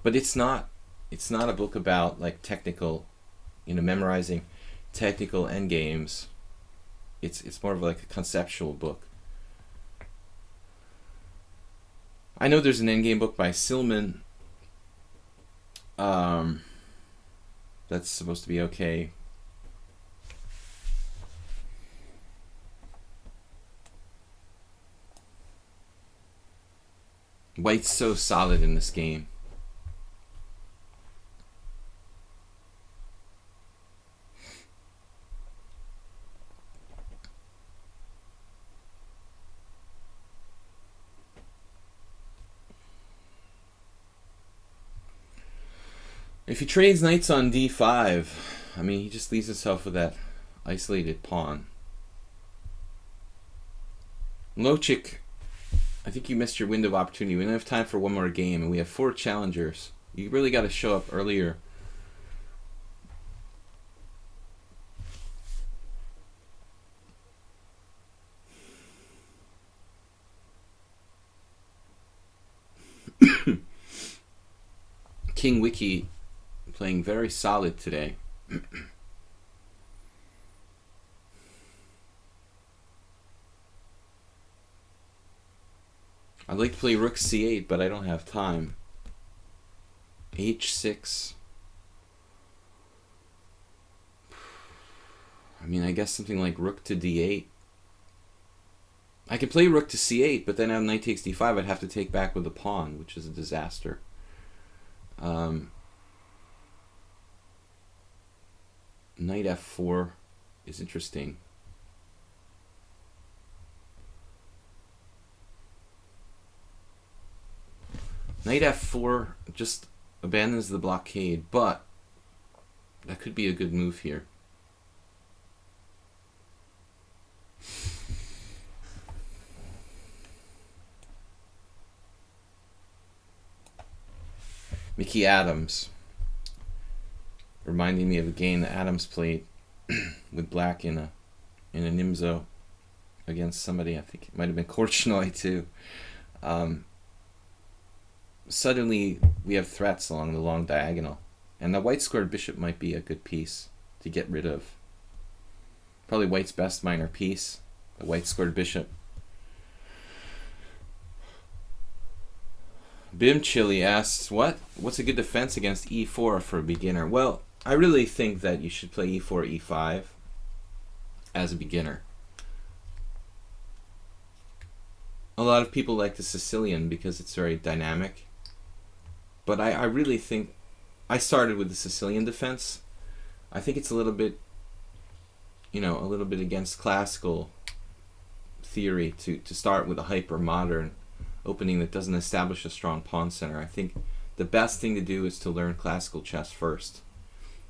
But it's not a book about like technical, you know, memorizing technical endgames. It's more of like a conceptual book. I know there's an endgame book by Silman. That's supposed to be okay. White's so solid in this game. If he trades knights on d5, I mean, he just leaves himself with that isolated pawn. Lochik, I think you missed your window of opportunity. We don't have time for one more game, and we have 4 challengers. You really got to show up earlier. King Wiki playing very solid today. I'd like to play rook c8, but I don't have time. h6. I mean, I guess something like rook to d8. I could play rook to c8, but then on knight takes d5, I'd have to take back with the pawn, which is a disaster. Knight f4 is interesting. Knight f4 just abandons the blockade, but that could be a good move here. Mickey Adams, reminding me of a game that Adams played with black in a Nimzo against somebody. I think it might have been Korchnoi too. Suddenly we have threats along the long diagonal, and the white squared bishop might be a good piece to get rid of. Probably white's best minor piece, the white squared bishop. Bim Chili asks, what's a good defense against e4 for a beginner? Well, I really think that you should play e4, e5 as a beginner. a lot of people like the Sicilian because it's very dynamic. But I really think I started with the Sicilian defense. I think it's a little bit, a little bit against classical theory to start with a hyper modern opening that doesn't establish a strong pawn center. I think the best thing to do is to learn classical chess first,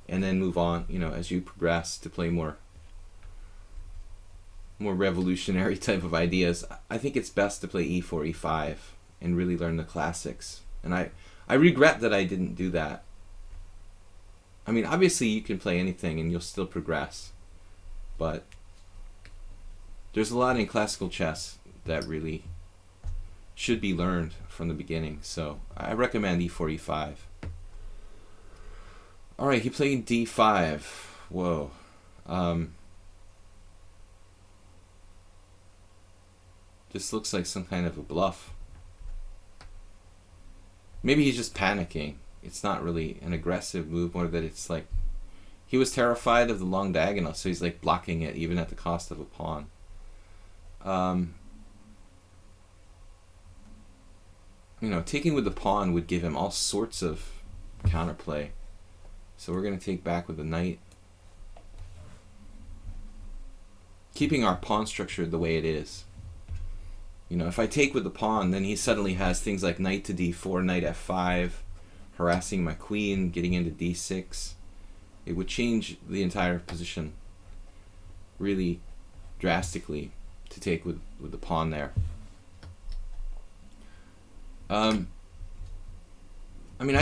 and then move on, as you progress, to play more revolutionary type of ideas. I think it's best to play e4, e5, and really learn the classics. And I regret that I didn't do that. I mean, obviously you can play anything and you'll still progress, but there's a lot in classical chess that really should be learned from the beginning. So I recommend e4, e5. Alright, he played d5. Whoa. This looks like some kind of a bluff. Maybe he's just panicking. It's not really an aggressive move, more that it's like he was terrified of the long diagonal, so he's like blocking it even at the cost of a pawn. Taking with the pawn would give him all sorts of counterplay. So we're going to take back with the knight, keeping our pawn structure the way it is. If I take with the pawn, then he suddenly has things like knight to d4, knight f5, harassing my queen, getting into d6. It would change the entire position really drastically to take with the pawn there. I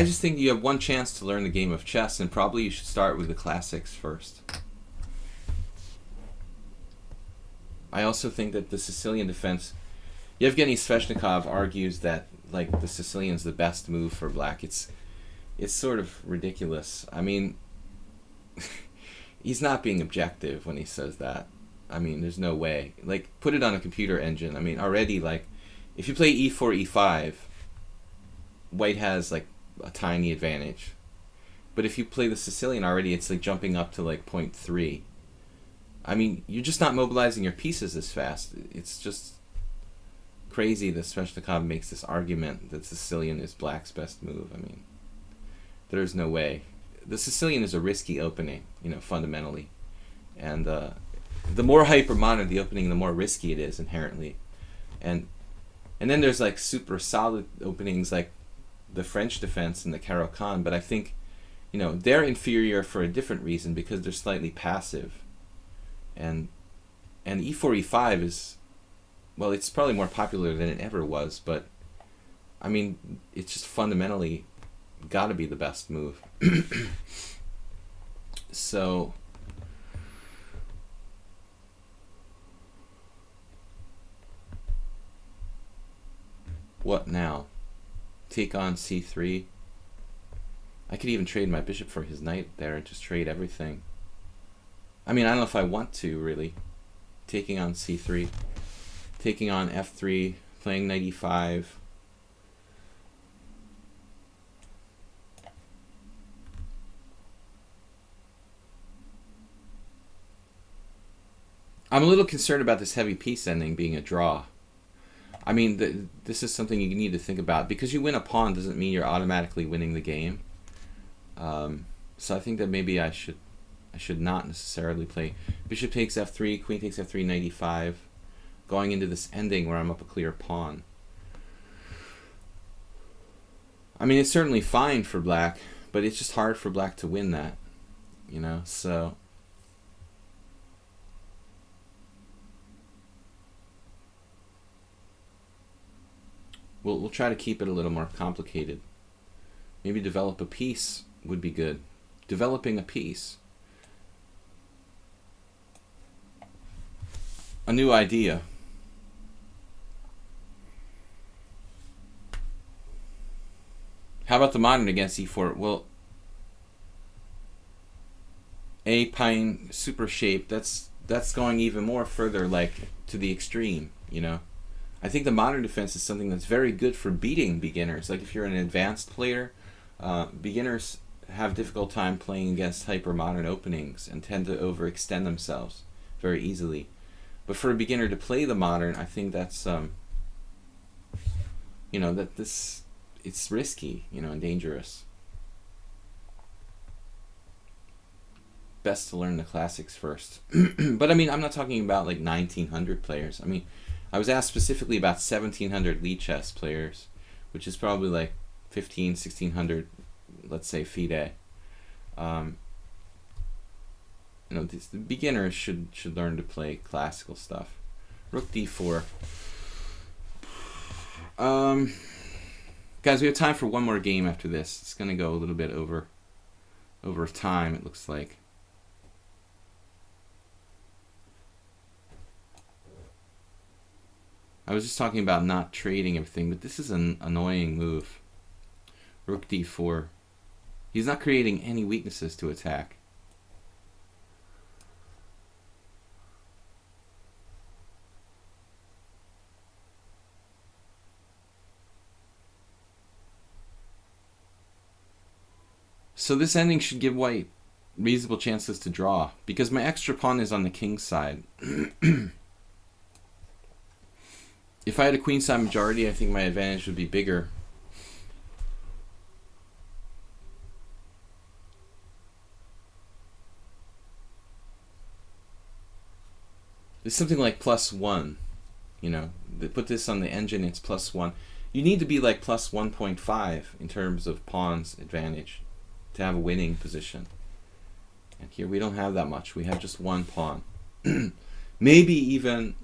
just think you have one chance to learn the game of chess, and probably you should start with the classics first. I also think that the Sicilian defense, Yevgeny Sveshnikov argues that the Sicilian's the best move for black. It's sort of ridiculous. I mean, he's not being objective when he says that. I mean, there's no way. Put it on a computer engine. I mean, already, if you play e4, e5, white has, a tiny advantage. But if you play the Sicilian already, it's, jumping up to, 0.3. I mean, you're just not mobilizing your pieces as fast. It's just crazy that Sveshnikov makes this argument that Sicilian is black's best move. I mean, there's no way. The Sicilian is a risky opening, fundamentally. And the more hyper-modern the opening, the more risky it is inherently. And then there's super solid openings like the French defense and the Caro-Kann, but I think, they're inferior for a different reason, because they're slightly passive. And e4, e5 is, well, it's probably more popular than it ever was, but I mean, it's just fundamentally got to be the best move. So what now? Take on c3. I could even trade my bishop for his knight there and just trade everything. I mean, I don't know if I want to, really. Taking on c3. Taking on f3. Playing knight e5. I'm a little concerned about this heavy piece ending being a draw. I mean, this is something you need to think about. Because you win a pawn doesn't mean you're automatically winning the game. So I think that maybe I should not necessarily play bishop takes f3, queen takes f3, knight e5, going into this ending where I'm up a clear pawn. I mean, it's certainly fine for black, but it's just hard for black to win that, so we'll try to keep it a little more complicated. Maybe develop a piece would be good. Developing a piece. A new idea. How about the modern against e4? Well, a pine super shape, that's going even more further to the extreme, I think the modern defense is something that's very good for beating beginners. If you're an advanced player, beginners have a difficult time playing against hyper-modern openings and tend to overextend themselves very easily. But for a beginner to play the modern, I think that's you know, that it's risky, you know, and dangerous. Best to learn the classics first. But I mean, I'm not talking about like 1900 players. I mean, I was asked specifically about 1700 lichess players, which is probably like 1600, let's say, FIDE. You know, the beginners should learn to play classical stuff. Rook d4. Guys, we have time for one more game after this. It's gonna go a little bit over time, it looks like. I was just talking about not trading everything, but this is an annoying move. Rook d4. He's not creating any weaknesses to attack. So this ending should give white reasonable chances to draw, because my extra pawn is on the king's side. If I had a queenside majority, I think my advantage would be bigger. It's something like +1, you know. They put this on the engine, it's +1. You need to be like +1.5 in terms of pawns advantage to have a winning position. And here we don't have that much. We have just one pawn. Maybe even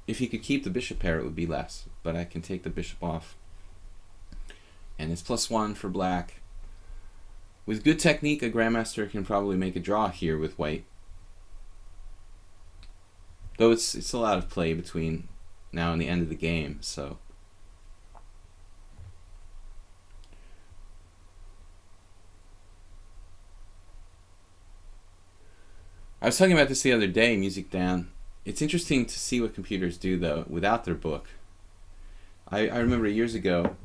if he could keep the bishop pair, it would be less. But I can take the bishop off. And it's +1 for black. With good technique, a grandmaster can probably make a draw here with white. Though it's a lot of play between now and the end of the game, so. I was talking about this the other day, Music Dan. It's interesting to see what computers do, though, without their book. I remember years ago,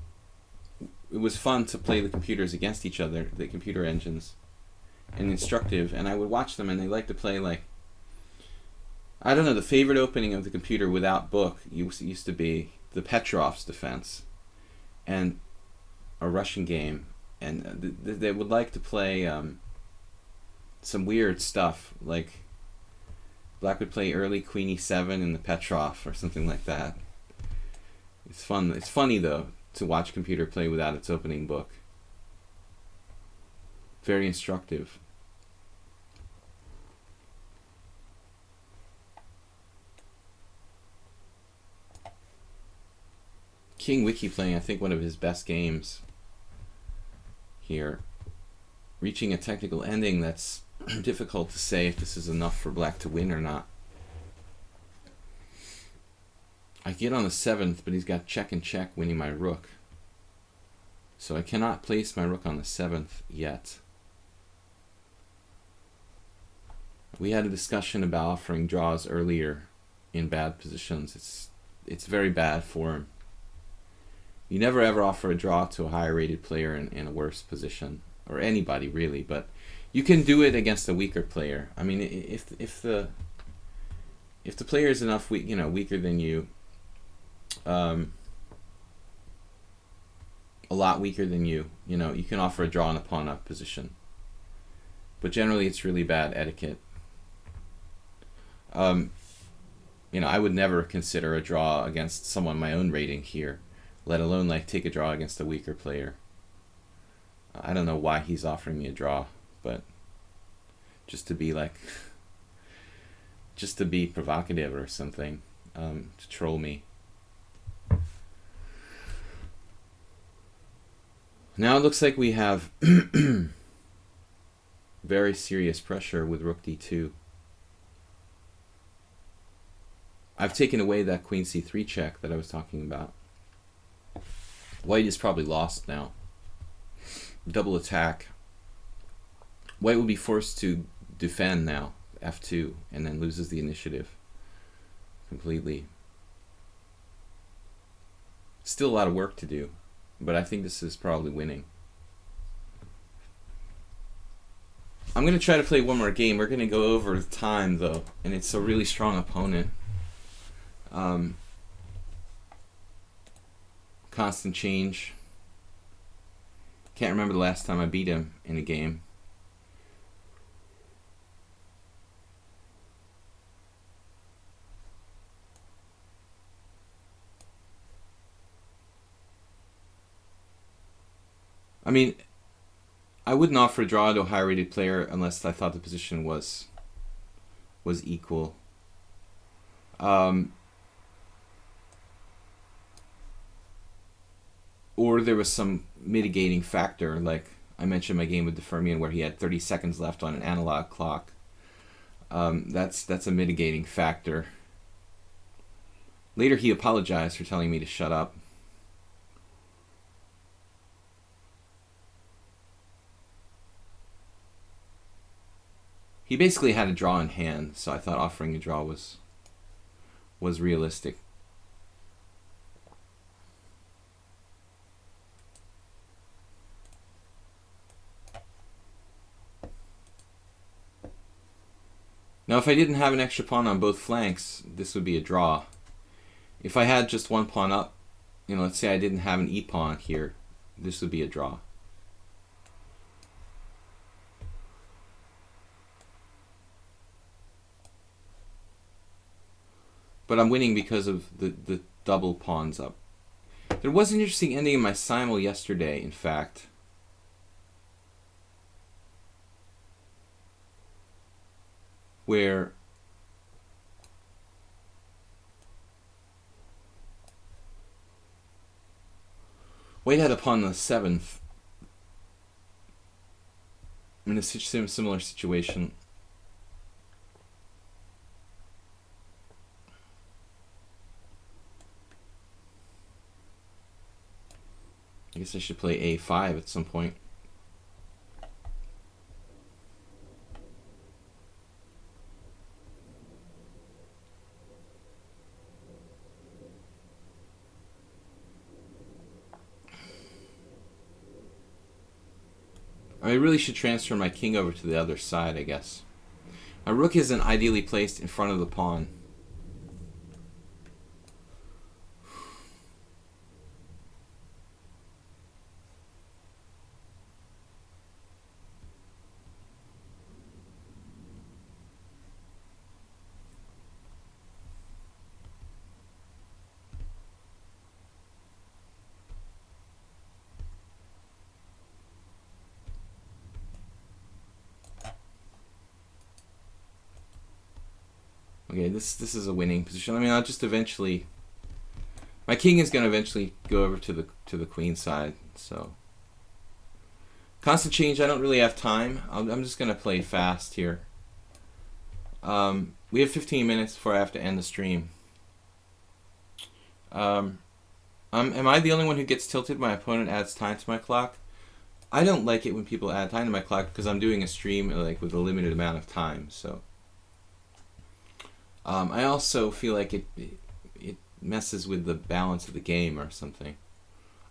it was fun to play the computers against each other, the computer engines, and instructive, and I would watch them, and they like to play like, I don't know, the favorite opening of the computer without book used to be the Petrov's Defense, and a Russian game, and they would like to play some weird stuff, like black would play early Queen e7 in the Petrov or something like that. It's fun. It's funny though to watch computer play without its opening book. Very instructive. King Wiki playing, I think, one of his best games here. Reaching a technical ending that's difficult to say if this is enough for black to win or not. I get on the 7th, but he's got check and check winning my rook. So I cannot place my rook on the 7th yet. We had a discussion about offering draws earlier in bad positions. It's very bad form. You never ever offer a draw to a higher rated player in a worse position, or anybody really, but you can do it against a weaker player. I mean, if the player is enough weaker than you, a lot weaker than you, you can offer a draw in a pawn up position. But generally, it's really bad etiquette. I would never consider a draw against someone my own rating here, let alone like take a draw against a weaker player. I don't know why he's offering me a draw, but just to be provocative or something, to troll me. Now it looks like we have very serious pressure with rook d2. I've taken away that queen c3 check that I was talking about. White is probably lost now. Double attack. White will be forced to defend now, f2, and then loses the initiative completely. Still a lot of work to do, but I think this is probably winning. I'm going to try to play one more game. We're going to go over the time, though, and it's a really strong opponent. constant change. Can't remember the last time I beat him in a game. I mean, I wouldn't offer a draw to a high-rated player unless I thought the position was equal. Or there was some mitigating factor, like I mentioned my game with DeFermian where he had 30 seconds left on an analog clock. That's a mitigating factor. Later he apologized for telling me to shut up. He basically had a draw in hand, so I thought offering a draw was realistic. Now, if I didn't have an extra pawn on both flanks, this would be a draw. If I had just one pawn up, let's say I didn't have an e-pawn here, this would be a draw. But I'm winning because of the double pawns up. There was an interesting ending in my simul yesterday, in fact. Where White had a pawn on the 7th. In a similar situation. I guess I should play a5 at some point. I really should transfer my king over to the other side, I guess. My rook isn't ideally placed in front of the pawn. Okay, this is a winning position. I mean, I'll just eventually. My king is going to eventually go over to the queen side. So constant change. I don't really have time. I'm just going to play fast here. We have 15 minutes before I have to end the stream. Am I the only one who gets tilted? My opponent adds time to my clock. I don't like it when people add time to my clock because I'm doing a stream like with a limited amount of time. So. I also feel like it messes with the balance of the game or something.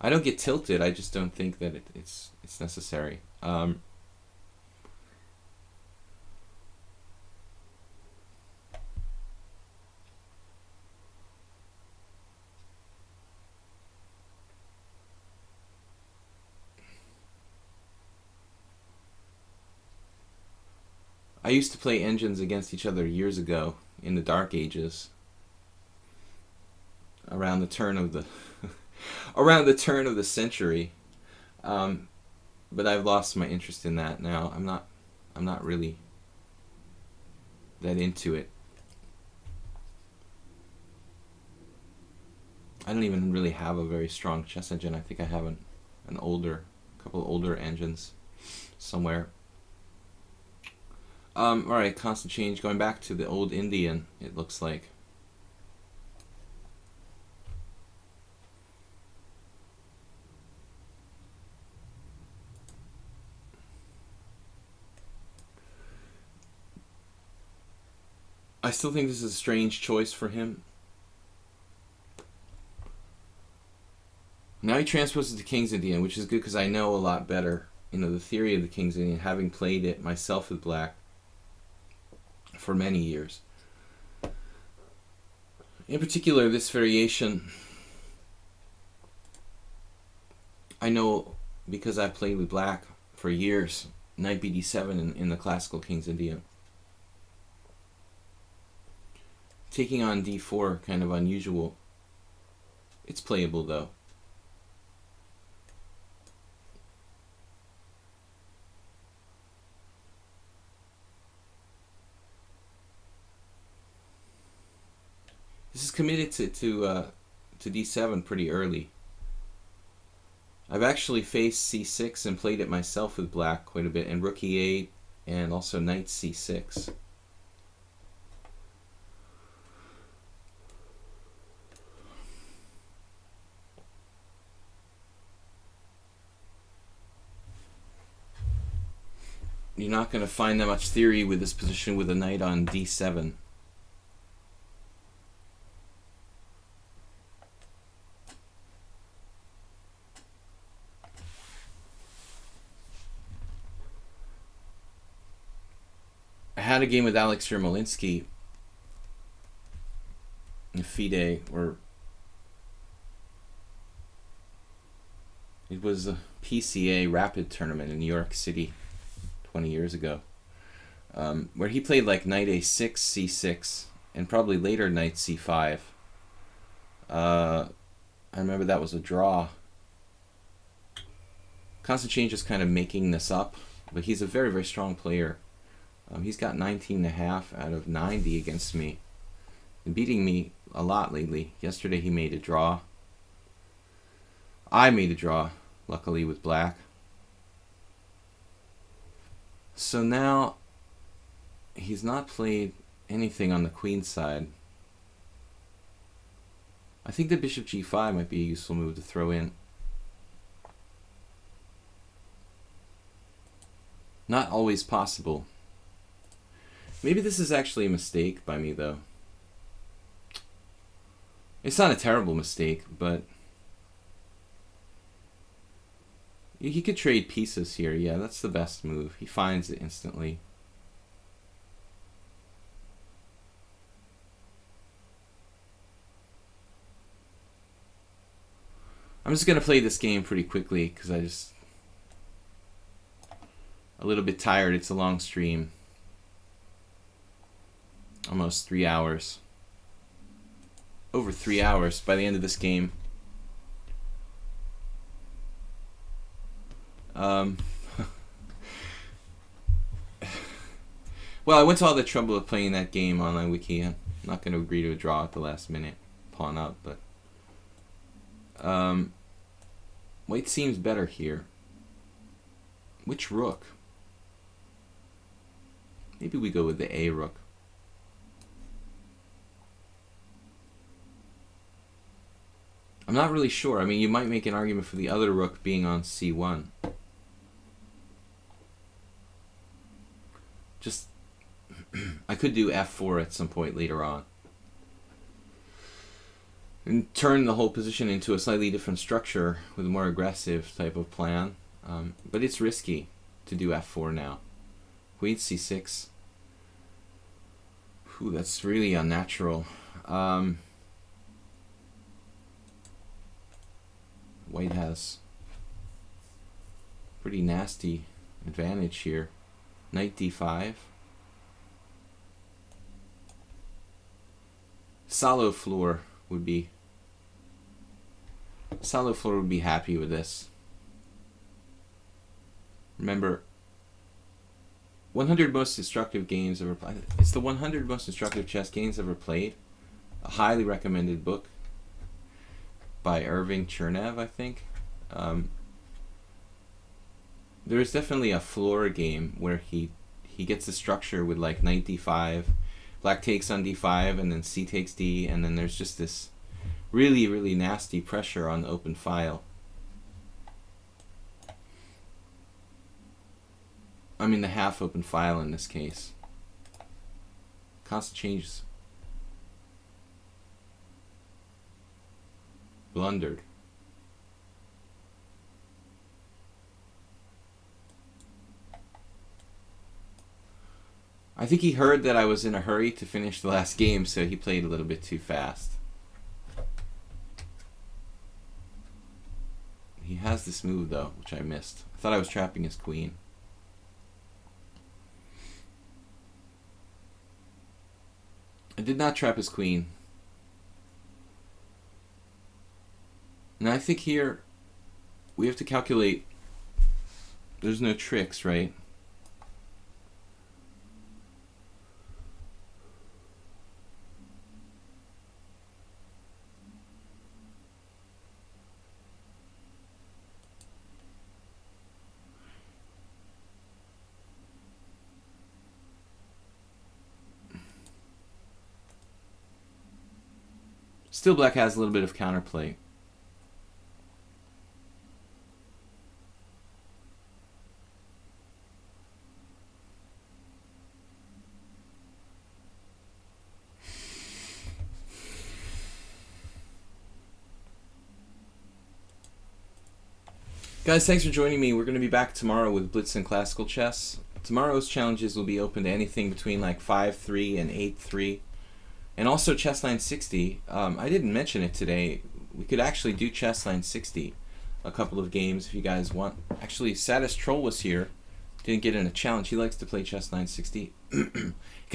I don't get tilted. I just don't think that it's necessary. I used to play engines against each other years ago. In the Dark Ages, around the turn of the century, but I've lost my interest in that now. I'm not really that into it. I don't even really have a very strong chess engine. I think I have a couple older engines somewhere. Alright, constant change. Going back to the old Indian, it looks like. I still think this is a strange choice for him. Now he transposes to King's Indian, which is good because I know a lot better, the theory of the King's Indian, having played it myself with black for many years. In particular, this variation I know because I've played with black for years, knight bd7 in the classical King's Indian. Taking on d4, kind of unusual. It's playable though. This is committed to d7 pretty early. I've actually faced c6 and played it myself with black quite a bit, and rook e8 and also knight c6. You're not going to find that much theory with this position with a knight on d7. I had a game with Alex Yermolinsky in FIDE, or it was a PCA Rapid tournament in New York City 20 years ago, where he played like knight a6, c6, and probably later knight c5. I remember that was a draw. Constant Change is kind of making this up, but he's a very, very strong player. He's got 19.5 out of 90 against me. Been beating me a lot lately. Yesterday he made a draw. I made a draw, luckily, with black. So now he's not played anything on the queen side. I think the bishop g5 might be a useful move to throw in. Not always possible. Maybe this is actually a mistake by me, though. It's not a terrible mistake, but he could trade pieces here. Yeah, that's the best move. He finds it instantly. I'm just going to play this game pretty quickly because I just a little bit tired. It's a long stream. Almost 3 hours. Over 3 hours by the end of this game. Well, I went to all the trouble of playing that game online wiki. I'm not going to agree to a draw at the last minute. Pawn up, but white seems better here. Which rook? Maybe we go with the A rook. I'm not really sure. I mean, you might make an argument for the other rook being on c1. Just, I could do f4 at some point later on. And turn the whole position into a slightly different structure with a more aggressive type of plan. But it's risky to do f4 now. Queen c6. Ooh, that's really unnatural. White has pretty nasty advantage here. Knight d5. Salo Floor would be happy with this. Remember, 100 most destructive games ever played. It's the 100 most destructive chess games ever played. A highly recommended book by Irving Chernev, I think. There's definitely a floor game where he gets the structure with like knight d5, black takes on d5, and then c takes d, and then there's just this really, really nasty pressure on the open file. I mean the half open file in this case. Constant changes. Blundered. I think he heard that I was in a hurry to finish the last game, so he played a little bit too fast. He has has this move, though, which I missed. I thought I was trapping his queen. I did not trap his queen. And I think here we have to calculate. There's no tricks, right? Still, black has a little bit of counterplay. Guys, thanks for joining me. We're going to be back tomorrow with Blitz and Classical Chess. Tomorrow's challenges will be open to anything between like 5-3 and 8-3. And also Chess 960. I didn't mention it today. We could actually do Chess 960 a couple of games if you guys want. Actually, Saddest Troll was here. Didn't get in a challenge. He likes to play Chess 960. Kind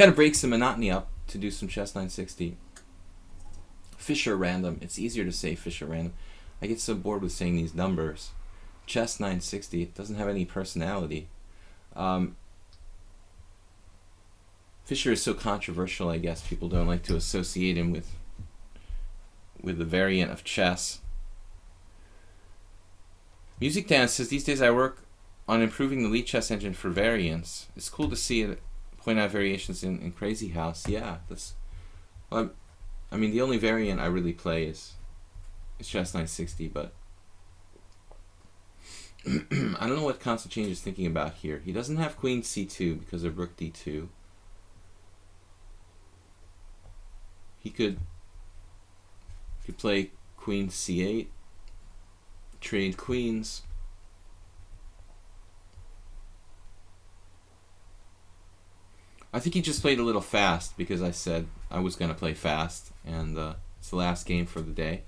of breaks the monotony up to do some Chess 960. Fisher Random. It's easier to say Fisher Random. I get so bored with saying these numbers. Chess 960. It doesn't have any personality. Fisher is so controversial, I guess. People don't like to associate him with the variant of chess. Music Dance says, these days I work on improving the lichess engine for variants. It's cool to see it point out variations in Crazy House. Yeah, that's... Well, I mean, the only variant I really play is Chess 960, but... I don't know what Constantine is thinking about here. He doesn't have Queen C2 because of Rook D2. He could play Queen C8, trade queens. I think he just played a little fast because I said I was going to play fast, and it's the last game for the day.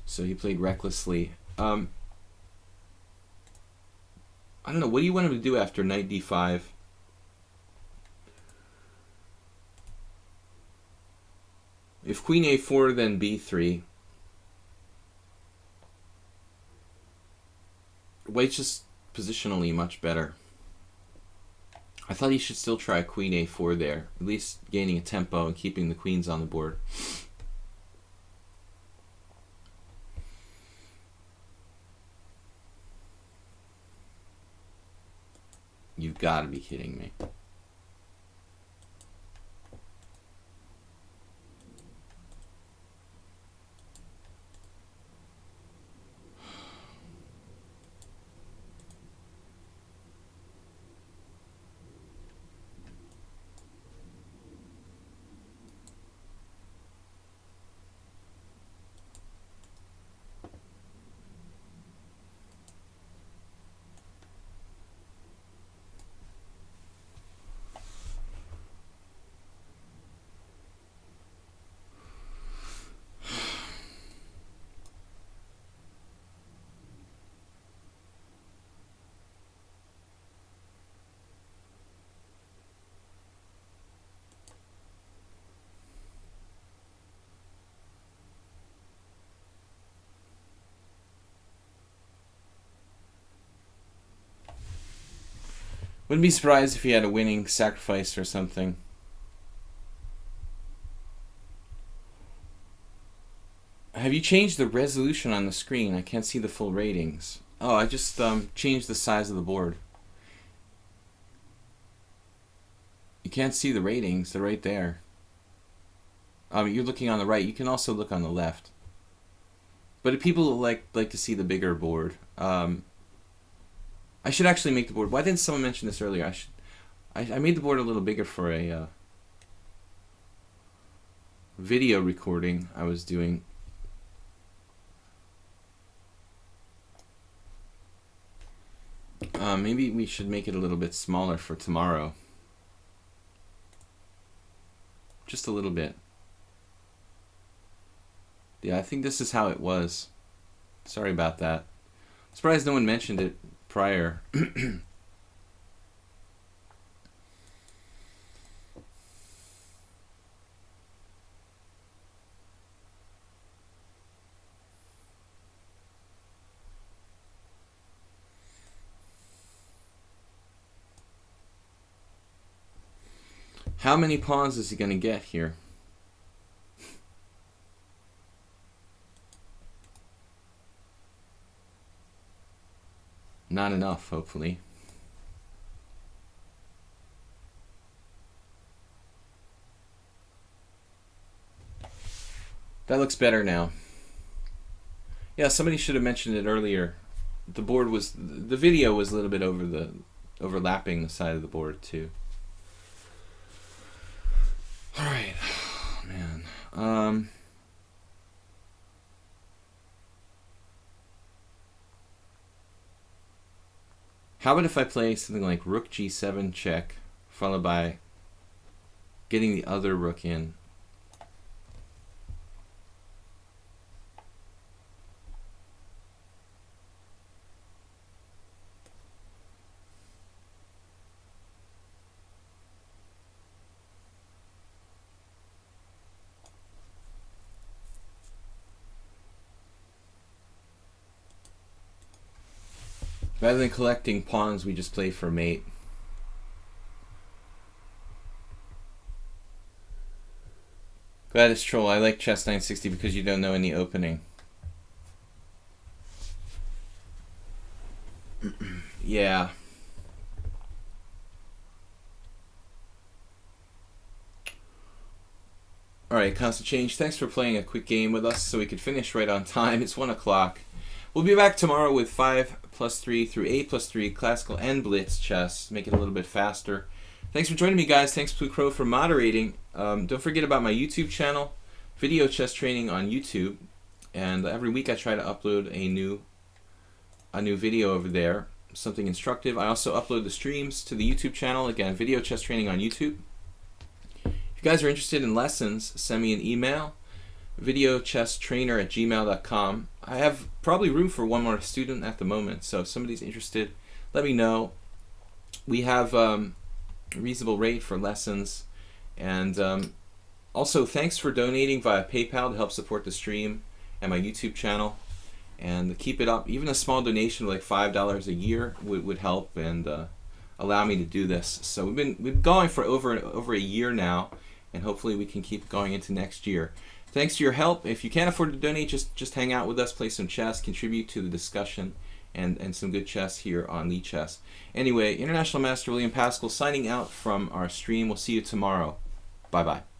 So he played recklessly. I don't know, what do you want him to do after knight d5? If queen a4, then b3. White's just positionally much better. I thought he should still try queen a4 there, at least gaining a tempo and keeping the queens on the board. You've got to be kidding me. Wouldn't be surprised if he had a winning sacrifice or something. Have you changed the resolution on the screen? I can't see the full ratings. Oh, I just changed the size of the board. You can't see the ratings. They're right there. You're looking on the right. You can also look on the left. But if people like to see the bigger board. I should actually make the board. Why didn't someone mention this earlier? I made the board a little bigger for a video recording I was doing. Maybe we should make it a little bit smaller for tomorrow. Just a little bit. Yeah, I think this is how it was. Sorry about that. Surprised no one mentioned it prior. How many pawns is he going to get here? Not enough, hopefully. That looks better now. Yeah, somebody should have mentioned it earlier. The video was a little bit overlapping the side of the board too. All right, oh, man. How about if I play something like Rook G7 check, followed by getting the other rook in? Rather than collecting pawns, we just play for mate. Gladys Troll, I like chess 960 because you don't know any opening. Yeah. Alright, Constant Change, thanks for playing a quick game with us so we could finish right on time. It's 1 o'clock. We'll be back tomorrow with 5+3 through 8+3 classical and blitz chess. Make it a little bit faster. Thanks for joining me, guys. Thanks, Blue Crow, for moderating. Don't forget about my YouTube channel, Video Chess Training on YouTube. And every week I try to upload a new video over there, something instructive. I also upload the streams to the YouTube channel. Again, Video Chess Training on YouTube. If you guys are interested in lessons, send me an email, videochesstrainer@gmail.com. I have probably room for one more student at the moment, so if somebody's interested, let me know. We have a reasonable rate for lessons, and also thanks for donating via PayPal to help support the stream and my YouTube channel, and keep it up. Even a small donation like $5 a year would help and allow me to do this. So we've been going for over a year now, and hopefully we can keep going into next year. Thanks to your help. If you can't afford to donate, just hang out with us, play some chess, contribute to the discussion, and some good chess here on lichess. Anyway, International Master William Paschall signing out from our stream. We'll see you tomorrow. Bye-bye.